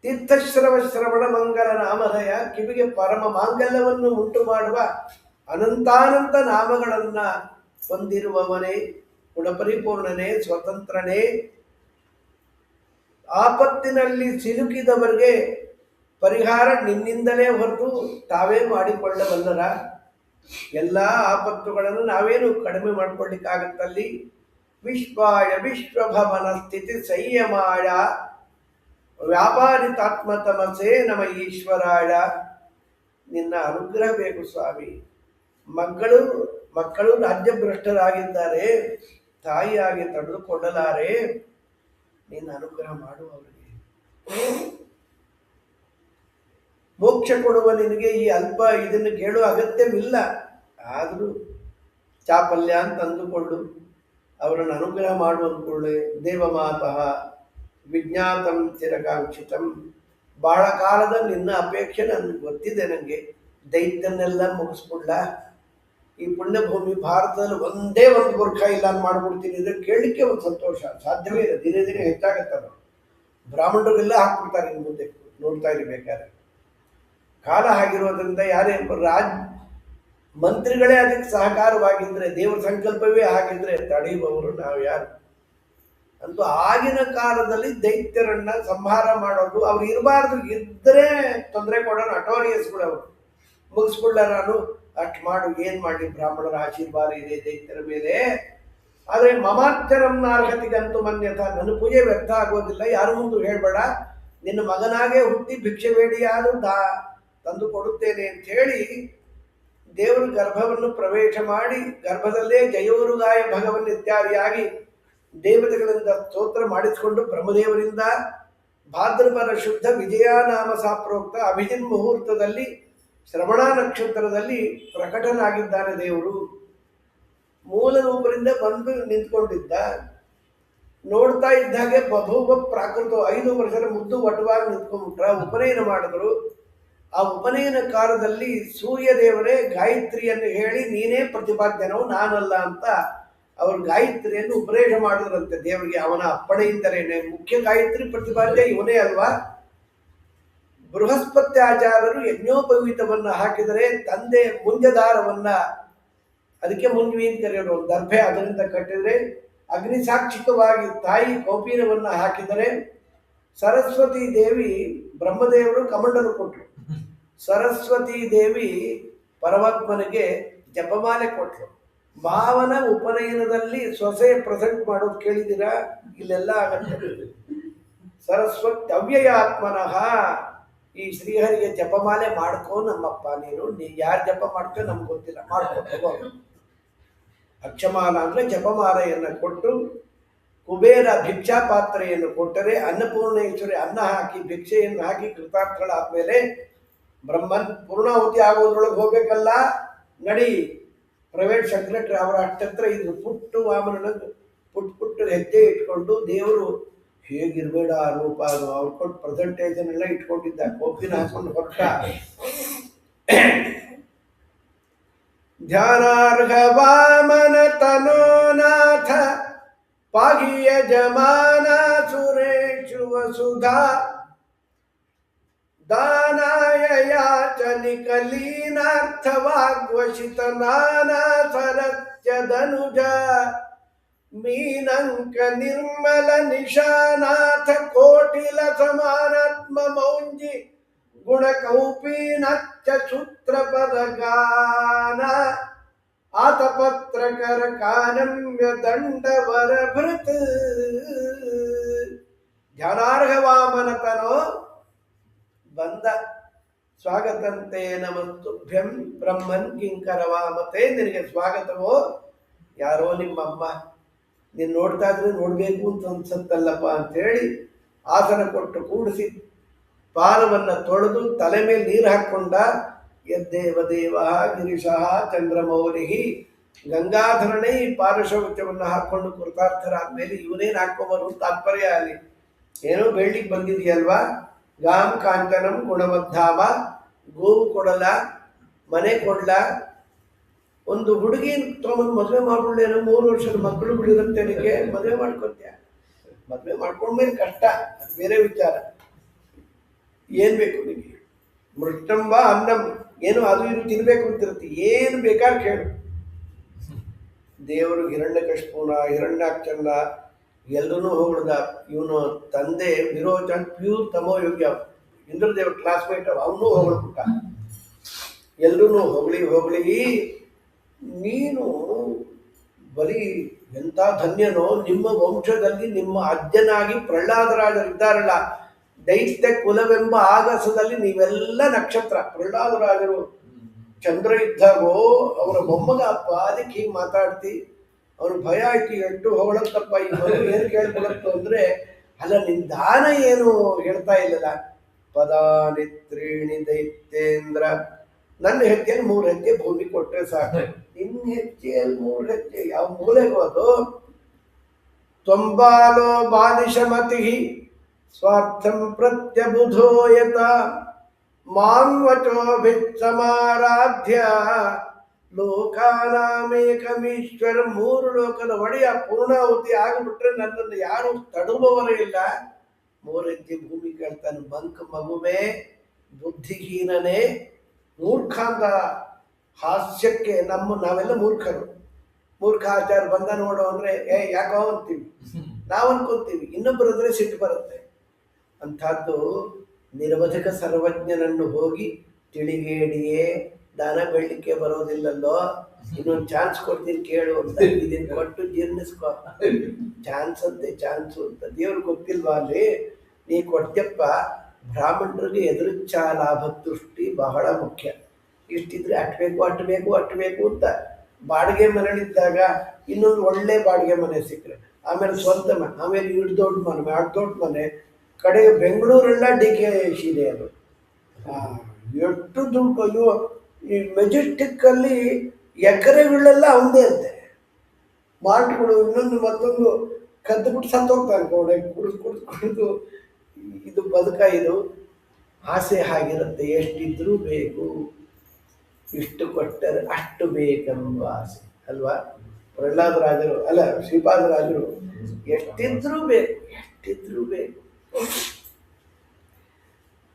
ತೀರ್ಥಶ್ರವಣ ಮಂಗಲ ನಾಮಧೇಯ, ಕಿವಿಗೆ ಪರಮ ಮಾಂಗಲ್ಯವನ್ನು ಉಂಟು ಮಾಡುವ ಅನಂತಾನಂತ ನಾಮಗಳನ್ನ ಹೊಂದಿರುವವನೇ, ಗುಣಪರಿಪೂರ್ಣನೇ, ಸ್ವತಂತ್ರನೇ. ಆಪತ್ತಿನಲ್ಲಿ ಸಿಲುಕಿದವರಿಗೆ ಪರಿಹಾರ ನಿನ್ನಿಂದಲೇ ಹೊರತು ತಾವೇ ಮಾಡಿಕೊಳ್ಳಬಲ್ಲರ? ಎಲ್ಲ ಆಪತ್ತುಗಳನ್ನು ನಾವೇನು ಕಡಿಮೆ ಮಾಡಿಕೊಳ್ಳಿಕ್ಕಾಗತ್ತಲ್ಲಿ? ವಿಶ್ವಾಯ ವಿಶ್ವಭವನ ಸ್ಥಿತಿ ಸಂಯಮಾಯ ವ್ಯಾಪಾರಿತಾತ್ಮತಮಸೇ ನಮ ಈಶ್ವರಾಯ. ನಿನ್ನ ಅನುಗ್ರಹ ಬೇಕು ಸ್ವಾಮಿ. ಮಕ್ಕಳು ರಾಜ್ಯಭ್ರಷ್ಟರಾಗಿದ್ದಾರೆ, ತಾಯಿಯಾಗಿ ತಡೆದುಕೊಳ್ಳಲಾರೆ. ನಿನ್ನ ಅನುಗ್ರಹ ಮಾಡುವವರಿಗೆ ಮೋಕ್ಷ ಕೊಡುವ ನಿನಗೆ ಈ ಅಲ್ಪ ಇದನ್ನು ಕೇಳುವ ಅಗತ್ಯವಿಲ್ಲ. ಆದರೂ ಚಾಪಲ್ಯ ಅಂತ ಅಂದುಕೊಂಡು ಅವರನ್ನು ಅನುಗ್ರಹ ಮಾಡು ಅಂದ್ಕೊಳ್ಳೆ. ದೇವಮಾತಃ ವಿಜ್ಞಾತಂ ಚಿರಕಾಂಕ್ಷಿತಂ. ಬಹಳ ಕಾಲದ ನಿನ್ನ ಅಪೇಕ್ಷೆ ನನಗೆ ಗೊತ್ತಿದೆ. ನನಗೆ ದೈತ್ಯನ್ನೆಲ್ಲ ಮುಗಿಸ್ಬಿಡ್ಲ. ಈ ಪುಣ್ಯಭೂಮಿ ಭಾರತದಲ್ಲಿ ಒಂದೇ ಒಂದು ಗುರ್ಖ ಇಲ್ಲ ಅಂತ ಮಾಡ್ಬಿಡ್ತೀನಿ. ಇದನ್ನು ಕೇಳಲಿಕ್ಕೆ ಒಂದು ಸಂತೋಷ ಸಾಧ್ಯವೇ ಇಲ್ಲ. ದಿನೇ ದಿನೇ ಹೆಚ್ಚಾಗತ್ತದ. ಬ್ರಾಹ್ಮಣರಿಗೆಲ್ಲ ಹಾಕ್ಬಿಡ್ತಾರೆ ಇನ್ನು ಮುಂದೆ, ನೋಡ್ತಾ ಇರಬೇಕಾದ್ರೆ. ಕಾಲ ಆಗಿರೋದ್ರಿಂದ ಯಾರೇ ಮಂತ್ರಿಗಳೇ ಅದಕ್ಕೆ ಸಹಕಾರವಾಗಿದ್ರೆ, ದೇವರ ಸಂಕಲ್ಪವೇ ಆಗಿದ್ರೆ ತಡೆಯುವವರು ನಾವು ಯಾರು? ಅಂತೂ ಆಗಿನ ಕಾಲದಲ್ಲಿ ದೈತ್ಯರನ್ನ ಸಂಹಾರ ಮಾಡೋದು, ಅವ್ರು ಇರಬಾರ್ದು, ಇದ್ದರೆ ತೊಂದರೆ ಕೊಡೋಣ. ಅಟೋರಿಯಸ್ಗಳು ಅವರು ಮುಗಿಸ್ಬಿಡ್ಲ. ನಾನು ಅಷ್ಟು ಮಾಡು, ಏನು ಮಾಡಿ, ಬ್ರಾಹ್ಮಣರ ಆಶೀರ್ವಾದ ಇದೆ ದೈತ್ಯರ ಮೇಲೆ. ಆದರೆ ಮಮಾಚರಂನ ಅರ್ಹತಿಗಂತೂ ಮನ್ಯಥ, ನನ್ನ ಪೂಜೆ ವ್ಯರ್ಥ ಆಗೋದಿಲ್ಲ. ಯಾರು ಮುಂದೆ ಹೇಳ್ಬೇಡ, ನಿನ್ನ ಮಗನಾಗೆ ಹುಟ್ಟಿ ಭಿಕ್ಷೆ ಬೇಡಿ ಯಾರು ತಂದು ಕೊಡುತ್ತೇನೆ ಅಂತ ಹೇಳಿ ದೇವರ ಗರ್ಭವನ್ನು ಪ್ರವೇಶ ಮಾಡಿ, ಗರ್ಭದಲ್ಲೇ ಜಯೋರುಗಾಯ ಭಗವನ್ ಇತ್ಯಾದಿಯಾಗಿ ದೇವತೆಗಳಿಂದ ಸ್ತೋತ್ರ ಮಾಡಿಸಿಕೊಂಡು ಬ್ರಹ್ಮದೇವರಿಂದ ಭಾದ್ರಪದ ಶುದ್ಧ ವಿಜಯನಾಮ ಸಾಪ್ರೋಕ್ತ ಅಭಿಜಿನ್ ಮುಹೂರ್ತದಲ್ಲಿ ಶ್ರವಣ ನಕ್ಷತ್ರದಲ್ಲಿ ಪ್ರಕಟನಾಗಿದ್ದಾನೆ ದೇವರು. ಮೂಲ ರೂಪದಿಂದ ಬಂದು ನಿಂತ್ಕೊಂಡಿದ್ದ. ನೋಡ್ತಾ ಇದ್ದಾಗೆ ಬಭೂವ ಪ್ರಾಕೃತ 5 ವರ್ಷದ ಮುದ್ದು ವಟವಾಗಿ ನಿಂತ್ಕೊಂಡ್ಬಿಟ್ರ. ಉಪನಯನ ಮಾಡಿದ್ರು. ಆ ಉಪನಯನ ಕಾಲದಲ್ಲಿ ಸೂರ್ಯ ದೇವರೇ ಗಾಯತ್ರಿಯನ್ನು ಹೇಳಿ, ನೀನೇ ಪ್ರತಿಪಾದ್ಯನವು ನಾನಲ್ಲ ಅಂತ ಅವರು ಗಾಯತ್ರಿಯನ್ನು ಉಪದೇಶ ಮಾಡಿದ್ರಂತೆ ದೇವರಿಗೆ ಅವನ ಅಪ್ಪಣೆಯಿಂದಲೇನೆ. ಮುಖ್ಯ ಗಾಯತ್ರಿ ಪ್ರತಿಪಾದ್ಯ ಇವನೇ ಅಲ್ವಾ. ಬೃಹಸ್ಪತಿ ಆಚಾರ್ಯರು ಯಜ್ಞೋಪವೀತವನ್ನ ಹಾಕಿದರೆ ತಂದೆ ಮುಂಜದಾರವನ್ನ, ಅದಕ್ಕೆ ಮುಂಜಿ ಅಂತ ಕರೆಯೋರು, ಒಂದು ದರ್ಭೆ ಅದರಿಂದ ಕಟ್ಟಿದರೆ, ಅಗ್ನಿ ಸಾಕ್ಷಿಕವಾಗಿ ತಾಯಿ ಕೌಪೀನವನ್ನ ಹಾಕಿದರೆ, ಸರಸ್ವತಿ ದೇವಿ ಬ್ರಹ್ಮದೇವರು ಕಮಂಡಲು ಕೊಟ್ಟರು, ಸರಸ್ವತಿ ದೇವಿ ಪರಮಾತ್ಮನಿಗೆ ಜಪಮಾಲೆ ಕೊಟ್ಟರು. ಮಾವನ ಉಪನಯನದಲ್ಲಿ ಸೊಸೆ ಪ್ರೆಸೆಂಟ್ ಮಾಡೋದು ಕೇಳಿದ್ದೀರಾ? ಇಲ್ಲೆಲ್ಲ ಆಗತ್ತೆ. ಸರಸ್ವತಿ ಅವ್ಯಯ ಆತ್ಮನಃ, ಈ ಶ್ರೀಹರಿಗೆ ಜಪಮಾಲೆ ಮಾಡ್ಕೋ ನಮ್ಮಪ್ಪ, ನೀನು ಯಾರು ಜಪ ಮಾಡ್ಕೋ ನಮ್ಗೆ ಗೊತ್ತಿಲ್ಲ, ಮಾಡ್ಕೋ. ಅಕ್ಷಮಾಲ ಅಂದ್ರೆ ಜಪಮಾಲೆಯನ್ನು ಕೊಟ್ಟು, ಕುಬೇರ ಭಿಕ್ಷಾ ಪಾತ್ರೆಯನ್ನು ಕೊಟ್ಟರೆ, ಅನ್ನಪೂರ್ಣೇಶ್ವರಿ ಅನ್ನ ಹಾಕಿ ಭಿಕ್ಷೆಯನ್ನು ಹಾಕಿ ಕೃತಾರ್ಥಗಳಾದ್ಮೇಲೆ ಬ್ರಹ್ಮನ್ ಪೂರ್ಣಾಹುತಿ ಆಗೋದ್ರೊಳಗೆ ಹೋಗ್ಬೇಕಲ್ಲ, ನಡಿ ಪ್ರೈವೇಟ್ ಸೆಕ್ರೆಟರಿ ಅವರ ಅಷ್ಟತ್ರ ಇದು ಪುಟ್ಟು ವಾಮನ ಪುಟ್ಟು ಹೆಜ್ಜೆ ಇಟ್ಕೊಂಡು ದೇವರು ಹೇಗಿರ್ಬೇಡ ರೂಪ, ಅದು ಅವ್ರು ಕೊಟ್ಟು ಪ್ರೆಸೆಂಟೇಷನ್ ಎಲ್ಲ ಇಟ್ಕೊಂಡಿದ್ದ, ಕೋಪಿನ ಹಾಕೊಂಡು ಹೊರಟ. ಧ್ಯಾನಾರ್ಹ ವಾಮನ ತನೋನಾಥ ಪಾಗಿಯ ಜಮಾನ ಸುರೇಶು ವಸುಧಾ ದಾನಾಯ ಯಾಚನಿ ಕಲೀನಾರ್ಥವಾಗ್ವಶಿತ ನಾನಾ ಸರತ್ಯದನುಜ ಮೀನಂಕ ನಿರ್ಮಲ ನಿಶಾನಾಥ ಕೋಟಿಲ ಸಮಾನಾತ್ಮ ಮೌಂಜಿ ಗುಣ ಕೌಪೀನಚ್ಚ ಸೂತ್ರ ಪದಗಾನ ಆತಪತ್ರಕರ ಕಾನಮ್ಯ ದಂಡವರ ಭೃತ್. ಧ್ಯಾನಾರ್ಹ ವಾಮನತನೋ ಬಂದ, ಸ್ವಾಗತಂತೆ ನಮಸ್ತುಭ್ಯಂ ಬ್ರಹ್ಮನ್ ಕಿಂಕರ ವಾಮತೆ, ನಿನಗೆ ಸ್ವಾಗತವೋ. ಯಾರೋ ನಿಮ್ಮಮ್ಮ ನೀನು ನೋಡ್ತಾ ಇದ್ರೆ ನೋಡ್ಬೇಕು ಅಂತ ಅನ್ಸತ್ತಲ್ಲಪ್ಪ ಅಂತೇಳಿ ಆಸನ ಕೊಟ್ಟು ಕೂಡಿಸಿ ಪಾಲವನ್ನು ತೊಳೆದು ತಲೆ ಮೇಲೆ ನೀರು ಹಾಕ್ಕೊಂಡ. ಯದ್ದೇವ ದೇವ ಗಿರಿಶಃ ಚಂದ್ರಮೌಲಿ ಗಂಗಾಧರನೇ ಈ ಪಾರಶೌಚವನ್ನು ಹಾಕ್ಕೊಂಡು ಕೃತಾರ್ಥರಾದ್ಮೇಲೆ ಇವನೇನು ಹಾಕ್ಕೊಂಬರು ತಾತ್ಪರ್ಯ ಅಲ್ಲಿ. ಏನೋ ಬೇಳ್ಲಿಕ್ಕೆ ಬಂದಿದೆಯಲ್ವಾ, ಗಾಂ ಕಾಂಚನಂ ಗುಣವದ್ಧಾಮ, ಗೋವು ಕೊಡಲ, ಮನೆ ಕೊಡ್ಲ, ಒಂದು ಹುಡುಗಿ ತೊಗೊಂಡು ಮದುವೆ ಮಾಡ್ಕೊಳ್ಳೇನೋ, 3 ವರ್ಷದ ಮಕ್ಕಳು ಬಿಡಿರುತ್ತೆ, ನಿನಗೆ ಮದುವೆ ಮಾಡ್ಕೊತ್ಯ. ಮದುವೆ ಮಾಡ್ಕೊಂಡ್ಮೇಲೆ ಕಷ್ಟ, ಅದು ಬೇರೆ ವಿಚಾರ. ಏನು ಬೇಕು ನಿನಗೆ? ಮೃಷ್ಟಂಬ ಅನ್ನಂ, ಏನು ಅದು ಇದು ತಿನ್ಬೇಕು ಅಂತಿರುತ್ತೆ, ಏನು ಬೇಕಾದ್ರೆ ಕೇಳು. ದೇವರು ಹಿರಣ್ಯಕಶಿಪುನ ಹಿರಣ್ಯಾಕ್ಷನ ಎಲ್ಲರೂ ಹೊಗಳ್ದ. ಇವನು ತಂದೆ ವಿರೋಚನ್ ಪ್ಯೂರ್ ತಮೋಯೋಗ್ಯ, ಇಂದ್ರದೇವ ಕ್ಲಾಸ್ಮೇಟ್, ಅವನು ಹೊಗಳ್ಬಿಟ್ಟ. ಎಲ್ಲರೂ ಹೊಗಳಿ ನೀನು ಬರೀ ಎಂಥ ಧನ್ಯನೋ, ನಿಮ್ಮ ವಂಶದಲ್ಲಿ ನಿಮ್ಮ ಅಜ್ಜನಾಗಿ ಪ್ರಹ್ಲಾದರಾಜರಿದ್ದಾರಲ್ಲ, ದೈತ್ಯ ಕುಲವೆಂಬ ಆಗಸದಲ್ಲಿ ನೀವೆಲ್ಲ ನಕ್ಷತ್ರ. ಪ್ರಹ್ಲಾದರಾಜರು ಚಂದ್ರ ಇದ್ದಾಗೋ ಅವರ ಮೊಮ್ಮಗ ಅಪ್ಪ, ಅದಕ್ಕೆ ಹೀಗೆ ಮಾತಾಡ್ತಿ. ಅವ್ರಿಗೆ ಭಯ ಆಯ್ತು, ಎಂಟು ಹೊಗಳತ್ತಪ್ಪ, ಈ ಮಗು ಏನು ಕೇಳ್ಕೊಳತ್ತು ಅಂದರೆ, ಅಲ್ಲ ನಿನ್ನ ದಾನ ಏನು ಹೇಳ್ತಾ ಇಲ್ಲಲ್ಲ. ಪದಾನಿತ್ರೀಣಿ ದೈತ್ಯೇಂದ್ರ, ನನ್ನ ಹೆಜ್ಜೆಯಲ್ಲಿ 3 ಹೆಜ್ಜೆ ಭೂಮಿ ಕೊಟ್ಟರೆ ಸಾಕು. ನಿನ್ನ ಹೆಜ್ಜೆಯಲ್ಲಿ 3 ಹೆಜ್ಜೆ ಯಾವ ಮೂಲೆಗೂ ಅದು. ತ್ವಂಬಾಲೋ ಬಾಲಿಶಮತಿ ಸ್ವಾರ್ಥಂ ಪ್ರತ್ಯಬುಧೋಯತ ಮಾನ್ವಚೋಭಿತ್ಸಮಾರಾಧ್ಯ ಲೋಕಾನಾಮೇಕಮೀಶ್ವರ. 3 ಲೋಕದ ಒಡೆಯ ಪೂರ್ಣಾಹುತಿ ಆಗಿಬಿಟ್ರೆ ನನ್ನನ್ನು ಯಾರು ತಡುವವರೇ ಇಲ್ಲ. 3 ಹೆಜ್ಜೆ ಭೂಮಿ ಕೇಳ್ತಾನೆ. ಬಂಕ ಮಗುವೇ, ಬುದ್ಧಿಹೀನನೇ, ಮೂರ್ಖಾಂತ ಹಾಸ್ಯಕ್ಕೆ ನಾವೆಲ್ಲ ಮೂರ್ಖರು. ಮೂರ್ಖ ಆಚಾರ ಬಂದ ನೋಡು ಅಂದರೆ ಯಾಕೋ ಅಂತೀವಿ, ನಾವು ಅನ್ಕೊಂತೀವಿ. ಇನ್ನೊಬ್ಬರಾದ್ರೆ ಸಿಟ್ಟು ಬರುತ್ತೆ. ಅಂಥದ್ದು ನಿರವಧಿಕ ಸರ್ವಜ್ಞನನ್ನು ಹೋಗಿ ತಿಳಿಗೇಡಿಯೇ, ದಾನ ಬೆಳಲಿಕ್ಕೆ ಬರೋದಿಲ್ಲಲ್ಲೋ, ಇನ್ನೊಂದು ಚಾನ್ಸ್ ಕೊಡ್ತೀನಿ ಕೇಳು ಅಂತ ಇದನ್ನು ಕೊಟ್ಟು ಜೀರ್ಣಿಸ್ಕೊ. ಚಾನ್ಸ್ ಅಂತೆ, ಚಾನ್ಸು ಅಂತ ದೇವ್ರಿಗೆ ಗೊತ್ತಿಲ್ವಾ ಅಲ್ಲಿ? ನೀ ಕೊಡ್ತಪ್ಪ. ಬ್ರಾಹ್ಮಣರಿಗೆ ಎದುರುಚ್ಛ ಲಾಭ ದೃಷ್ಟಿ ಬಹಳ ಮುಖ್ಯ. ಇಷ್ಟಿದ್ರೆ ಅಟ್ಬೇಕು ಅಂತ. ಬಾಡಿಗೆ ಮನೆಯಲ್ಲಿದ್ದಾಗ ಇನ್ನೊಂದು ಒಳ್ಳೆ ಬಾಡಿಗೆ ಮನೆ ಸಿಕ್ಕರೆ, ಆಮೇಲೆ ಸ್ವಂತ ಮನೆ, ಆಮೇಲೆ ದೊಡ್ಡ ಮನೆ, ಕಡೆಗೆ ಬೆಂಗಳೂರೆಲ್ಲ DKC ಇದೆ. ಅದು ಎಷ್ಟು ದುಡ್ಡು! ಅಯ್ಯೋ, ಈ ಮೆಜೆಸ್ಟಿಕ್ಕಲ್ಲಿ ಎಕರೆಗಳೆಲ್ಲ ಅವನದೇ ಅಂತೆ. ಮಾರ್ಟ್ಗಳು ಇನ್ನೊಂದು ಮತ್ತೊಂದು ಕದ್ದುಬಿಟ್ಟು ಸತ್ತೋಗ್ತಾನೆ ಕೋಡೆ ಕುಡಿದು. ಇದು ಬದುಕ, ಇದು ಆಸೆ ಹಾಗಿರುತ್ತೆ. ಎಷ್ಟಿದ್ರೂ ಬೇಕು, ಇಷ್ಟು ಕೊಟ್ಟರೆ ಅಷ್ಟು ಬೇಕೆಂಬ ಆಸೆ ಅಲ್ವಾ? ಪ್ರಹ್ಲಾದರಾಜರು ಅಲ್ಲ ಶ್ರೀಪಾದರಾಜರು ಎಷ್ಟಿದ್ರೂ ಬೇಕು.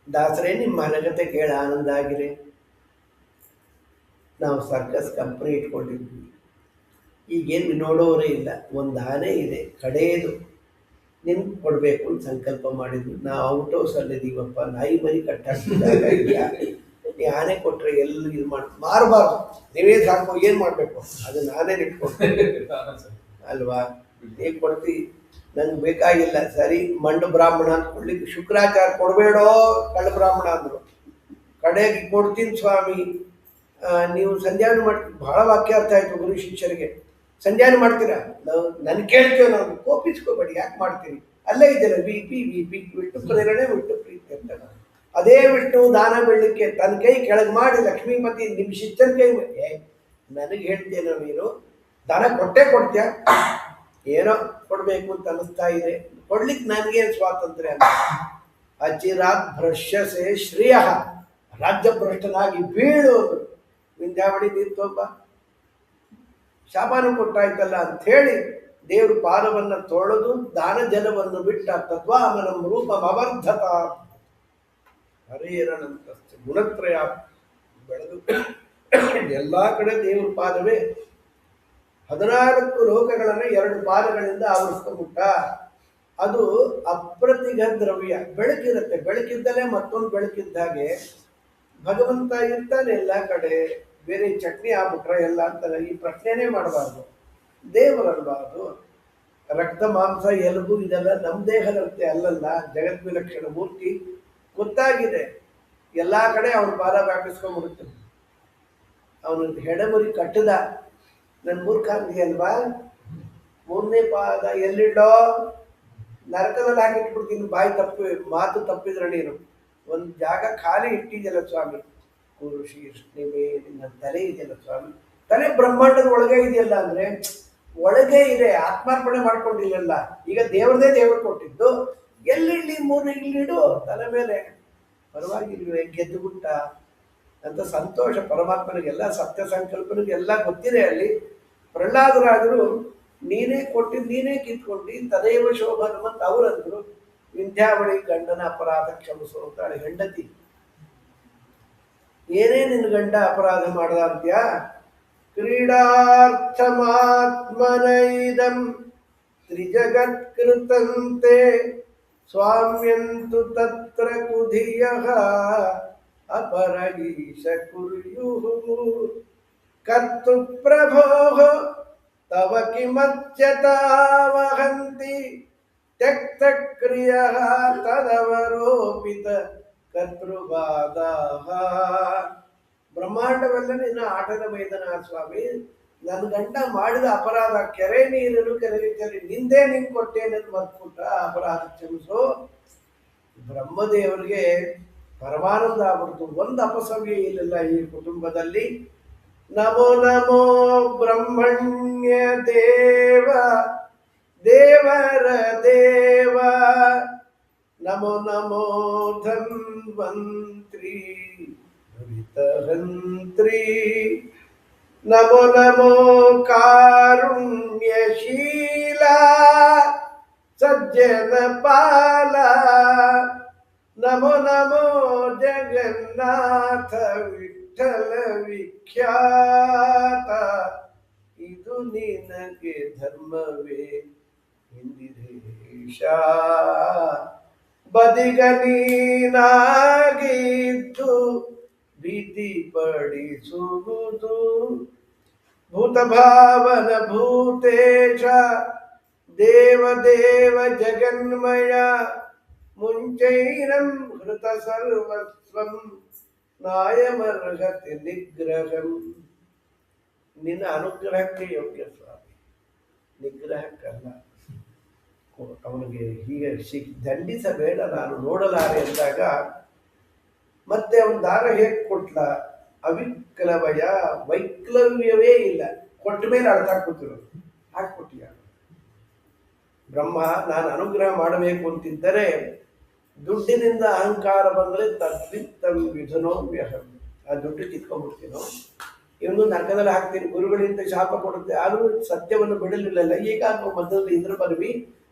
ದಾಸರೇ ನಿಮ್ಮ ಹನಗತೆ ಕೇಳ ಆನಂದ ಆಗಿರೆ. ನಾವು ಸರ್ಕಸ್ ಕಂಪ್ನಿ ಇಟ್ಕೊಂಡಿದ್ವಿ, ಈಗೇನು ನೋಡೋರೇ ಇಲ್ಲ. ಒಂದು ಆನೆ ಇದೆ ಕಡೆಯದು, ನಿಮ್ಗೆ ಕೊಡಬೇಕು ಅಂತ ಸಂಕಲ್ಪ ಮಾಡಿದ್ವಿ. ನಾವು ಔಟ್ ಹೌಸಲ್ಲಿದ್ದೀವಪ್ಪ, ನಾಯಿ ಮರಿ ಕಟ್ಟಾಕ್ತಿದ್ದಾಗ ಈ ಆನೆ ಕೊಟ್ಟರೆ ಎಲ್ಲ ಇದು ಮಾರಬಾರ್ದು, ನೀವೇ ಸಾಕು, ಏನು ಮಾಡಬೇಕು ಅದು ನಾನೇ ಇಟ್ಕೊಡ್ತೀನಿ ಅಲ್ವಾ, ಹೇಗೆ ಕೊಡ್ತೀವಿ, ನಂಗೆ ಬೇಕಾಗಿಲ್ಲ. ಸರಿ ಮಂಡು ಬ್ರಾಹ್ಮಣ ಅಂತ ಕೊಡ್ಲಿಕ್ಕೆ ಶುಕ್ರಾಚಾರ್ಯ ಕೊಡಬೇಡೋ ಕಳ್ಳ ಬ್ರಾಹ್ಮಣ ಅಂದರು. ಕಡೆಗೆ ಕೊಡ್ತೀನಿ ಸ್ವಾಮಿ, ನೀವು ಸಂಧ್ಯಾನ ಮಾಡ್ತೀವಿ. ಭಾಳ ವಾಕ್ಯ ಅರ್ಥ ಆಯಿತು ಗುರು ಶಿಷ್ಯರಿಗೆ. ಸಂಧ್ಯಾನ ಮಾಡ್ತೀರಾ? ನಾವು ನನ್ನ ಕೇಳ್ತೇವೆ, ನಾವು ಕೋಪಿಸ್ಕೋಬೇಡಿ, ಯಾಕೆ ಮಾಡ್ತೀವಿ, ಅಲ್ಲೇ ಇದೆಯಲ್ಲ ವಿಷ್ಣು ಪ್ರೇರಣೆ ವಿಷ್ಣು ಪ್ರೀತಿ ಅಂತ. ಅದೇ ವಿಷ್ಣು ದಾನ ಬೆಳಲಿಕ್ಕೆ ತನ್ನ ಕೈ ಕೆಳಗೆ ಮಾಡಿ ಲಕ್ಷ್ಮೀಪತಿ ನಿಮ್ಮ ಶಿಷ್ಯನ ಕೈ ನನಗೆ ಹೇಳ್ತೇನೋ, ನೀನು ದಾನ ಕೊಡ್ತೀಯ, ಏನೋ ಕೊಡಬೇಕು ಅಂತ ಅನ್ನಿಸ್ತಾ ಇದೆ, ಕೊಡ್ಲಿಕ್ಕೆ ನನಗೇನು ಸ್ವಾತಂತ್ರ್ಯ ಅಂತ. ಅಚಿರಾತ್ ಭ್ರಶ್ಯಸೆ ಶ್ರೇಯ, ರಾಜ್ಯ ಭ್ರಷ್ಟನಾಗಿ ಬೀಳು ವಿಂಧ್ಯಾವಳಿ ನಿಂತೊಬ್ಬ ಶಾಪಾನು ಕೊಟ್ಟಾಯ್ತಲ್ಲ ಅಂಥೇಳಿ ದೇವ್ರ ಪಾದವನ್ನು ತೊಳೆದು ದಾನ ಜಲವನ್ನು ಬಿಟ್ಟ ತದ್ವಾಮನಂ ರೂಪಂ ಅವರ್ಧತ ಹರೇರನಂತ ಗುಣತ್ರಯ ಬೆಳೆದು ಎಲ್ಲ ಕಡೆ ದೇವ್ರ ಪಾದವೇ 14 ಲೋಕಗಳನ್ನು 2 ಪಾದಗಳಿಂದ ಆವರಿಸ್ಕೊಂಡ್ಬಿಟ್ಟ. ಅದು ಅಪ್ರತಿಘ ದ್ರವ್ಯ, ಬೆಳಕಿರುತ್ತೆ, ಬೆಳಕಿದ್ದಲೇ ಮತ್ತೊಂದು ಬೆಳಕಿದ್ದಾಗೆ ಭಗವಂತ ಇರ್ತಾನೆ ಎಲ್ಲ ಕಡೆ. ಬೇರೆ ಚಟ್ನಿ ಆಗ್ಬಿಟ್ರೆ ಎಲ್ಲ ಅಂತಾನೆ, ಈ ಪ್ರಶ್ನೆನೇ ಮಾಡಬಾರ್ದು. ದೇವರಲ್ವಾ ಅದು, ರಕ್ತ ಮಾಂಸ ಎಲುಬು ಇದೆಲ್ಲ ನಮ್ಮ ದೇಹದಂತೆ ಅಲ್ಲಲ್ಲ, ಜಗದ್ವಿಲಕ್ಷಣ ಮೂರ್ತಿ ಗೊತ್ತಾಗಿದೆ. ಎಲ್ಲ ಕಡೆ ಅವನ ಪಾದ ವ್ಯಾಪಿಸ್ಕೊಂಡ್ಬಿಡುತ್ತೆ. ಅವನು ಹೆಡಮುರಿ ಕಟ್ಟದ, ನನ್ನ ಮೂರ್ಖಾಂತಿ ಅಲ್ವಾ, 3ನೇ ಪಾದ ಎಲ್ಲಿಡೋ, ನರಕದಲ್ಲಿ ಹಾಕಿಟ್ಬಿಡ್ತೀನಿ. ಬಾಯಿ ಮಾತು ತಪ್ಪಿದ್ರೆ ನೀನು ಒಂದು ಜಾಗ ಖಾಲಿ ಇಟ್ಟಿದೆಯಲ್ಲ ಸ್ವಾಮಿ, ಗುರು ಶ್ರೀ ನಿನ್ನ ತಲೆ ಇದೆಯಲ್ಲ ಸ್ವಾಮಿ, ತಲೆ ಬ್ರಹ್ಮಾಂಡದ ಒಳಗೆ ಇದೆಯಲ್ಲ ಅಂದರೆ ಒಳಗೆ ಇದೆ, ಆತ್ಮಾರ್ಪಣೆ ಮಾಡ್ಕೊಂಡಿಲ್ಲಲ್ಲ. ಈಗ ದೇವ್ರದೇ ದೇವರು ಕೊಟ್ಟಿದ್ದು, ಎಲ್ಲಿಡ್ಲಿ 3 ಇಲ್ಲಿಡು ತಲೆ ಮೇಲೆ, ಪರವಾಗಿಲ್ವೇ ಗೆದ್ದು ಬಿಟ್ಟ ಅಂತ ಸಂತೋಷ. ಪರಮಾತ್ಮನಿಗೆಲ್ಲ ಸತ್ಯ ಸಂಕಲ್ಪನಿಗೆಲ್ಲ ಗೊತ್ತಿದೆ. ಅಲ್ಲಿ ಪ್ರಹ್ಲಾದರಾಜರು ನೀನೇ ಕೊಟ್ಟಿದ್ದು ನೀನೇ ಕಿತ್ಕೊಂಡು ತದೇವ ಶೋಭನ ಮತ್ತು ಅವರಂದ್ರು. ವಿಂಧ್ಯಾವಳಿ ಗಂಡನ ಅಪರಾಧ ಕ್ಷಮಿಸು ಅಂತಾಳೆ ಹೆಂಡತಿ. ಏನೇ ನಿನ್ನ ಗಂಡ ಅಪರಾಧ ಮಾಡ್ದ ಅಂತ್ಯಾ? ಕ್ರೀಡಾರ್ಥಮಾತ್ಮನೈದಂ ತ್ರಿಜಗತ್ಕೃತಂತೆ ಸ್ವಾಮ್ಯಂತು ತತ್ರ ಕುಧಿಯಃ ಅಪರಗೀಶ ಕುರ್ಯುಃ ಕರ್ತು ಪ್ರಭೋಃ ತವ ಕಿಮಚ್ಯತಾ ವಹಂತಿ ತ್ಯಕ್ತ ಕ್ರಿಯಃ ತದವರೋಪಿತ ಕರ್ತೃವಾದಾಃ. ಬ್ರಹ್ಮಾಂಡವೆಲ್ಲ ನಿನ್ನ ಆಟದ ಮೈದಾನ ಸ್ವಾಮಿ. ನನ್ನ ಗಂಡ ಮಾಡಿದ ಅಪರಾಧ, ಕೆರೆ ನೀರನ್ನು ಕೆರೆಗೆ ನಿಂದೇ ನಿಂಗೆ ಕೊಟ್ಟೇನೆ ಮರ್ತ್ಬಿಟ್ಟ, ಅಪರಾಧ ಕ್ಷಮಿಸು. ಬ್ರಹ್ಮದೇವರಿಗೆ ಪರಮಾನಂದ ಆಗ್ಬಿಡ್ತು. ಒಂದು ಅಪಸವ್ಯ ಇರಲಿಲ್ಲ ಈ ಕುಟುಂಬದಲ್ಲಿ. ನಮೋ ನಮೋ ಬ್ರಹ್ಮಣ್ಯ ದೇವ ದೇವರ ದೇವ, ನಮೋ ನಮೋ ಧನ್ವಂತ್ರಿ ಭವಿತಹಂತ್ರಿ, ನಮೋ ನಮೋ ಕಾರುಣ್ಯಶೀಲ ಸಜ್ಜನ ಪಾಲ, ನಮೋ ನಮೋ ಜಗನ್ನಾಥ ವಿಠಲ ವಿಖ್ಯಾತ. ಇದು ನಿನಗೆ ಧರ್ಮವೇ ಇಂದಿರೇಶ, ಬದಿಗ ನೀನಾಗಿದ್ದು ಭೀತಿ ಪಡಿಸುವುದು. ಭೂತಭಾವನ ಭೂತೇಶ ದೇವ ದೇವ ಜಗನ್ಮಯ, ಮುಂಚೈನಂ ಹೃತ ಸರ್ವಸ್ವಂ ನಾಯಮರ್ಹತಿ ನಿಗ್ರಹಂ. ನಿನ್ನ ಅನುಗ್ರಹಕ್ಕೆ ಯೋಗ್ಯ ಸ್ವಾಮಿ, ನಿಗ್ರಹಕ್ಕಲ್ಲ. ಅವನಿಗೆ ಹೀಗೆ ದಂಡಿಸಬೇಡ, ನಾನು ನೋಡಲಾರೆ ಅಂದಾಗ ಮತ್ತೆ ಅವನ ದಾರ ಹೇಗೆ ಕೊಟ್ಲ? ಅವಿಕ್ಲವಯ, ವೈಕ್ಲವ್ಯವೇ ಇಲ್ಲ. ಕೊಟ್ಟ ಮೇಲೆ ಅರ್ಥ ಕೂತಿರೋದು ಹಾಕ್ಕೊಟ್ಟಿಯ. ಬ್ರಹ್ಮ ನಾನು ಅನುಗ್ರಹ ಮಾಡಬೇಕು ಅಂತಿದ್ದರೆ ದುಡ್ಡಿನಿಂದ ಅಹಂಕಾರ ಬಂದರೆ ತದ್ವಿತ್ತಂ ವಿಧನೋ ವ್ಯಹಂ, ಆ ದುಡ್ಡು ಕಿತ್ಕೊಂಡ್ಬಿಡ್ತೀನೋ. ಇವನು ನರಕದಲ್ಲಿ ಹಾಕ್ತೀನಿ ಗುರುಗಳಿಂದ ಶಾಪ ಕೊಡುತ್ತೆ, ಆದರೂ ಸತ್ಯವನ್ನು ಬಿಡಲಿಲ್ಲ. ಈಗ ಮಧ್ಯದಲ್ಲಿ ಇಂದ್ರ ಪದವಿ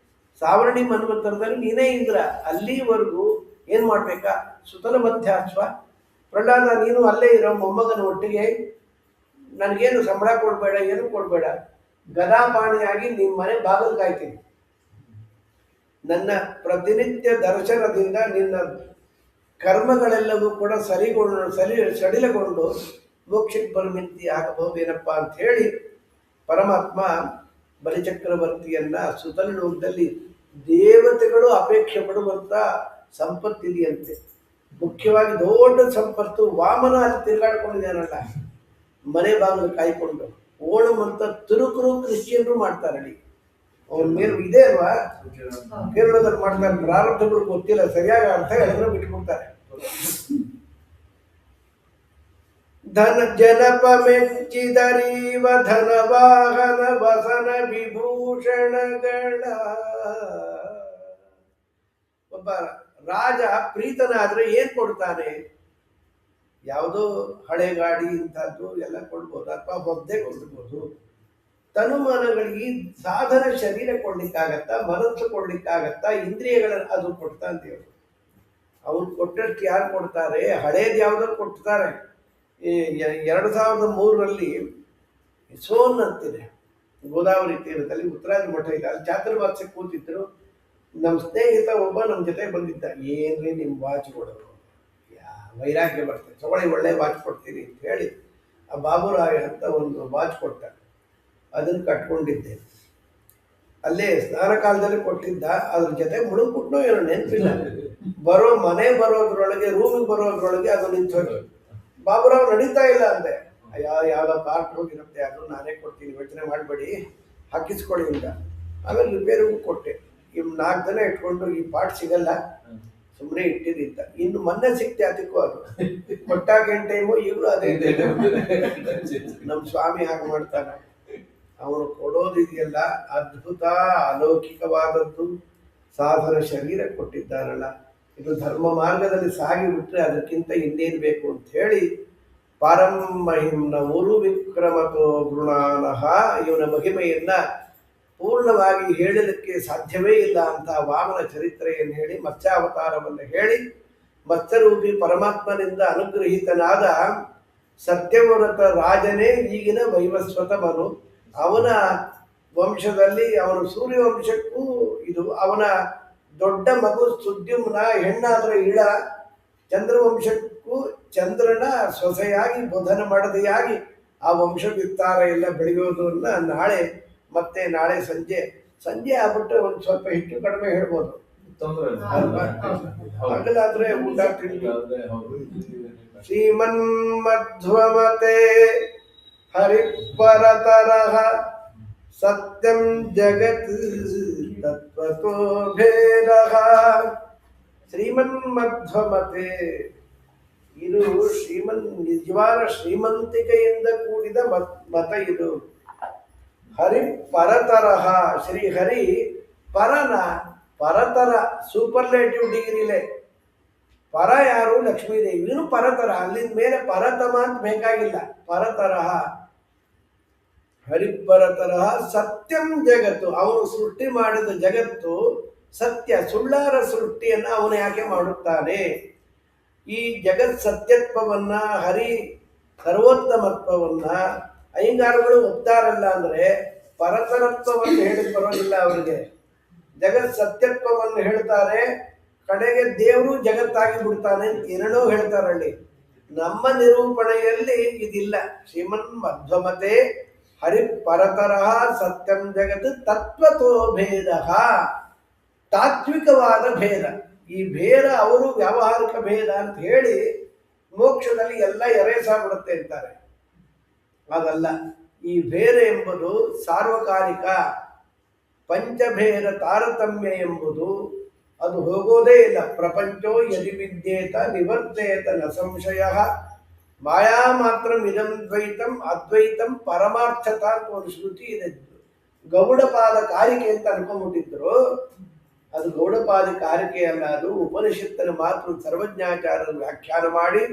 ಸಾವರ್ಣಿ ಮನ್ವಂತರದಲ್ಲಿ ನೀನೇ ಇಂದ್ರ. ಅಲ್ಲಿವರೆಗೂ ಏನು ಮಾಡಬೇಕಾ? ಸುತಲ ಮಧ್ಯಾಶ್ವ ಪ್ರಹ್ಲಾದ ನೀನು ಅಲ್ಲೇ ಇರೋ ಮೊಮ್ಮಗನ ಒಟ್ಟಿಗೆ ನನಗೇನು ಸಂಬಳ ಕೊಡಬೇಡ, ಏನು ಕೊಡಬೇಡ, ಗದಾಪಾಣಿಯಾಗಿ ನಿಮ್ಮ ಮನೆ ಬಾಗಿಲು ಕಾಯ್ತೀನಿ. ನನ್ನ ಪ್ರತಿನಿತ್ಯ ದರ್ಶನದಿಂದ ನಿನ್ನ ಕರ್ಮಗಳೆಲ್ಲವೂ ಕೂಡ ಸಡಿಲಗೊಂಡು ಮೋಕ್ಷಕ್ಕೆ ಪರಿಮಿತಿ ಆಗಬಹುದೇನಪ್ಪ ಅಂತ ಹೇಳಿ ಪರಮಾತ್ಮ ಬಲಿಚಕ್ರವರ್ತಿಯನ್ನ ಸುತಲ ಲೋಕದಲ್ಲಿ ದೇವತೆಗಳು ಅಪೇಕ್ಷೆ ಪಡುವಂಥ ಸಂಪತ್ತಿದೆಯಂತೆ. ಮುಖ್ಯವಾಗಿ ದೊಡ್ಡ ಸಂಪತ್ತು ವಾಮನ ಅಲ್ಲಿ ತಿರುಗಾಡ್ಕೊಂಡಿದ್ದಾನಲ್ಲ ಮನೆ ಬಾಗಿಲು ಕಾಯ್ಕೊಂಡು. ಓಣಂ ಅಂತ ತುರುಕರು ಕ್ರಿಶ್ಚಿಯನ್ರು ಮಾಡ್ತಾರೆ. ಅವನ ಮೇಲೆ ಇದೆ ಅಲ್ವಾ, ಕೇರಳದಲ್ಲಿ ಮಾಡ್ತಾರೆ. ಪ್ರಾರಂಭಗಳು ಗೊತ್ತಿಲ್ಲ, ಸರಿಯಾಗಿ ಅರ್ಥ ಹೇಳಿದ್ರೆ ಬಿಟ್ಬಿಡ್ತಾರೆ. ಧನ ಜನಪ ಮೆಚ್ಚಿದರೀವ ಧನ ವಾಹನ ವಸನ ವಿಭೂಷಣಗಳ. ಒಬ್ಬ ರಾಜ ಪ್ರೀತನಾದ್ರೆ ಏನ್ ಕೊಡ್ತಾನೆ? ಯಾವುದೋ ಹಳೆ ಗಾಡಿ ಇಂಥದ್ದು ಎಲ್ಲ ಕೊಡ್ಬೋದು, ಅಥವಾ ಹೊದ್ದೆ ಕೊಡ್ಬೋದು. ತನುಮಾನಗಳಿಗೆ ಸಾಧನ ಶರೀರ ಕೊಡ್ಲಿಕ್ಕಾಗತ್ತಾ, ಮನಸ್ಸು ಕೊಡ್ಲಿಕ್ಕಾಗತ್ತಾ, ಇಂದ್ರಿಯಗಳ ಅದು ಕೊಡ್ತಾ ದೇವರು. ಅವ್ನು ಕೊಟ್ಟಷ್ಟು ಯಾರು ಕೊಡ್ತಾರೆ? ಹಳೇದು ಯಾವುದೋ ಕೊಡ್ತಾರೆ. 2003 ಸೋನ್ ಅಂತಿದೆ ಗೋದಾವರಿ ತೀರದಲ್ಲಿ, ಉತ್ತರಾದಿ ಮಠ ಇದೆ, ಅಲ್ಲಿ ಚಾತುರ್ಮಾಸ್ಯಕ್ಕೆ ಕೂತಿದ್ರು. ನಮ್ಮ ಸ್ನೇಹಿತ ಒಬ್ಬ ನಮ್ಮ ಜೊತೆ ಬಂದಿದ್ದ. ಏನ್ರಿ ನಿಮ್ಮ ವಾಚ್ ಕೊಡೋರು, ವೈರಾಗ್ಯ ಬರ್ತದೆ, ತಗೊಳ್ಳಿ ಒಳ್ಳೆ ವಾಚ್ ಕೊಡ್ತೀನಿ ಅಂತ ಹೇಳಿ ಆ ಬಾಬುರಾಯ ಅಂತ ಒಂದು ವಾಚ್ ಕೊಟ್ಟ. ಅದನ್ನು ಕಟ್ಕೊಂಡಿದ್ದೆ. ಅಲ್ಲೇ ಸ್ನಾನ ಕಾಲದಲ್ಲಿ ಕೊಟ್ಟಿದ್ದ. ಅದ್ರ ಜೊತೆ ಮುಳುಗ್ಬಿಟ್ನೋ ಏನೋ ನೆನಪಿಲ್ಲ. ಮನೆ ಬರೋದ್ರೊಳಗೆ, ರೂಮಿಗೆ ಬರೋದ್ರೊಳಗೆ ಅದು ನಿಂತೋಯ್ತು. ಬಾಬುರಾವ್ ನಡೀತಾ ಇಲ್ಲ ಅಂದೆ. ಯಾವ್ದೋ ಪಾರ್ಟ್ ಹೋಗಿರುತ್ತೆ, ಅದು ನಾನೇ ಕೊಡ್ತೀನಿ, ಯೋಚನೆ ಮಾಡಬೇಡಿ, ಹಾಕಿಸ್ಕೊಳ್ಳಿ ಅಂತ. ಆಮೇಲೆ ರಿಪೇರಿಗೂ ಕೊಟ್ಟೆ. ಇವ್ 4 ಜನ ಇಟ್ಕೊಂಡು ಈ ಪಾರ್ಟ್ ಸಿಗಲ್ಲ, ಸುಮ್ಮನೆ ಇಟ್ಟಿದ್ದ. ಇನ್ನು ಮೊನ್ನೆ ಸಿಕ್ತೆ ಅದಕ್ಕೂ. ಅದು ಕೊಟ್ಟಾಗ ಏನು ಟೈಮು, ಈಗಲೂ ಅದೇ ಇದೆ. ನಮ್ಮ ಸ್ವಾಮಿ ಹಾಗೆ ಮಾಡ್ತಾನೆ. ಅವನು ಕೊಡೋದಿದೆಯಲ್ಲ ಅದ್ಭುತ, ಅಲೌಕಿಕವಾದದ್ದು. ಸಾಧನ ಶರೀರ ಕೊಟ್ಟಿದ್ದಾನಲ್ಲ, ಇದು ಧರ್ಮ ಮಾರ್ಗದಲ್ಲಿ ಸಾಗಿ ಬಿಟ್ರೆ ಅದಕ್ಕಿಂತ ಇನ್ನೇನು ಬೇಕು ಅಂತ ಹೇಳಿ ಪಾರಂ ಮಹಿಮ್ನ ಉರು ವಿಕ್ರಮತೋ ಗೃಣಾನಃ, ಇವನ ಮಹಿಮೆಯನ್ನ ಪೂರ್ಣವಾಗಿ ಹೇಳಲಿಕ್ಕೆ ಸಾಧ್ಯವೇ ಇಲ್ಲ ಅಂತ ವಾಮನ ಚರಿತ್ರೆಯನ್ನು ಹೇಳಿ, ಮತ್ಸ್ಯಾವತಾರವನ್ನು ಹೇಳಿ, ಮತ್ಸ್ಯರೂಪಿ ಪರಮಾತ್ಮನಿಂದ ಅನುಗ್ರಹಿತನಾದ ಸತ್ಯವ್ರತ ರಾಜನೇ ಈಗಿನ ವೈವಸ್ವತ ಮನು. ಅವನ ವಂಶದಲ್ಲಿ, ಅವನ ಸೂರ್ಯವಂಶಕ್ಕೂ ಇದು ಅವನ ದೊಡ್ಡ ಮಗು ಸುದ್ಯುಮ್ನ, ಹೆಣ್ಣಾದ್ರೆ ಇಳ. ಚಂದ್ರವಂಶಕ್ಕೂ ಚಂದ್ರನ ಸೊಸೆಯಾಗಿ ಬುಧನ ಮಡದಿಯಾಗಿ ಆ ವಂಶ ವಿಸ್ತಾರ ಎಲ್ಲ ಬೆಳೆಯೋದನ್ನ ನಾಳೆ ಸಂಜೆ ಆಗ್ಬಿಟ್ರೆ ಒಂದು ಸ್ವಲ್ಪ ಹೆಚ್ಚು ಕಡಿಮೆ ಹೇಳ್ಬೋದು. ಹಗಲಾದ್ರೆ ಊಟ ತಿಂಡಿ. ಶ್ರೀಮನ್ಮಧ್ವಮತೆ ಹರಿಪರತರಃ ಸತ್ಯಂ ಜಗತ್ ತತ್ವತೋ ಭೇದಃ. ಶ್ರೀಮನ್ಮಧ್ವಮತೆ, ಇದು ನಿಜವಾದ ಶ್ರೀಮಂತಿಕೆಯಿಂದ ಕೂಡಿದ ಮತ ಇದು. ಹರಿ ಪರತರಹ, ಶ್ರೀಹರಿ ಪರತರ ಸೂಪರ್ಲೇಟಿವ್ ಡಿಗ್ರಿಲೇ. ಪರ ಯಾರು? ಲಕ್ಷ್ಮೀದೇವಿ. ಇವನು ಪರತರ, ಅಲ್ಲಿಂದ ಮೇಲೆ ಪರತಮ ಅಂತ ಬೇಕಾಗಿಲ್ಲ. ಪರತರಹ, ಹರಿಪರತರಹ ಸತ್ಯಂ ಜಗತ್ತು. ಅವನು ಸೃಷ್ಟಿ ಮಾಡಿದ ಜಗತ್ತು ಸತ್ಯ, ಸುಳ್ಳಾರ ಸೃಷ್ಟಿಯನ್ನು ಅವನು ಯಾಕೆ ಮಾಡುತ್ತಾನೆ? ಈ ಜಗತ್ ಸತ್ಯತ್ವವನ್ನ, ಹರಿ ಸರ್ವೋತ್ತಮತ್ವವನ್ನ ಅಯ್ಯಂಗಾರಗಳು ಒಪ್ತಾರಲ್ಲ ಅಂದ್ರೆ ಪರತರತ್ವವನ್ನು ಹೇಳಿ ಬರೋದಿಲ್ಲ ಅವರಿಗೆ. ಜಗತ್ ಸತ್ಯತ್ವವನ್ನು ಹೇಳ್ತಾರೆ, ಕಡೆಗೆ ದೇವರು ಜಗತ್ತಾಗಿ ಬಿಡ್ತಾನೆ ಅಂತ ಏನೇನೋ ಹೇಳ್ತಾರಲ್ಲಿ. ನಮ್ಮ ನಿರೂಪಣೆಯಲ್ಲಿ ಇದಿಲ್ಲ. ಶ್ರೀಮನ್ ಮಧ್ವಮತೆ ಹರಿ ಪರತರಃ ಸತ್ಯಂ ಜಗತ್ ತತ್ವತೋ ಭೇದ, ತಾತ್ವಿಕವಾದ ಭೇದ. ಈ ಭೇದ ಅವರು ವ್ಯಾವಹಾರಿಕ ಭೇದ ಅಂತ ಹೇಳಿ ಮೋಕ್ಷದಲ್ಲಿ ಎಲ್ಲ ಎರೇಸಾಗ್ಬಿಡುತ್ತೆ ಅಂತಾರೆ. ಅದಲ್ಲ, ಈ ಭೇದ ಎಂಬುದು ಸಾರ್ವಕಾಲಿಕ. ಪಂಚಭೇದ ತಾರತಮ್ಯ ಎಂಬುದು ಅದು ಹೋಗೋದೇ ಇಲ್ಲ. ಪ್ರಪಂಚೋ ಯದಿ ವಿದ್ಯೇತ ನಿವರ್ತೇತ ನ ಸಂಶಯ. ಮಾಯಾ ಮಾತ್ರ ಇದಂ ದ್ವೈತಂ ಅದ್ವೈತಂ ಪರಮಾರ್ಥತ ಅಂತ ಒಂದು ಶ್ರುತಿ ಇದೆ. ಗೌಡಪಾದ ಕಾರಿಕೆ ಅಂತ ಅನ್ಕೊಂಡ್ಬಿಟ್ಟಿದ್ರು. ಅದು ಗೌಡಪಾದ ಕಾರಿಕೆ ಅಲ್ಲ, ಅದು ಉಪನಿಷತ್ತಿನ ಮಾತ್ರ ಸರ್ವಜ್ಞಾಚಾರ್ಯರು ವ್ಯಾಖ್ಯಾನ ಮಾಡಿ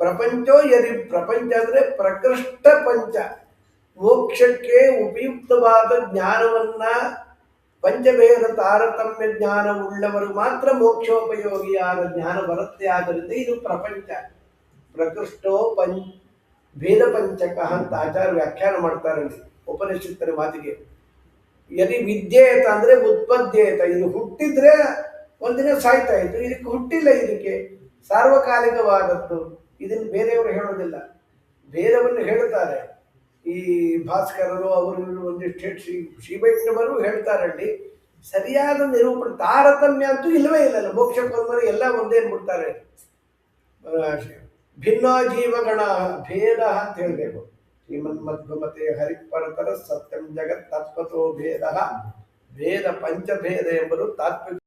ಪ್ರಪಂಚೋ ಯದಿ ಪ್ರಪಂಚ ಅಂದರೆ ಪ್ರಕೃಷ್ಟ ಪಂಚ, ಮೋಕ್ಷಕ್ಕೆ ಉಪಯುಕ್ತವಾದ ಜ್ಞಾನವನ್ನ ಪಂಚಭೇದ ತಾರತಮ್ಯ ಜ್ಞಾನವುಳ್ಳವರು ಮಾತ್ರ ಮೋಕ್ಷೋಪಯೋಗಿಯಾದ ಜ್ಞಾನ ಬರುತ್ತೆ. ಆದ್ದರಿಂದ ಇದು ಪ್ರಪಂಚ. ಪ್ರಕೃಷ್ಟೋ ಭೇದ ಪಂಚಕ ಅಂತ ಆಚಾರ್ಯ ವ್ಯಾಖ್ಯಾನ ಮಾಡ್ತಾರೆ ಉಪನಿಷತ್ತಿನ ಮಾತಿಗೆ. ಯದಿ ವಿದ್ಯೇತ ಅಂದರೆ ಉತ್ಪದ್ಯೇತ, ಇದು ಹುಟ್ಟಿದ್ರೆ ಒಂದಿನ ಸಾಯ್ತಾ ಇತ್ತು, ಇದಕ್ಕೆ ಹುಟ್ಟಿಲ್ಲ, ಇದಕ್ಕೆ ಸಾರ್ವಕಾಲಿಕವಾದದ್ದು. ಇದನ್ನು ಬೇರೆಯವರು ಹೇಳೋದಿಲ್ಲ, ಬೇರೆಯವನ್ನು ಹೇಳ್ತಾರೆ. ಈ ಭಾಸ್ಕರರು ಅವರು ಒಂದಿಷ್ಟು ಶ್ರೀವೈಷ್ಣವರು ಹೇಳ್ತಾರಲ್ಲಿ ಸರಿಯಾದ ನಿರೂಪಣೆ. ತಾರತಮ್ಯ ಅಂತೂ ಇಲ್ಲವೇ ಇಲ್ಲ. ಮೋಕ್ಷಕ್ಕೊಂದರೆ ಎಲ್ಲ ಒಂದೇ ಅಂದ್ಬಿಡ್ತಾರೆ. ಭಿನ್ನ ಜೀವಗಣ ಭೇದ ಅಂತ ಹೇಳಬೇಕು. ಶ್ರೀಮನ್ಮಧ್ವಮತೆ ಹರಿಪರತರ ಸತ್ಯಂ ಜಗತ್ ತತ್ವತೋ ಭೇದ ಭೇದ ಪಂಚಭೇದ ಎಂಬುದು ತಾತ್ವಿಕ